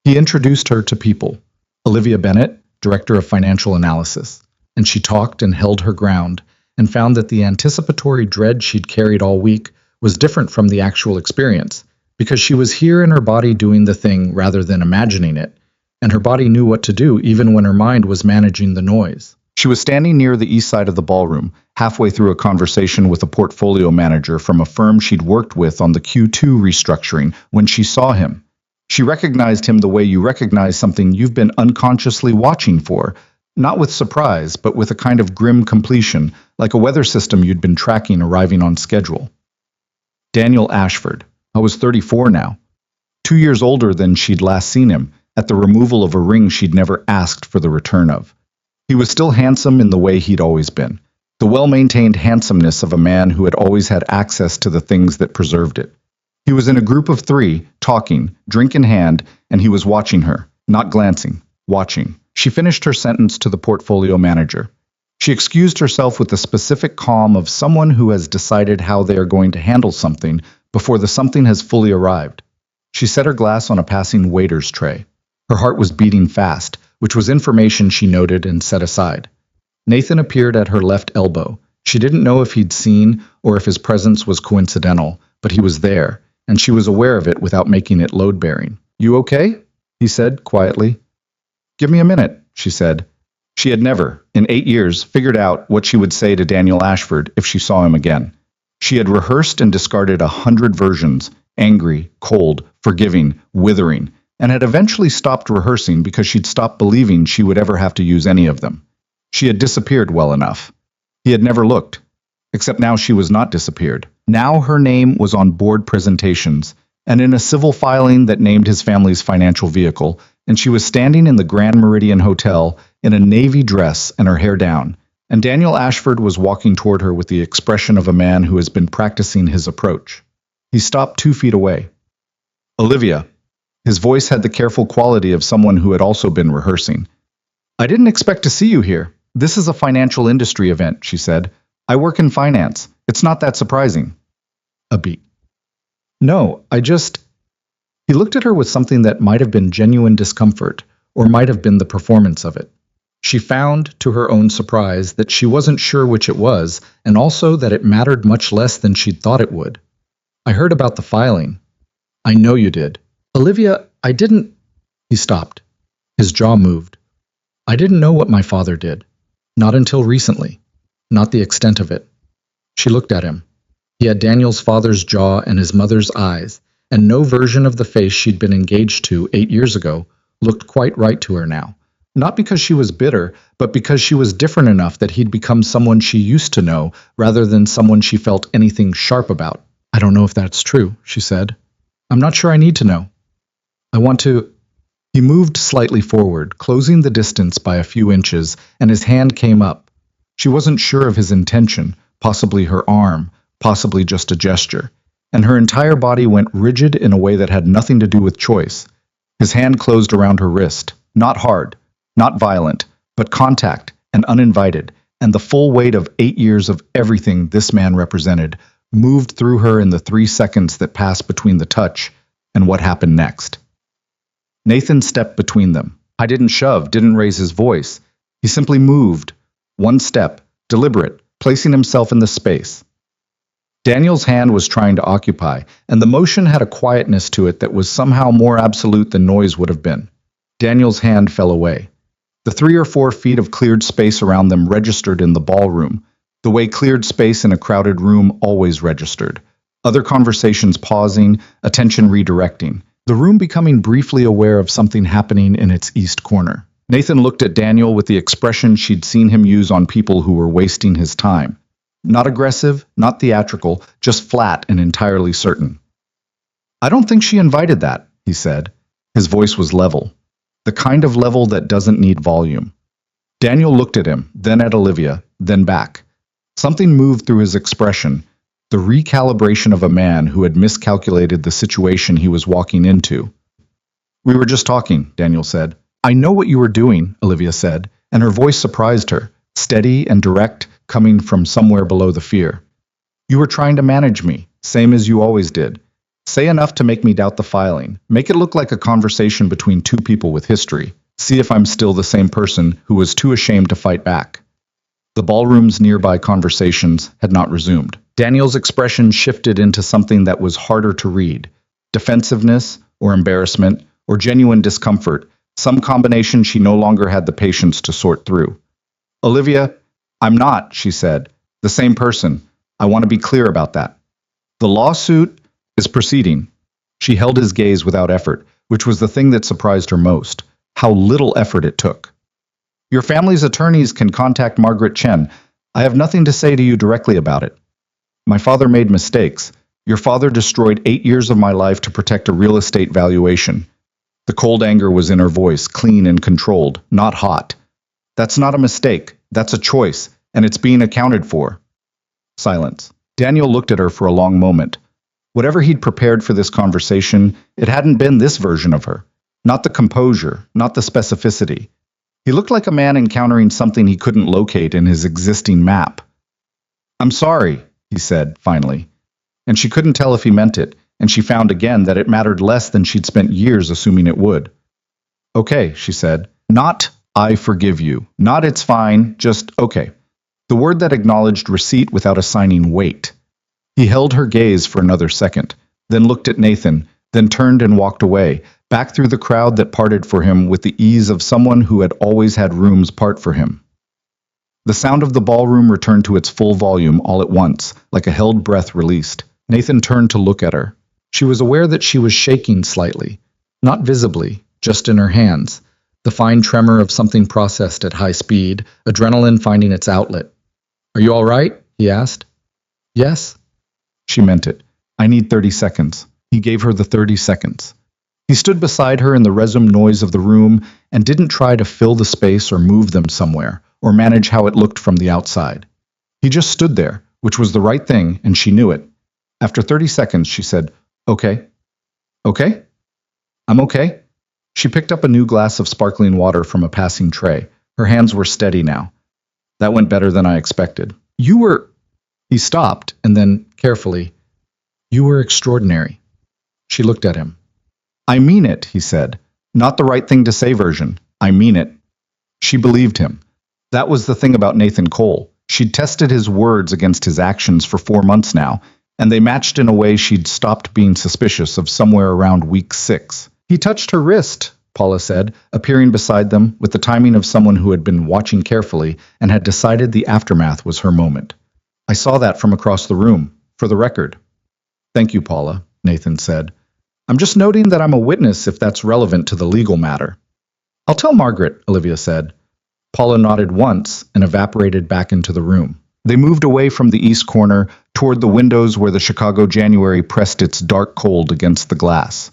Speaker 1: He introduced her to people. Olivia Bennett, Director of Financial Analysis. And she talked and held her ground, and found that the anticipatory dread she'd carried all week was different from the actual experience, because she was here in her body doing the thing rather than imagining it.
Speaker 2: and her body knew what to do even when her mind was managing the noise.
Speaker 1: She was standing near the east side of the ballroom, halfway through a conversation with a portfolio manager from a firm she'd worked with on the Q2 restructuring when she saw him. She recognized him the way you recognize something you've been unconsciously watching for, not with surprise, but with a kind of grim completion, like a weather system you'd been tracking arriving on schedule. Daniel Ashford. I was 34 now. 2 years older than she'd last seen him, at the removal of a ring she'd never asked for the return of. He was still handsome in the way he'd always been, the well-maintained handsomeness of a man who had always had access to the things that preserved it. He was in a group of 3, talking, drink in hand, and he was watching her, not glancing, watching. She finished her sentence to the portfolio manager. She excused herself with the specific calm of someone who has decided how they are going to handle something before the something has fully arrived. She set her glass on a passing waiter's tray. Her heart was beating fast, which was information she noted and set aside. Nathan appeared at her left elbow. She didn't know if he'd seen or if his presence was coincidental, but he was there, and she was aware of it without making it load-bearing. "You okay?" he said quietly. "Give me a minute," she said. She had never, in 8 years, figured out what she would say to Daniel Ashford if she saw him again. She had rehearsed and discarded 100 versions, angry, cold, forgiving, withering, and had eventually stopped rehearsing because she'd stopped believing she would ever have to use any of them. She had disappeared well enough. He had never looked. Except now she was not disappeared. Now her name was on board presentations, and in a civil filing that named his family's financial vehicle, and she was standing in the Grand Meridian Hotel in a navy dress and her hair down, and Daniel Ashford was walking toward her with the expression of a man who has been practicing his approach. He stopped 2 feet away. "Olivia." His voice had the careful quality of someone who had also been rehearsing. "I didn't expect to see you here. This is a financial industry event," she said. "I work in finance. It's not that surprising." A beat. "No, I just—" He looked at her with something that might have been genuine discomfort, or might have been the performance of it. She found, to her own surprise, that she wasn't sure which it was, and also that it mattered much less than she'd thought it would. "I heard about the filing." "I know you did." "Olivia, I didn't—" He stopped. His jaw moved. "I didn't know what my father did. Not until recently. Not the extent of it." She looked at him. He had Daniel's father's jaw and his mother's eyes, and no version of the face she'd been engaged to 8 years ago looked quite right to her now. Not because she was bitter, but because she was different enough that he'd become someone she used to know rather than someone she felt anything sharp about. "I don't know if that's true," she said. "I'm not sure I need to know. I want to—" He moved slightly forward, closing the distance by a few inches, and his hand came up. She wasn't sure of his intention, possibly her arm, possibly just a gesture, and her entire body went rigid in a way that had nothing to do with choice. His hand closed around her wrist, not hard, not violent, but contact and uninvited, and the full weight of 8 years of everything this man represented moved through her in the 3 seconds that passed between the touch and what happened next. Nathan stepped between them. I didn't shove, didn't raise his voice. He simply moved, 1 step, deliberate, placing himself in the space. Daniel's hand was trying to occupy, and the motion had a quietness to it that was somehow more absolute than noise would have been. Daniel's hand fell away. The 3 or 4 feet of cleared space around them registered in the ballroom, the way cleared space in a crowded room always registered. Other conversations pausing, attention redirecting. The room becoming briefly aware of something happening in its east corner. Nathan looked at Daniel with the expression she'd seen him use on people who were wasting his time. Not aggressive, not theatrical, just flat and entirely certain. "I don't think she invited that," he said. His voice was level. The kind of level that doesn't need volume. Daniel looked at him, then at Olivia, then back. Something moved through his expression, the recalibration of a man who had miscalculated the situation he was walking into. "We were just talking," Daniel said. "I know what you were doing," Olivia said, and her voice surprised her, steady and direct, coming from somewhere below the fear. "You were trying to manage me, same as you always did. Say enough to make me doubt the filing. Make it look like a conversation between 2 people with history. See if I'm still the same person who was too ashamed to fight back." The ballroom's nearby conversations had not resumed. Daniel's expression shifted into something that was harder to read. Defensiveness, or embarrassment, or genuine discomfort, some combination she no longer had the patience to sort through. Olivia, I'm not, she said, the same person. I want to be clear about that. The lawsuit is proceeding. She held his gaze without effort, which was the thing that surprised her most, how little effort it took. Your family's attorneys can contact Margaret Chen. I have nothing to say to you directly about it. My father made mistakes. Your father destroyed 8 years of my life to protect a real estate valuation. The cold anger was in her voice, clean and controlled, not hot. That's not a mistake. That's a choice, and it's being accounted for. Silence. Daniel looked at her for a long moment. Whatever he'd prepared for this conversation, it hadn't been this version of her. Not the composure, not the specificity. He looked like a man encountering something he couldn't locate in his existing map. I'm sorry, he said, finally. And she couldn't tell if he meant it, and she found again that it mattered less than she'd spent years assuming it would. Okay, she said. Not, I forgive you. Not, it's fine, just okay. The word that acknowledged receipt without assigning weight. He held her gaze for another second, then looked at Nathan, then turned and walked away, back through the crowd that parted for him with the ease of someone who had always had rooms part for him. The sound of the ballroom returned to its full volume all at once, like a held breath released. Nathan turned to look at her. She was aware that she was shaking slightly, not visibly, just in her hands, the fine tremor of something processed at high speed, adrenaline finding its outlet. Are you all right? He asked. Yes. She meant it. I need 30 seconds. He gave her the 30 seconds. He stood beside her in the resume noise of the room and didn't try to fill the space or move them somewhere, or manage how it looked from the outside. He just stood there, which was the right thing, and she knew it. After 30 seconds, she said, Okay. Okay? I'm okay. She picked up a new glass of sparkling water from a passing tray. Her hands were steady now. That went better than I expected. You were... He stopped, and then, carefully, You were extraordinary. She looked at him. I mean it, he said. Not the right thing to say version. I mean it. She believed him. That was the thing about Nathan Cole. She'd tested his words against his actions for 4 months now, and they matched in a way she'd stopped being suspicious of somewhere around week 6. He touched her wrist, Paula said, appearing beside them with the timing of someone who had been watching carefully and had decided the aftermath was her moment. I saw that from across the room, for the record. Thank you, Paula, Nathan said. I'm just noting that I'm a witness if that's relevant to the legal matter. I'll tell Margaret, Olivia said. Paula nodded once and evaporated back into the room. They moved away from the east corner toward the windows where the Chicago January pressed its dark cold against the glass.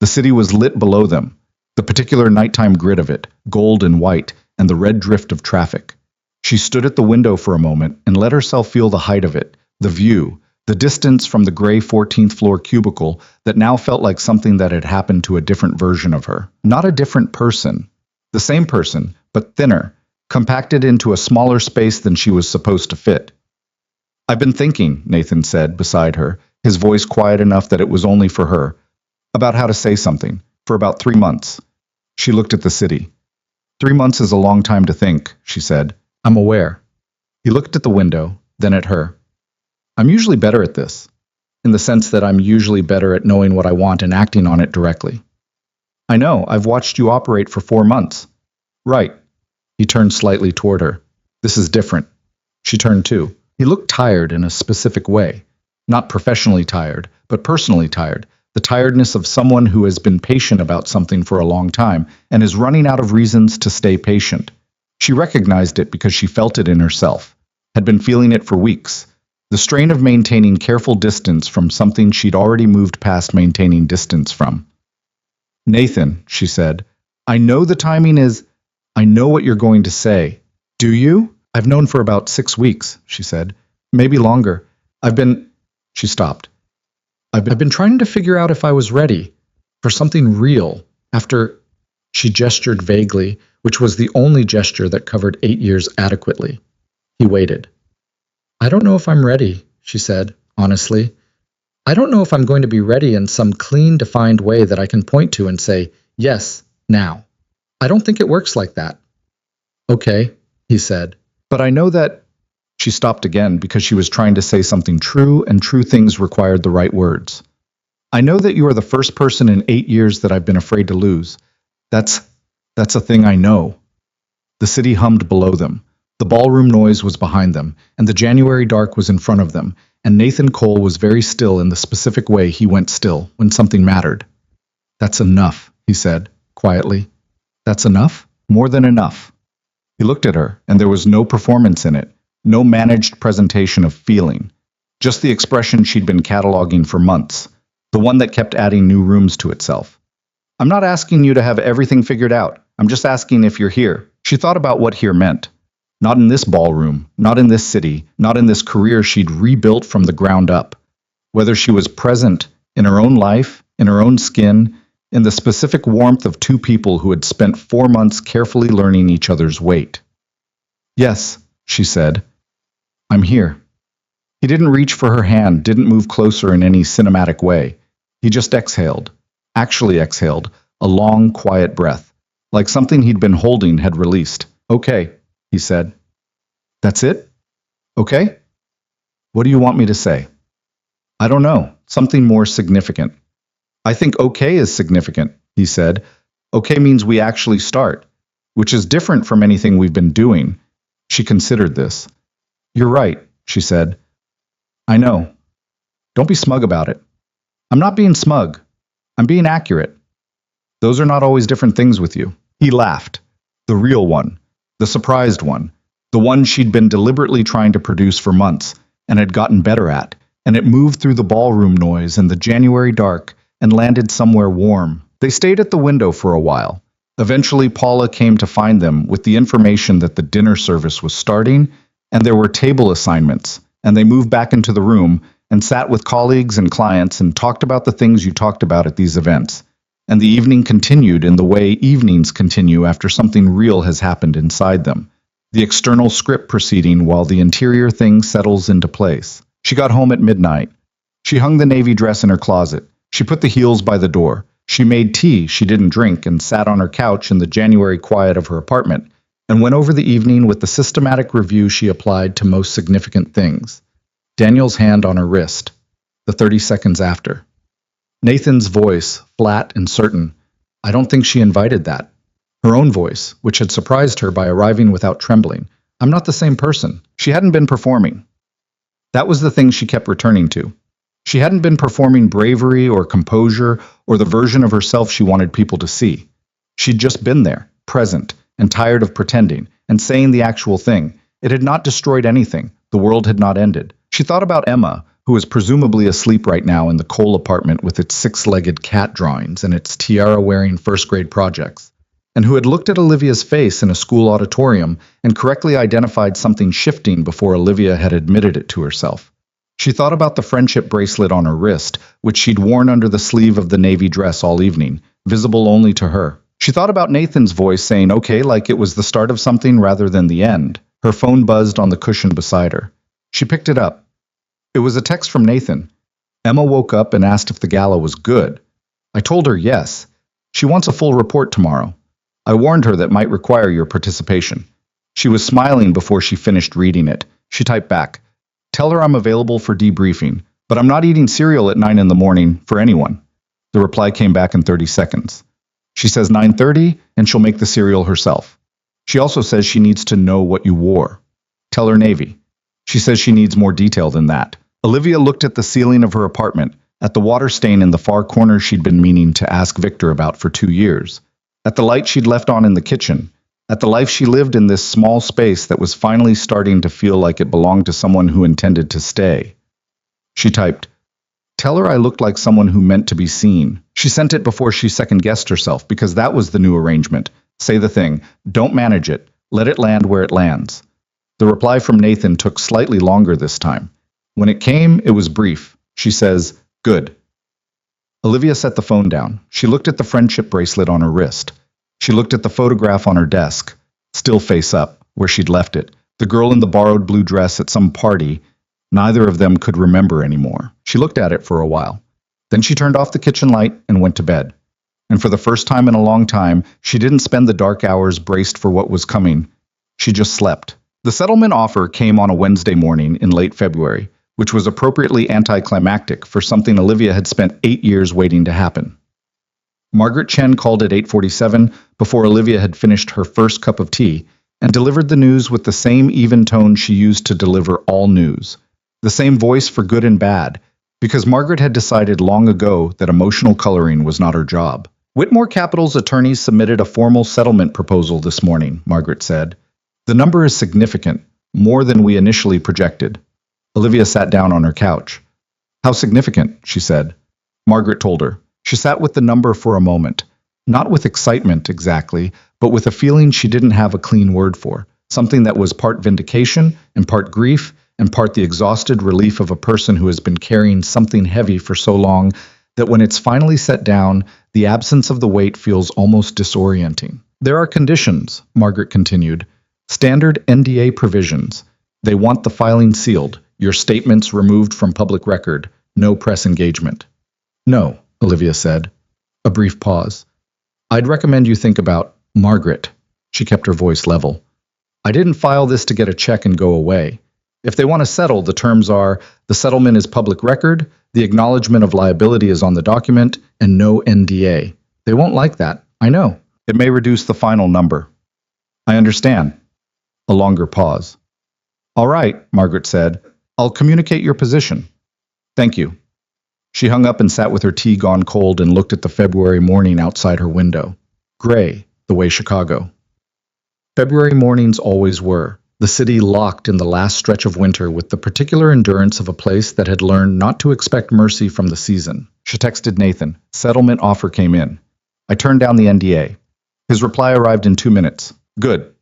Speaker 1: The city was lit below them, the particular nighttime grid of it, gold and white, and the red drift of traffic. She stood at the window for a moment and let herself feel the height of it, the view, the distance from the gray 14th floor cubicle that now felt like something that had happened to a different version of her. Not a different person. The same person, but thinner, compacted into a smaller space than she was supposed to fit. I've been thinking, Nathan said beside her, his voice quiet enough that it was only for her, about how to say something, for about 3 months. She looked at the city. 3 months is a long time to think, she said. I'm aware. He looked at the window, then at her. I'm usually better at this, in the sense that I'm usually better at knowing what I want and acting on it directly. I know, I've watched you operate for 4 months. Right. He turned slightly toward her. This is different. She turned too. He looked tired in a specific way. Not professionally tired, but personally tired. The tiredness of someone who has been patient about something for a long time and is running out of reasons to stay patient. She recognized it because she felt it in herself, had been feeling it for weeks. The strain of maintaining careful distance from something she'd already moved past maintaining distance from. Nathan, she said, I know the timing is... I know what you're going to say. Do you? I've known for about 6 weeks, she said. Maybe longer. She stopped. I've been trying to figure out if I was ready for something real after... She gestured vaguely, which was the only gesture that covered 8 years adequately. He waited. I don't know if I'm ready, she said, honestly. I don't know if I'm going to be ready in some clean, defined way that I can point to and say, yes, now. I don't think it works like that. Okay, he said. But I know that... She stopped again because she was trying to say something true, and true things required the right words. I know that you are the first person in 8 years that I've been afraid to lose. That's That's a thing I know. The city hummed below them. The ballroom noise was behind them, and the January dark was in front of them, and Nathan Cole was very still in the specific way he went still when something mattered. That's enough, he said, quietly. That's enough? More than enough. He looked at her, and there was no performance in it, no managed presentation of feeling, just the expression she'd been cataloging for months, the one that kept adding new rooms to itself. I'm not asking you to have everything figured out. I'm just asking if you're here. She thought about what here meant. Not in this ballroom, not in this city, not in this career she'd rebuilt from the ground up. Whether she was present in her own life, in her own skin, in the specific warmth of two people who had spent 4 months carefully learning each other's weight. Yes, she said. I'm here. He didn't reach for her hand, didn't move closer in any cinematic way. He just exhaled, actually exhaled, a long, quiet breath, like something he'd been holding had released. Okay, he said. That's it? Okay? What do you want me to say? I don't know, something more significant. I think okay is significant, he said. Okay means we actually start, which is different from anything we've been doing. She considered this. You're right, she said. I know. Don't be smug about it. I'm not being smug. I'm being accurate. Those are not always different things with you. He laughed. The real one. The surprised one. The one she'd been deliberately trying to produce for months and had gotten better at. And it moved through the ballroom noise and the January dark and landed somewhere warm. They stayed at the window for a while. Eventually, Paula came to find them with the information that the dinner service was starting and there were table assignments, and they moved back into the room and sat with colleagues and clients and talked about the things you talked about at these events. And the evening continued in the way evenings continue after something real has happened inside them. The external script proceeding while the interior thing settles into place. She got home at midnight. She hung the navy dress in her closet. She put the heels by the door. She made tea she didn't drink and sat on her couch in the January quiet of her apartment and went over the evening with the systematic review she applied to most significant things. Daniel's hand on her wrist. The 30 seconds after. Nathan's voice, flat and certain. I don't think she invited that. Her own voice, which had surprised her by arriving without trembling. I'm not the same person. She hadn't been performing. That was the thing she kept returning to. She hadn't been performing bravery or composure or the version of herself she wanted people to see. She'd just been there, present, and tired of pretending, and saying the actual thing. It had not destroyed anything. The world had not ended. She thought about Emma, who was presumably asleep right now in the Cole apartment with its 6-legged cat drawings and its tiara-wearing first-grade projects, and who had looked at Olivia's face in a school auditorium and correctly identified something shifting before Olivia had admitted it to herself. She thought about the friendship bracelet on her wrist, which she'd worn under the sleeve of the navy dress all evening, visible only to her. She thought about Nathan's voice saying okay like it was the start of something rather than the end. Her phone buzzed on the cushion beside her. She picked it up. It was a text from Nathan. Emma woke up and asked if the gala was good. I told her yes. She wants a full report tomorrow. I warned her that might require your participation. She was smiling before she finished reading it. She typed back, tell her I'm available for debriefing, but I'm not eating cereal at 9 in the morning for anyone. The reply came back in 30 seconds. She says 9:30 and she'll make the cereal herself. She also says she needs to know what you wore. Tell her navy. She says she needs more detail than that. Olivia looked at the ceiling of her apartment, at the water stain in the far corner she'd been meaning to ask Victor about for 2 years, at the light she'd left on in the kitchen, at the life she lived in this small space that was finally starting to feel like it belonged to someone who intended to stay. She typed, tell her I looked like someone who meant to be seen. She sent it before she second-guessed herself because that was the new arrangement. Say the thing. Don't manage it. Let it land where it lands. The reply from Nathan took slightly longer this time. When it came, it was brief. She says, good. Olivia set the phone down. She looked at the friendship bracelet on her wrist. She looked at the photograph on her desk, still face up, where she'd left it. The girl in the borrowed blue dress at some party. Neither of them could remember anymore. She looked at it for a while. Then she turned off the kitchen light and went to bed. And for the first time in a long time, she didn't spend the dark hours braced for what was coming. She just slept. The settlement offer came on a Wednesday morning in late February, which was appropriately anticlimactic for something Olivia had spent 8 years waiting to happen. Margaret Chen called at 8:47 before Olivia had finished her first cup of tea and delivered the news with the same even tone she used to deliver all news. The same voice for good and bad, because Margaret had decided long ago that emotional coloring was not her job. Whitmore Capital's attorneys submitted a formal settlement proposal this morning, Margaret said. The number is significant, more than we initially projected. Olivia sat down on her couch. How significant, she said. Margaret told her. She sat with the number for a moment, not with excitement exactly, but with a feeling she didn't have a clean word for, something that was part vindication and part grief and part the exhausted relief of a person who has been carrying something heavy for so long that when it's finally set down, the absence of the weight feels almost disorienting. There are conditions, Margaret continued, standard NDA provisions. They want the filing sealed, your statements removed from public record, no press engagement. No, Olivia said. A brief pause. I'd recommend you think about Margaret. She kept her voice level. I didn't file this to get a check and go away. If they want to settle, the terms are the settlement is public record, the acknowledgement of liability is on the document, and no NDA. They won't like that, I know. It may reduce the final number. I understand. A longer pause. All right, Margaret said. I'll communicate your position. Thank you. She hung up and sat with her tea gone cold and looked at the February morning outside her window. Gray, the way Chicago. February mornings always were, the city locked in the last stretch of winter with the particular endurance of a place that had learned not to expect mercy from the season. She texted Nathan. Settlement offer came in. I turned down the NDA. His reply arrived in 2 minutes. Good.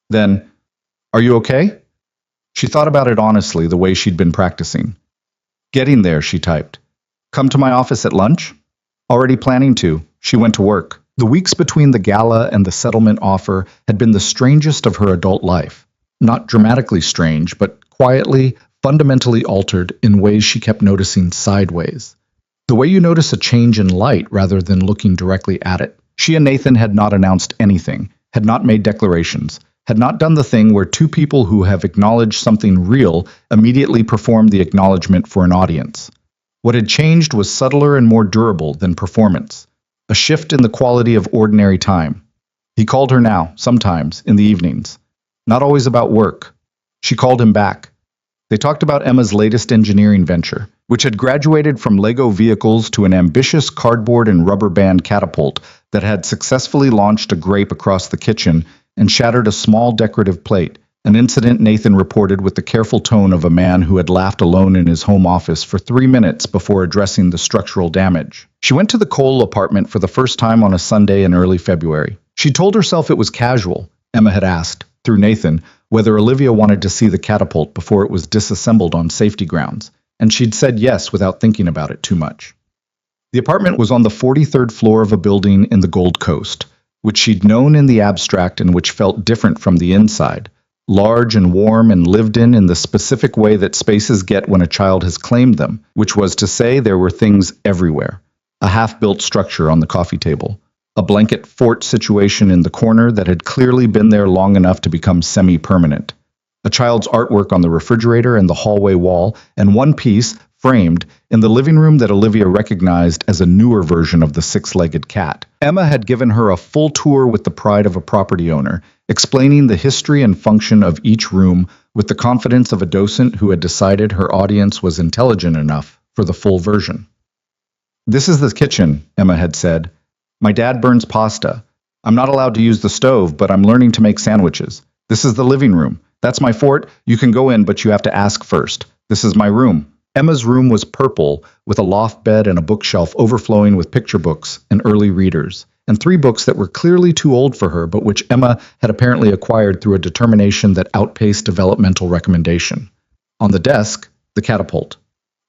Speaker 1: Then, are you okay? She thought about it honestly, the way she'd been practicing. Getting there, she typed. Come to my office at lunch? Already planning to. She went to work. The weeks between the gala and the settlement offer had been the strangest of her adult life. Not dramatically strange, but quietly, fundamentally altered in ways she kept noticing sideways. The way you notice a change in light rather than looking directly at it. She and Nathan had not announced anything, had not made declarations, had not done the thing where two people who have acknowledged something real immediately perform the acknowledgement for an audience. What had changed was subtler and more durable than performance, a shift in the quality of ordinary time. He called her now, sometimes, in the evenings. Not always about work. She called him back. They talked about Emma's latest engineering venture, which had graduated from Lego vehicles to an ambitious cardboard and rubber band catapult that had successfully launched a grape across the kitchen and shattered a small decorative plate, an incident Nathan reported with the careful tone of a man who had laughed alone in his home office for 3 minutes before addressing the structural damage. She went to the Cole apartment for the first time on a Sunday in early February. She told herself it was casual. Emma had asked, through Nathan, whether Olivia wanted to see the catapult before it was disassembled on safety grounds, and she'd said yes without thinking about it too much. The apartment was on the 43rd floor of a building in the Gold Coast, which she'd known in the abstract and which felt different from the inside, large and warm and lived in the specific way that spaces get when a child has claimed them, which was to say there were things everywhere. A half-built structure on the coffee table, a blanket fort situation in the corner that had clearly been there long enough to become semi-permanent, a child's artwork on the refrigerator and the hallway wall, and one piece, framed, in the living room that Olivia recognized as a newer version of the six-legged cat. Emma had given her a full tour with the pride of a property owner, explaining the history and function of each room with the confidence of a docent who had decided her audience was intelligent enough for the full version. This is the kitchen, Emma had said. My dad burns pasta. I'm not allowed to use the stove, but I'm learning to make sandwiches. This is the living room. That's my fort. You can go in, but you have to ask first. This is my room. Emma's room was purple, with a loft bed and a bookshelf overflowing with picture books and early readers, and 3 books that were clearly too old for her, but which Emma had apparently acquired through a determination that outpaced developmental recommendation. On the desk, the catapult.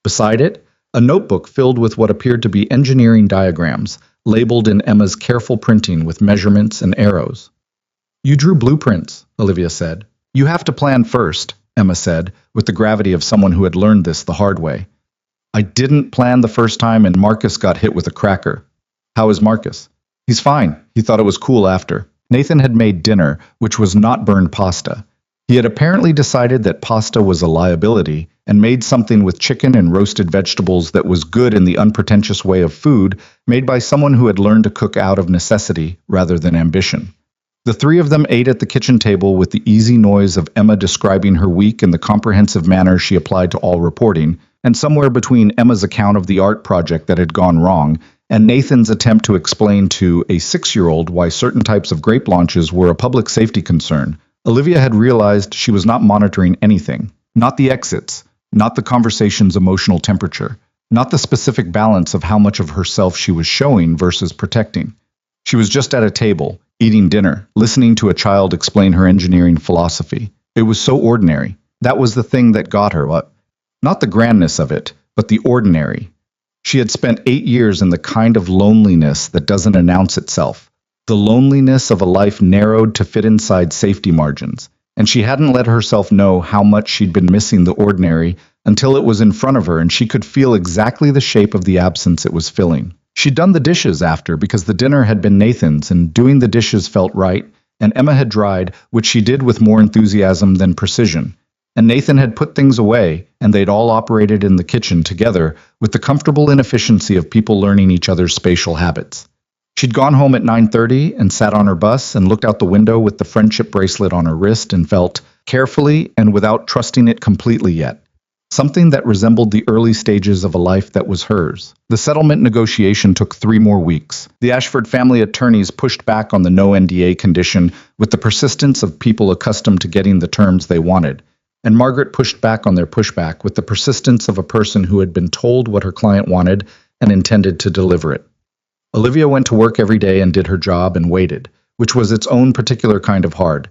Speaker 1: Beside it, a notebook filled with what appeared to be engineering diagrams, labeled in Emma's careful printing with measurements and arrows. You drew blueprints, Olivia said. You have to plan first, Emma said, with the gravity of someone who had learned this the hard way. I didn't plan the first time and Marcus got hit with a cracker. How is Marcus? He's fine. He thought it was cool after. Nathan had made dinner, which was not burned pasta. He had apparently decided that pasta was a liability and made something with chicken and roasted vegetables that was good in the unpretentious way of food made by someone who had learned to cook out of necessity rather than ambition. The three of them ate at the kitchen table with the easy noise of Emma describing her week in the comprehensive manner she applied to all reporting, and somewhere between Emma's account of the art project that had gone wrong and Nathan's attempt to explain to a 6-year-old why certain types of grape launches were a public safety concern, Olivia had realized she was not monitoring anything. Not the exits, not the conversation's emotional temperature, not the specific balance of how much of herself she was showing versus protecting. She was just at a table, eating dinner, listening to a child explain her engineering philosophy. It was so ordinary. That was the thing that got her. Not the grandness of it, but the ordinary. She had spent 8 years in the kind of loneliness that doesn't announce itself. The loneliness of a life narrowed to fit inside safety margins. And she hadn't let herself know how much she'd been missing the ordinary until it was in front of her and she could feel exactly the shape of the absence it was filling. She'd done the dishes after because the dinner had been Nathan's and doing the dishes felt right, and Emma had dried, which she did with more enthusiasm than precision. And Nathan had put things away, and they'd all operated in the kitchen together with the comfortable inefficiency of people learning each other's spatial habits. She'd gone home at 9:30 and sat on her bus and looked out the window with the friendship bracelet on her wrist and felt, carefully and without trusting it completely yet, something that resembled the early stages of a life that was hers. The settlement negotiation took 3 more weeks. The Ashford family attorneys pushed back on the no NDA condition with the persistence of people accustomed to getting the terms they wanted. And Margaret pushed back on their pushback with the persistence of a person who had been told what her client wanted and intended to deliver it. Olivia went to work every day and did her job and waited, which was its own particular kind of hard.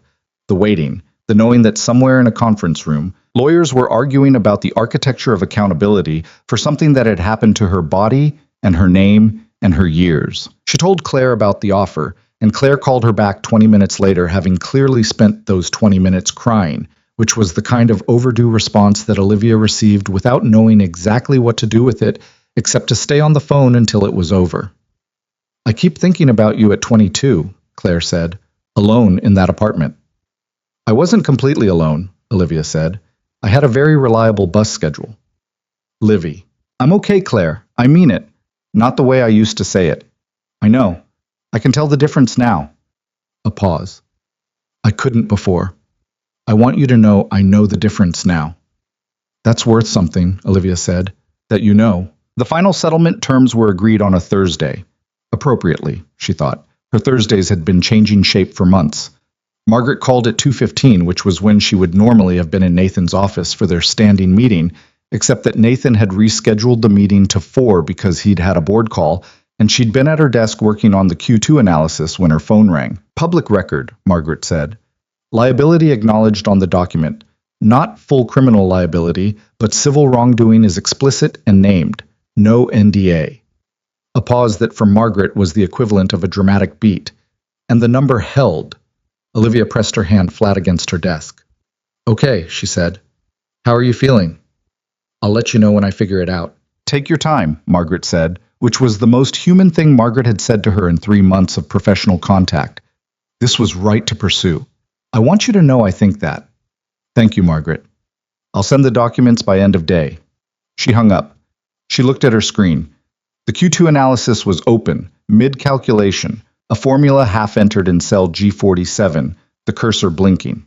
Speaker 1: The waiting, the knowing that somewhere in a conference room, lawyers were arguing about the architecture of accountability for something that had happened to her body and her name and her years. She told Claire about the offer, and Claire called her back 20 minutes later, having clearly spent those 20 minutes crying, which was the kind of overdue response that Olivia received without knowing exactly what to do with it, except to stay on the phone until it was over. "I keep thinking about you at 22, Claire said, alone in that apartment. "I wasn't completely alone," Olivia said. "I had a very reliable bus schedule." Livy: "I'm okay, Claire. I mean it. Not the way I used to say it. I know. I can tell the difference now." A pause. "I couldn't before. I want you to know I know the difference now." "That's worth something," Olivia said, "that you know." The final settlement terms were agreed on a Thursday. Appropriately, she thought. Her Thursdays had been changing shape for months. Margaret called at 2:15, which was when she would normally have been in Nathan's office for their standing meeting, except that Nathan had rescheduled the meeting to 4 because he'd had a board call, and she'd been at her desk working on the Q2 analysis when her phone rang. "Public record," Margaret said. "Liability acknowledged on the document. Not full criminal liability, but civil wrongdoing is explicit and named. No NDA." A pause that for Margaret was the equivalent of a dramatic beat. And the number held. Olivia pressed her hand flat against her desk. "Okay," she said. "How are you feeling?" "I'll let you know when I figure it out." "Take your time," Margaret said, which was the most human thing Margaret had said to her in 3 months of professional contact. This was right to pursue. "I want you to know I think that." "Thank you, Margaret. I'll send the documents by end of day." She hung up. She looked at her screen. The Q2 analysis was open, mid-calculation, a formula half-entered in cell G47, the cursor blinking.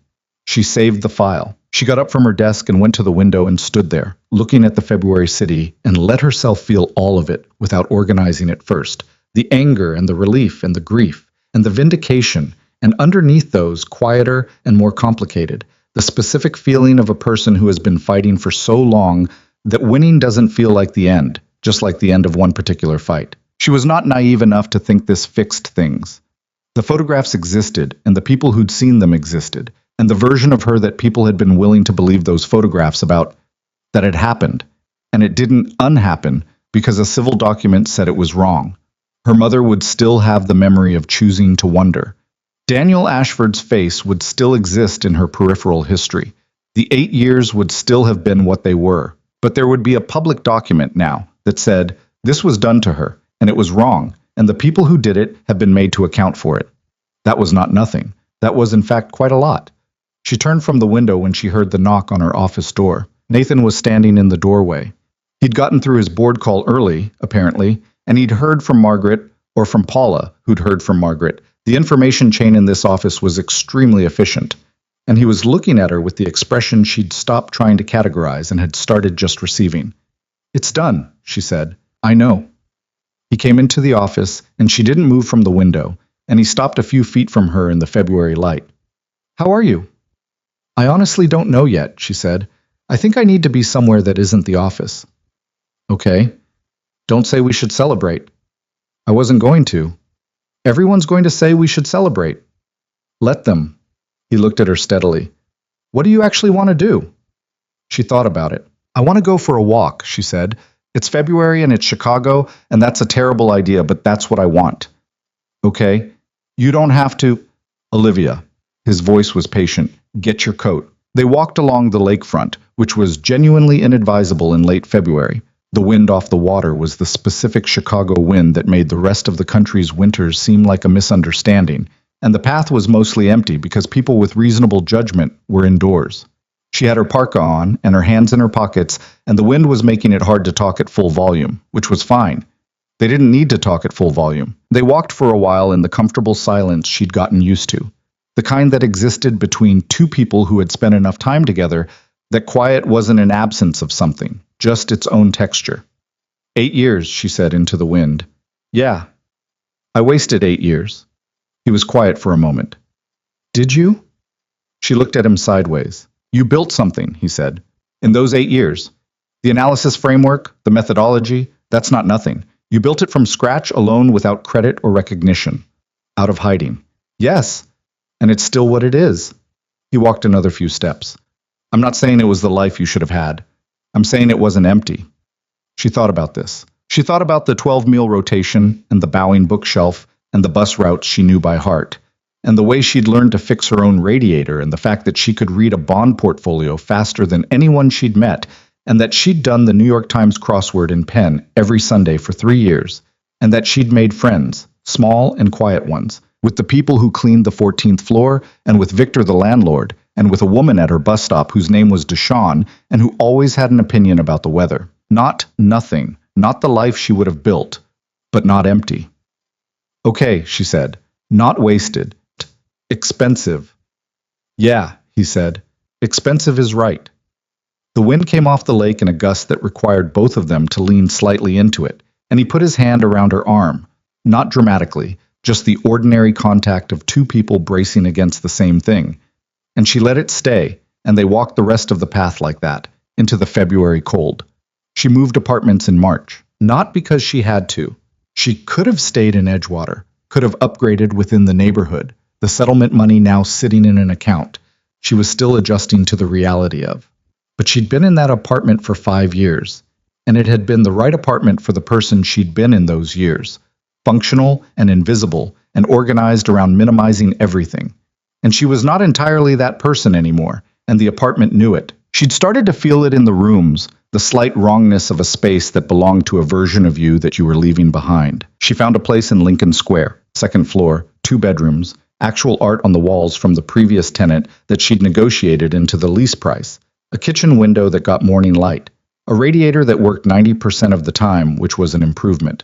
Speaker 1: She saved the file. She got up from her desk and went to the window and stood there, looking at the February city, and let herself feel all of it without organizing it first. The anger and the relief and the grief and the vindication, and underneath those, quieter and more complicated, the specific feeling of a person who has been fighting for so long that winning doesn't feel like the end, just like the end of one particular fight. She was not naive enough to think this fixed things. The photographs existed, and the people who'd seen them existed, and the version of her that people had been willing to believe those photographs about, that had happened, and it didn't unhappen because a civil document said it was wrong. Her mother would still have the memory of choosing to wonder. Daniel Ashford's face would still exist in her peripheral history. The 8 years would still have been what they were, but there would be a public document now that said, this was done to her, and it was wrong, and the people who did it have been made to account for it. That was not nothing. That was, in fact, quite a lot. She turned from the window when she heard the knock on her office door. Nathan was standing in the doorway. He'd gotten through his board call early, apparently, and he'd heard from Margaret, or from Paula, who'd heard from Margaret. The information chain in this office was extremely efficient, and he was looking at her with the expression she'd stopped trying to categorize and had started just receiving. "It's done," she said. "I know." He came into the office, and she didn't move from the window, and he stopped a few feet from her in the February light. "How are you?" "I honestly don't know yet," she said. "I think I need to be somewhere that isn't the office." "Okay. Don't say we should celebrate." "I wasn't going to." "Everyone's going to say we should celebrate." "Let them." He looked at her steadily. "What do you actually want to do?" She thought about it. "I want to go for a walk," she said. "It's February and it's Chicago, and that's a terrible idea, but that's what I want." "Okay. You don't have to." "Olivia." His voice was patient. "Get your coat." They walked along the lakefront, which was genuinely inadvisable in late February. The wind off the water was the specific Chicago wind that made the rest of the country's winters seem like a misunderstanding, and the path was mostly empty because people with reasonable judgment were indoors. She had her parka on and her hands in her pockets, and the wind was making it hard to talk at full volume, which was fine. They didn't need to talk at full volume. They walked for a while in the comfortable silence she'd gotten used to, the kind that existed between two people who had spent enough time together that quiet wasn't an absence of something, just its own texture. 8 years, she said into the wind. "Yeah. I wasted 8 years." He was quiet for a moment. "Did you?" She looked at him sideways. "You built something," he said. "In those 8 years. The analysis framework, the methodology, that's not nothing. You built it from scratch alone without credit or recognition. Out of hiding." "Yes. And it's still what it is." He walked another few steps. "I'm not saying it was the life you should have had. I'm saying it wasn't empty." She thought about this. She thought about the 12-meal rotation and the bowing bookshelf and the bus routes she knew by heart, and the way she'd learned to fix her own radiator and the fact that she could read a bond portfolio faster than anyone she'd met, and that she'd done the New York Times crossword in pen every Sunday for 3 years, and that she'd made friends, small and quiet ones, with the people who cleaned the 14th floor, and with Victor the landlord, and with a woman at her bus stop whose name was Deshawn, and who always had an opinion about the weather. Not nothing, not the life she would have built, but not empty. "Okay," she said, "not wasted. Expensive." "Yeah," he said, "expensive is right." The wind came off the lake in a gust that required both of them to lean slightly into it, and he put his hand around her arm, not dramatically, just the ordinary contact of two people bracing against the same thing. And she let it stay, and they walked the rest of the path like that, into the February cold. She moved apartments in March, not because she had to. She could have stayed in Edgewater, could have upgraded within the neighborhood, the settlement money now sitting in an account she was still adjusting to the reality of. But she'd been in that apartment for 5 years, and it had been the right apartment for the person she'd been in those years, functional and invisible and organized around minimizing everything. And she was not entirely that person anymore, and the apartment knew it. She'd started to feel it in the rooms, the slight wrongness of a space that belonged to a version of you that you were leaving behind. She found a place in Lincoln Square, 2nd floor, 2 bedrooms, actual art on the walls from the previous tenant that she'd negotiated into the lease price, a kitchen window that got morning light, a radiator that worked 90% of the time, which was an improvement.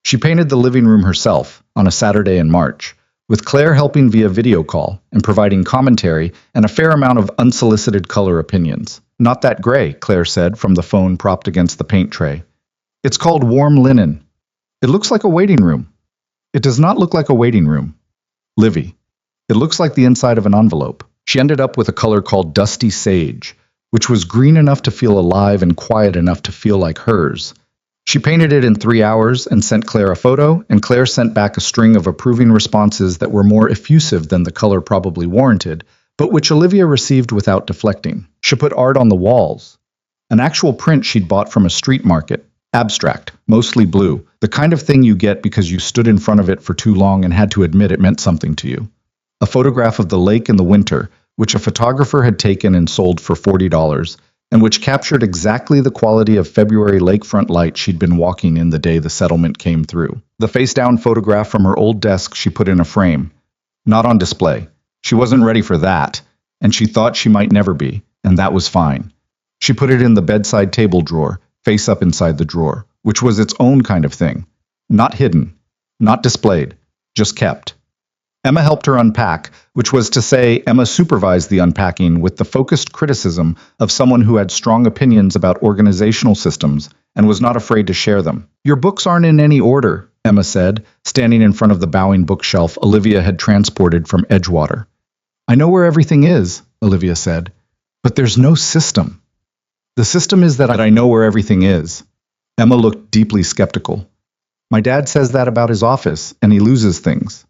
Speaker 1: She painted the living room herself on a Saturday in March, with Claire helping via video call and providing commentary and a fair amount of unsolicited color opinions. "Not that gray," Claire said from the phone propped against the paint tray. "It's called warm linen. It looks like a waiting room." "It does not look like a waiting room." "Livy, it looks like the inside of an envelope." She ended up with a color called dusty sage, which was green enough to feel alive and quiet enough to feel like hers. She painted it in 3 hours and sent Claire a photo, and Claire sent back a string of approving responses that were more effusive than the color probably warranted, but which Olivia received without deflecting. She put art on the walls. An actual print she'd bought from a street market, abstract, mostly blue, the kind of thing you get because you stood in front of it for too long and had to admit it meant something to you. A photograph of the lake in the winter, which a photographer had taken and sold for $40, and which captured exactly the quality of February lakefront light she'd been walking in the day the settlement came through. The face-down photograph from her old desk she put in a frame, not on display. She wasn't ready for that. and she thought she might never be, and that was fine. She put it in the bedside table drawer, face up inside the drawer, which was its own kind of thing. Not hidden, not displayed, just kept. Emma helped her unpack, which was to say, Emma supervised the unpacking with the focused criticism of someone who had strong opinions about organizational systems and was not afraid to share them. "Your books aren't in any order," Emma said, standing in front of the bowing bookshelf Olivia had transported from Edgewater. "I know where everything is," Olivia said, "but there's no system." "The system is that I know where everything is." Emma looked deeply skeptical. "My dad says that about his office, and he loses things."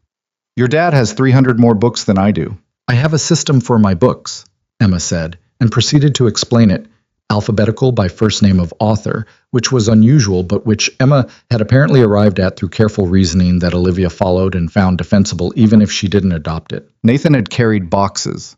Speaker 1: "Your dad has 300 more books than I do." "I have a system for my books," Emma said, and proceeded to explain it, alphabetical by first name of author, which was unusual but which Emma had apparently arrived at through careful reasoning that Olivia followed and found defensible even if she didn't adopt it. Nathan had carried boxes.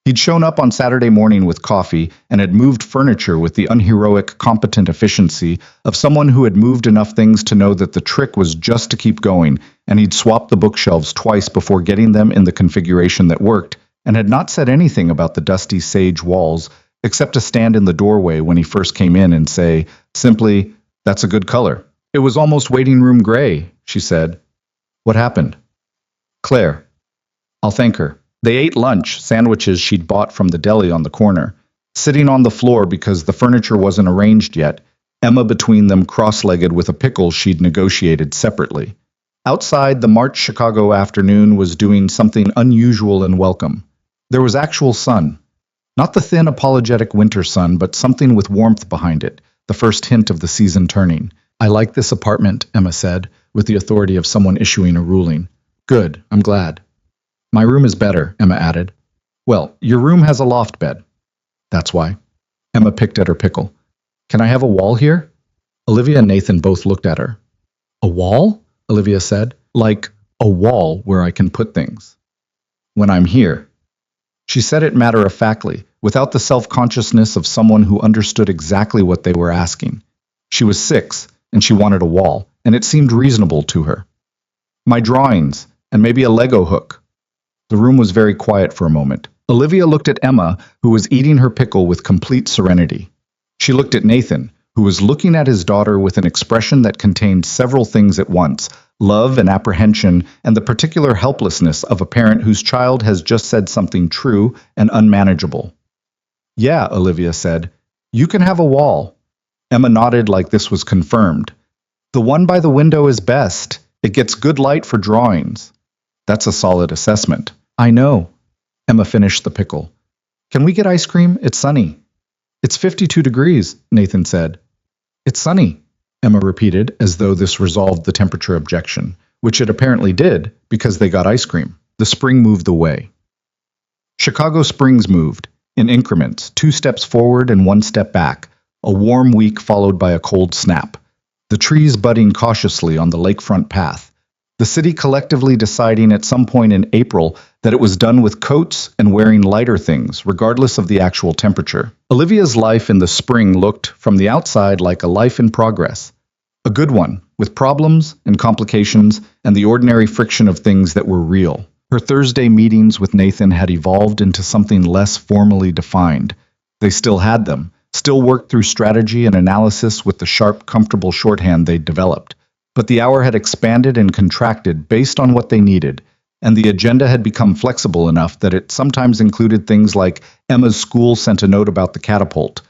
Speaker 1: He'd shown up on Saturday morning with coffee and had moved furniture with the unheroic, competent efficiency of someone who had moved enough things to know that the trick was just to keep going, and he'd swapped the bookshelves twice before getting them in the configuration that worked, and had not said anything about the dusty sage walls, except to stand in the doorway when he first came in and say, simply, "That's a good color." "It was almost waiting room gray," she said. "What happened?" "Claire." "I'll thank her." They ate lunch, sandwiches she'd bought from the deli on the corner, sitting on the floor because the furniture wasn't arranged yet, Emma between them cross-legged with a pickle she'd negotiated separately. Outside, the March Chicago afternoon was doing something unusual and welcome. There was actual sun. Not the thin, apologetic winter sun, but something with warmth behind it, the first hint of the season turning. "I like this apartment," Emma said, with the authority of someone issuing a ruling. "Good, I'm glad." "My room is better," Emma added. "Well, your room has a loft bed." "That's why." Emma picked at her pickle. "Can I have a wall here?" Olivia and Nathan both looked at her. "A wall?" Olivia said. "Like a wall where I can put things. When I'm here." She said it matter-of-factly, without the self-consciousness of someone who understood exactly what they were asking. She was 6, and she wanted a wall, and it seemed reasonable to her. "My drawings, and maybe a Lego hook." The room was very quiet for a moment. Olivia looked at Emma, who was eating her pickle with complete serenity. She looked at Nathan, who was looking at his daughter with an expression that contained several things at once: love and apprehension, and the particular helplessness of a parent whose child has just said something true and unmanageable. "Yeah," Olivia said. "You can have a wall." Emma nodded like this was confirmed. "The one by the window is best. It gets good light for drawings." "That's a solid assessment." "I know." Emma finished the pickle. "Can we get ice cream? It's sunny." "It's 52 degrees, Nathan said. "It's sunny," Emma repeated, as though this resolved the temperature objection, which it apparently did, because they got ice cream. The spring moved away. Chicago springs moved, in increments, 2 steps forward and 1 step back, a warm week followed by a cold snap. The trees budding cautiously on the lakefront path. The city collectively deciding at some point in April that it was done with coats and wearing lighter things, regardless of the actual temperature. Olivia's life in the spring looked, from the outside, like a life in progress. A good one, with problems and complications and the ordinary friction of things that were real. Her Thursday meetings with Nathan had evolved into something less formally defined. They still had them, still worked through strategy and analysis with the sharp, comfortable shorthand they'd developed. But the hour had expanded and contracted based on what they needed, and the agenda had become flexible enough that it sometimes included things like Emma's school sent a note about the catapult.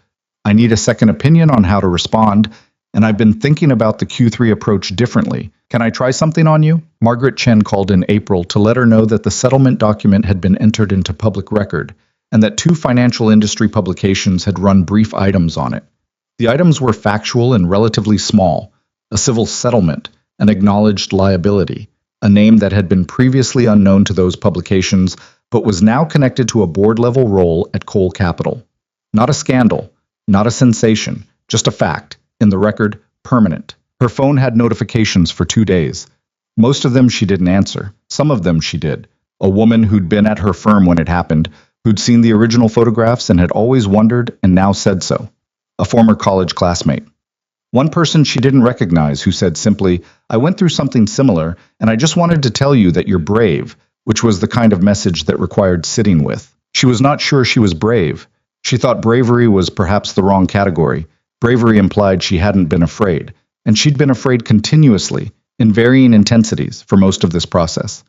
Speaker 1: "I need a second opinion on how to respond, and I've been thinking about the Q3 approach differently. Can I try something on you?" Margaret Chen called in April to let her know that the settlement document had been entered into public record, and that 2 financial industry publications had run brief items on it. The items were factual and relatively small: a civil settlement, an acknowledged liability, a name that had been previously unknown to those publications, but was now connected to a board-level role at Coal Capital. Not a scandal, not a sensation, just a fact, in the record, permanent. Her phone had notifications for 2 days. Most of them she didn't answer. Some of them she did. A woman who'd been at her firm when it happened, who'd seen the original photographs and had always wondered and now said so. A former college classmate. One person she didn't recognize who said simply, "I went through something similar, and I just wanted to tell you that you're brave," which was the kind of message that required sitting with. She was not sure she was brave. She thought bravery was perhaps the wrong category. Bravery implied she hadn't been afraid, and she'd been afraid continuously, in varying intensities, for most of this process.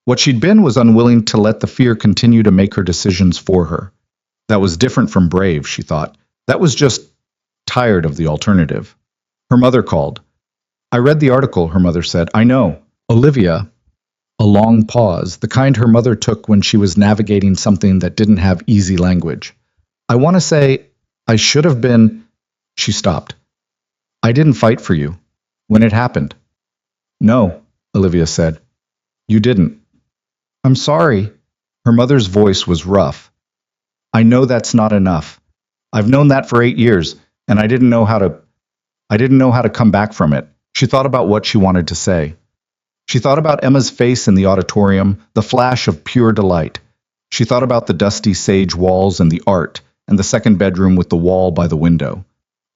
Speaker 1: What she'd been was unwilling to let the fear continue to make her decisions for her. That was different from brave, she thought. That was just tired of the alternative. Her mother called. I read the article, her mother said. I know. Olivia, a long pause, the kind her mother took when she was navigating something that didn't have easy language. I want to say, I should have been... She stopped. I didn't fight for you. When it happened. No, Olivia said. You didn't. I'm sorry. Her mother's voice was rough. I know that's not enough. I've known that for 8 years, and I didn't know how to come back from it. She thought about what she wanted to say. She thought about Emma's face in the auditorium, the flash of pure delight. She thought about the dusty sage walls and the art, and the second bedroom with the wall by the window.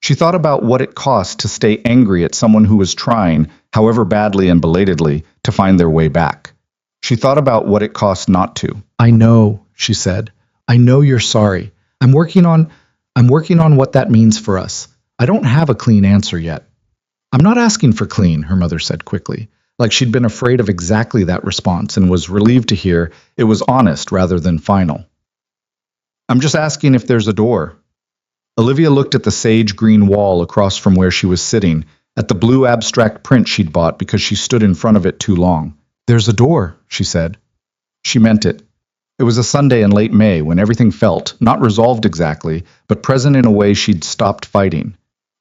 Speaker 1: She thought about what it cost to stay angry at someone who was trying, however badly and belatedly, to find their way back. She thought about what it cost not to. I know, she said. I know you're sorry. I'm working on what that means for us. I don't have a clean answer yet. I'm not asking for clean, her mother said quickly, like she'd been afraid of exactly that response and was relieved to hear it was honest rather than final. I'm just asking if there's a door. Olivia looked at the sage green wall across from where she was sitting, at the blue abstract print she'd bought because she stood in front of it too long. There's a door, she said. She meant it. It was a Sunday in late May when everything felt, not resolved exactly, but present in a way she'd stopped fighting.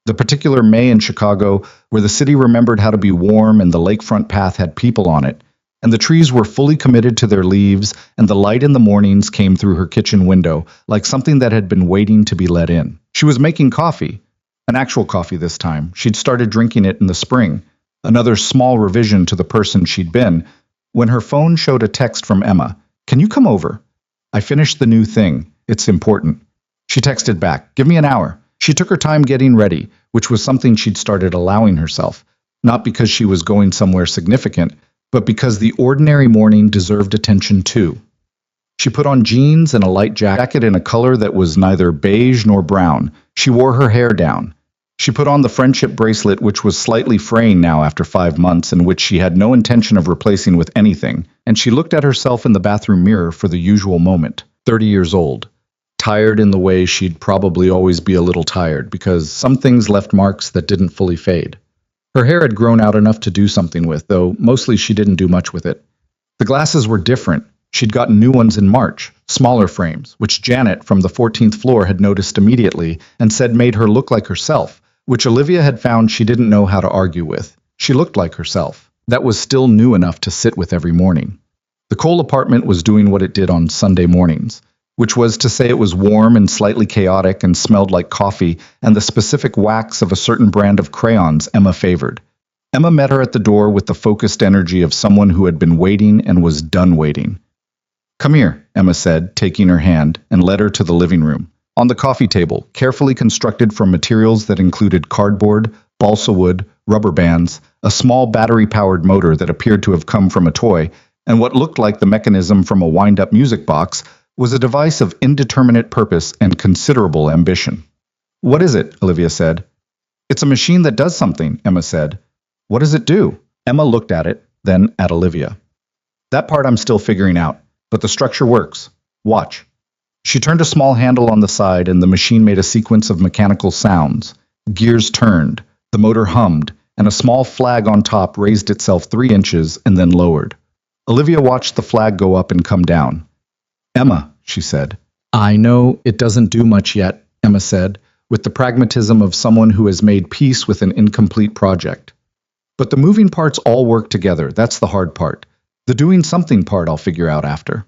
Speaker 1: The particular May in Chicago, where the city remembered how to be warm and the lakefront path had people on it, and the trees were fully committed to their leaves, and the light in the mornings came through her kitchen window, like something that had been waiting to be let in. She was making coffee, an actual coffee this time. She'd started drinking it in the spring, another small revision to the person she'd been, when her phone showed a text from Emma. Can you come over? I finished the new thing. It's important. She texted back, give me an hour. She took her time getting ready, which was something she'd started allowing herself, not because she was going somewhere significant, but because the ordinary morning deserved attention too. She put on jeans and a light jacket in a color that was neither beige nor brown. She wore her hair down. She put on the friendship bracelet, which was slightly fraying now after 5 months and which she had no intention of replacing with anything, and she looked at herself in the bathroom mirror for the usual moment, 30 years old. Tired in the way she'd probably always be a little tired, because some things left marks that didn't fully fade. Her hair had grown out enough to do something with, though mostly she didn't do much with it. The glasses were different. She'd gotten new ones in March, smaller frames, which Janet from the 14th floor had noticed immediately and said made her look like herself, which Olivia had found she didn't know how to argue with. She looked like herself. That was still new enough to sit with every morning. The Cole apartment was doing what it did on Sunday mornings, which was to say it was warm and slightly chaotic and smelled like coffee and the specific wax of a certain brand of crayons Emma favored. Emma met her at the door with the focused energy of someone who had been waiting and was done waiting. Come here, Emma said, taking her hand, and led her to the living room. On the coffee table, carefully constructed from materials that included cardboard, balsa wood, rubber bands, a small battery-powered motor that appeared to have come from a toy, and what looked like the mechanism from a wind-up music box, was a device of indeterminate purpose and considerable ambition. What is it? Olivia said. It's a machine that does something, Emma said. What does it do? Emma looked at it, then at Olivia. That part I'm still figuring out, but the structure works. Watch. She turned a small handle on the side and the machine made a sequence of mechanical sounds. Gears turned, the motor hummed, and a small flag on top raised itself 3 inches and then lowered. Olivia watched the flag go up and come down. Emma, she said. I know it doesn't do much yet, Emma said, with the pragmatism of someone who has made peace with an incomplete project. But the moving parts all work together, that's the hard part. The doing something part I'll figure out after.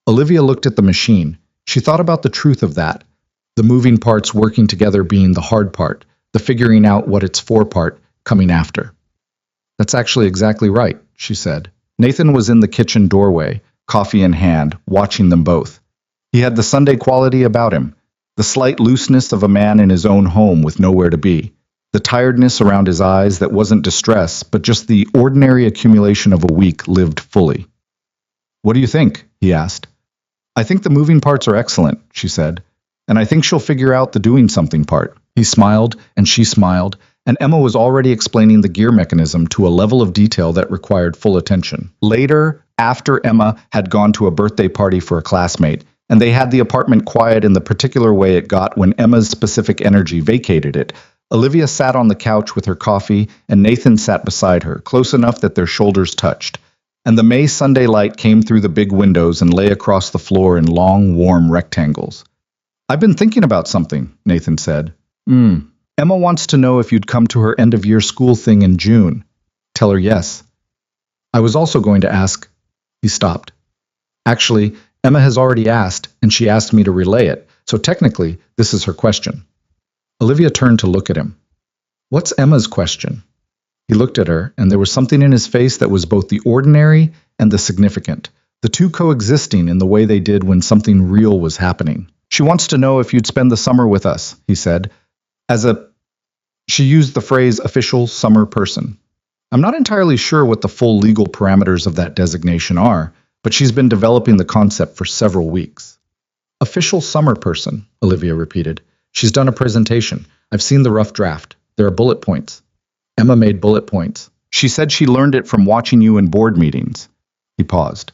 Speaker 1: Olivia looked at the machine. She thought about the truth of that, the moving parts working together being the hard part, the figuring out what it's for part coming after. That's actually exactly right, she said. Nathan was in the kitchen doorway, coffee in hand, watching them both. He had the Sunday quality about him, the slight looseness of a man in his own home with nowhere to be, the tiredness around his eyes that wasn't distress, but just the ordinary accumulation of a week lived fully. What do you think? He asked. I think the moving parts are excellent, she said, and I think she'll figure out the doing something part. He smiled, and she smiled, and Emma was already explaining the gear mechanism to a level of detail that required full attention. Later, after Emma had gone to a birthday party for a classmate, and they had the apartment quiet in the particular way it got when Emma's specific energy vacated it, Olivia sat on the couch with her coffee, and Nathan sat beside her, close enough that their shoulders touched. And the May Sunday light came through the big windows and lay across the floor in long, warm rectangles. I've been thinking about something, Nathan said. Emma wants to know if you'd come to her end-of-year school thing in June. Tell her yes. I was also going to ask. He stopped. Actually, Emma has already asked, and she asked me to relay it, so technically, this is her question. Olivia turned to look at him. What's Emma's question? He looked at her, and there was something in his face that was both the ordinary and the significant, the two coexisting in the way they did when something real was happening. She wants to know if you'd spend the summer with us, he said. She used the phrase official summer person. I'm not entirely sure what the full legal parameters of that designation are, but she's been developing the concept for several weeks. Official summer person, Olivia repeated. She's done a presentation. I've seen the rough draft. There are bullet points. Emma made bullet points. She said she learned it from watching you in board meetings. He paused.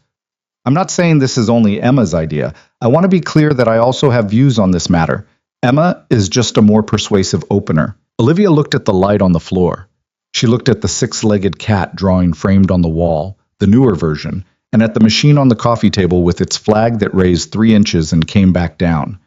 Speaker 1: I'm not saying this is only Emma's idea. I want to be clear that I also have views on this matter. Emma is just a more persuasive opener. Olivia looked at the light on the floor. She looked at the six-legged cat drawing framed on the wall, the newer version, and at the machine on the coffee table with its flag that raised 3 inches and came back down.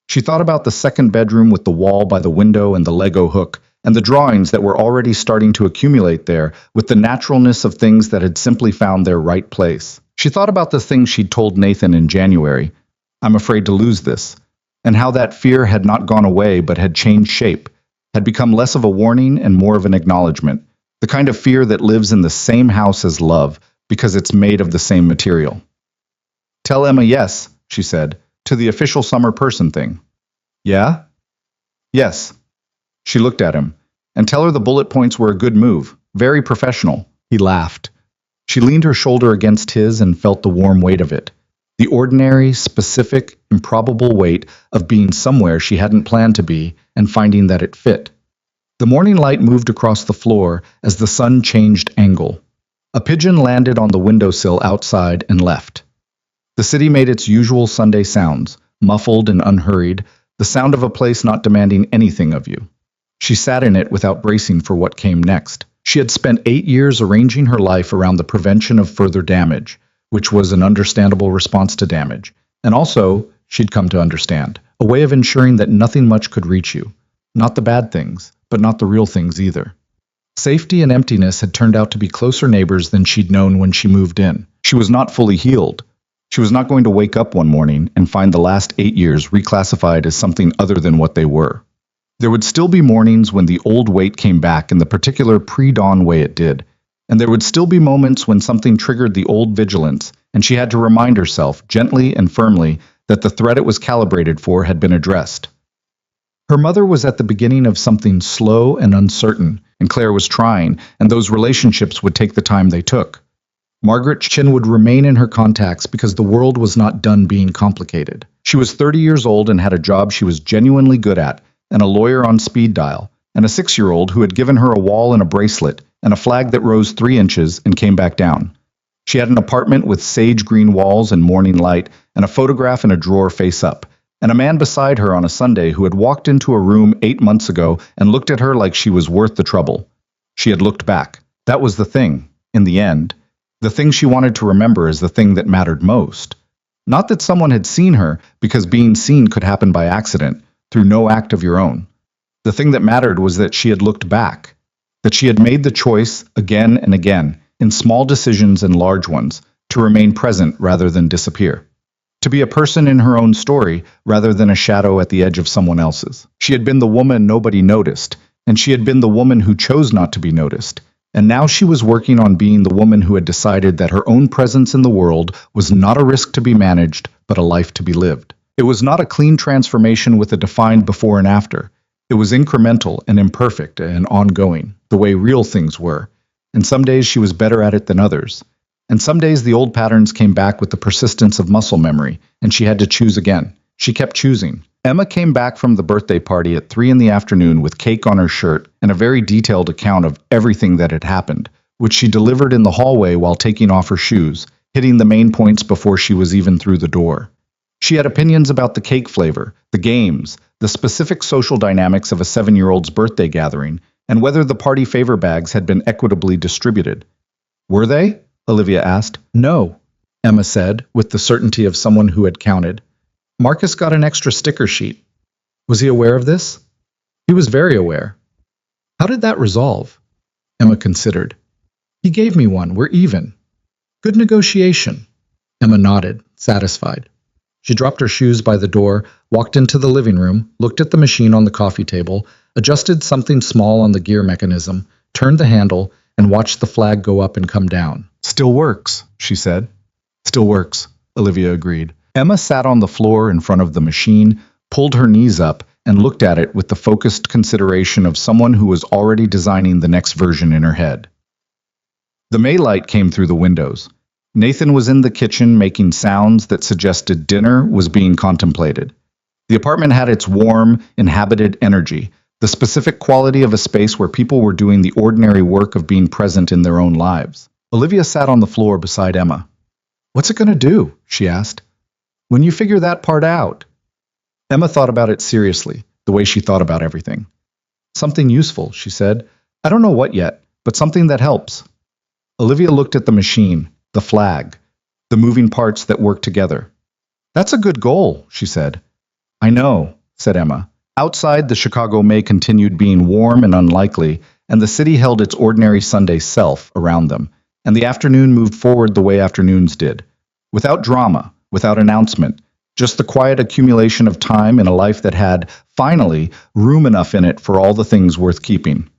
Speaker 1: She thought about the second bedroom with the wall by the window and the Lego hook, and the drawings that were already starting to accumulate there with the naturalness of things that had simply found their right place. She thought about the thing she'd told Nathan in January, I'm afraid to lose this, and how that fear had not gone away but had changed shape, had become less of a warning and more of an acknowledgement, the kind of fear that lives in the same house as love because it's made of the same material. Tell Emma yes, she said, to the official summer person thing. Yeah? Yes. She looked at him, and tell her the bullet points were a good move, very professional. He laughed. She leaned her shoulder against his and felt the warm weight of it. The ordinary, specific, improbable weight of being somewhere she hadn't planned to be and finding that it fit. The morning light moved across the floor as the sun changed angle. A pigeon landed on the windowsill outside and left. The city made its usual Sunday sounds, muffled and unhurried, the sound of a place not demanding anything of you. She sat in it without bracing for what came next. She had spent 8 years arranging her life around the prevention of further damage, which was an understandable response to damage. And also, she'd come to understand, a way of ensuring that nothing much could reach you. Not the bad things, but not the real things either. Safety and emptiness had turned out to be closer neighbors than she'd known when she moved in. She was not fully healed. She was not going to wake up one morning and find the last 8 years reclassified as something other than what they were. There would still be mornings when the old weight came back in the particular pre-dawn way it did, and there would still be moments when something triggered the old vigilance, and she had to remind herself, gently and firmly, that the threat it was calibrated for had been addressed. Her mother was at the beginning of something slow and uncertain, and Claire was trying, and those relationships would take the time they took. Margaret Chin would remain in her contacts because the world was not done being complicated. She was 30 years old and had a job she was genuinely good at, and a lawyer on speed dial, and a 6-year-old who had given her a wall and a bracelet, and a flag that rose 3 inches and came back down. She had an apartment with sage green walls and morning light, and a photograph in a drawer face up, and a man beside her on a Sunday who had walked into a room 8 months ago and looked at her like she was worth the trouble. She had looked back. That was the thing, in the end. The thing she wanted to remember as the thing that mattered most. Not that someone had seen her, because being seen could happen by accident, through no act of your own. The thing that mattered was that she had looked back, that she had made the choice again and again, in small decisions and large ones, to remain present rather than disappear. To be a person in her own story rather than a shadow at the edge of someone else's. She had been the woman nobody noticed, and she had been the woman who chose not to be noticed. And now she was working on being the woman who had decided that her own presence in the world was not a risk to be managed, but a life to be lived. It was not a clean transformation with a defined before and after. It was incremental and imperfect and ongoing, the way real things were. And some days she was better at it than others. And some days the old patterns came back with the persistence of muscle memory, and she had to choose again. She kept choosing. Emma came back from the birthday party at 3 in the afternoon with cake on her shirt and a very detailed account of everything that had happened, which she delivered in the hallway while taking off her shoes, hitting the main points before she was even through the door. She had opinions about the cake flavor, the games, the specific social dynamics of a 7-year-old's birthday gathering, and whether the party favor bags had been equitably distributed. Were they? Olivia asked. No, Emma said, with the certainty of someone who had counted. Marcus got an extra sticker sheet. Was he aware of this? He was very aware. How did that resolve? Emma considered. He gave me one. We're even. Good negotiation. Emma nodded, satisfied. She dropped her shoes by the door, walked into the living room, looked at the machine on the coffee table, adjusted something small on the gear mechanism, turned the handle, and watched the flag go up and come down. Still works, she said. Still works, Olivia agreed. Emma sat on the floor in front of the machine, pulled her knees up, and looked at it with the focused consideration of someone who was already designing the next version in her head. The May light came through the windows. Nathan was in the kitchen making sounds that suggested dinner was being contemplated. The apartment had its warm, inhabited energy, the specific quality of a space where people were doing the ordinary work of being present in their own lives. Olivia sat on the floor beside Emma. What's it going to do? She asked. When you figure that part out. Emma thought about it seriously, the way she thought about everything. Something useful, she said. I don't know what yet, but something that helps. Olivia looked at the machine, the flag, the moving parts that work together. That's a good goal, she said. I know, said Emma. Outside, the Chicago May continued being warm and unlikely, and the city held its ordinary Sunday self around them, and the afternoon moved forward the way afternoons did. Without drama, without announcement, just the quiet accumulation of time in a life that had, finally, room enough in it for all the things worth keeping.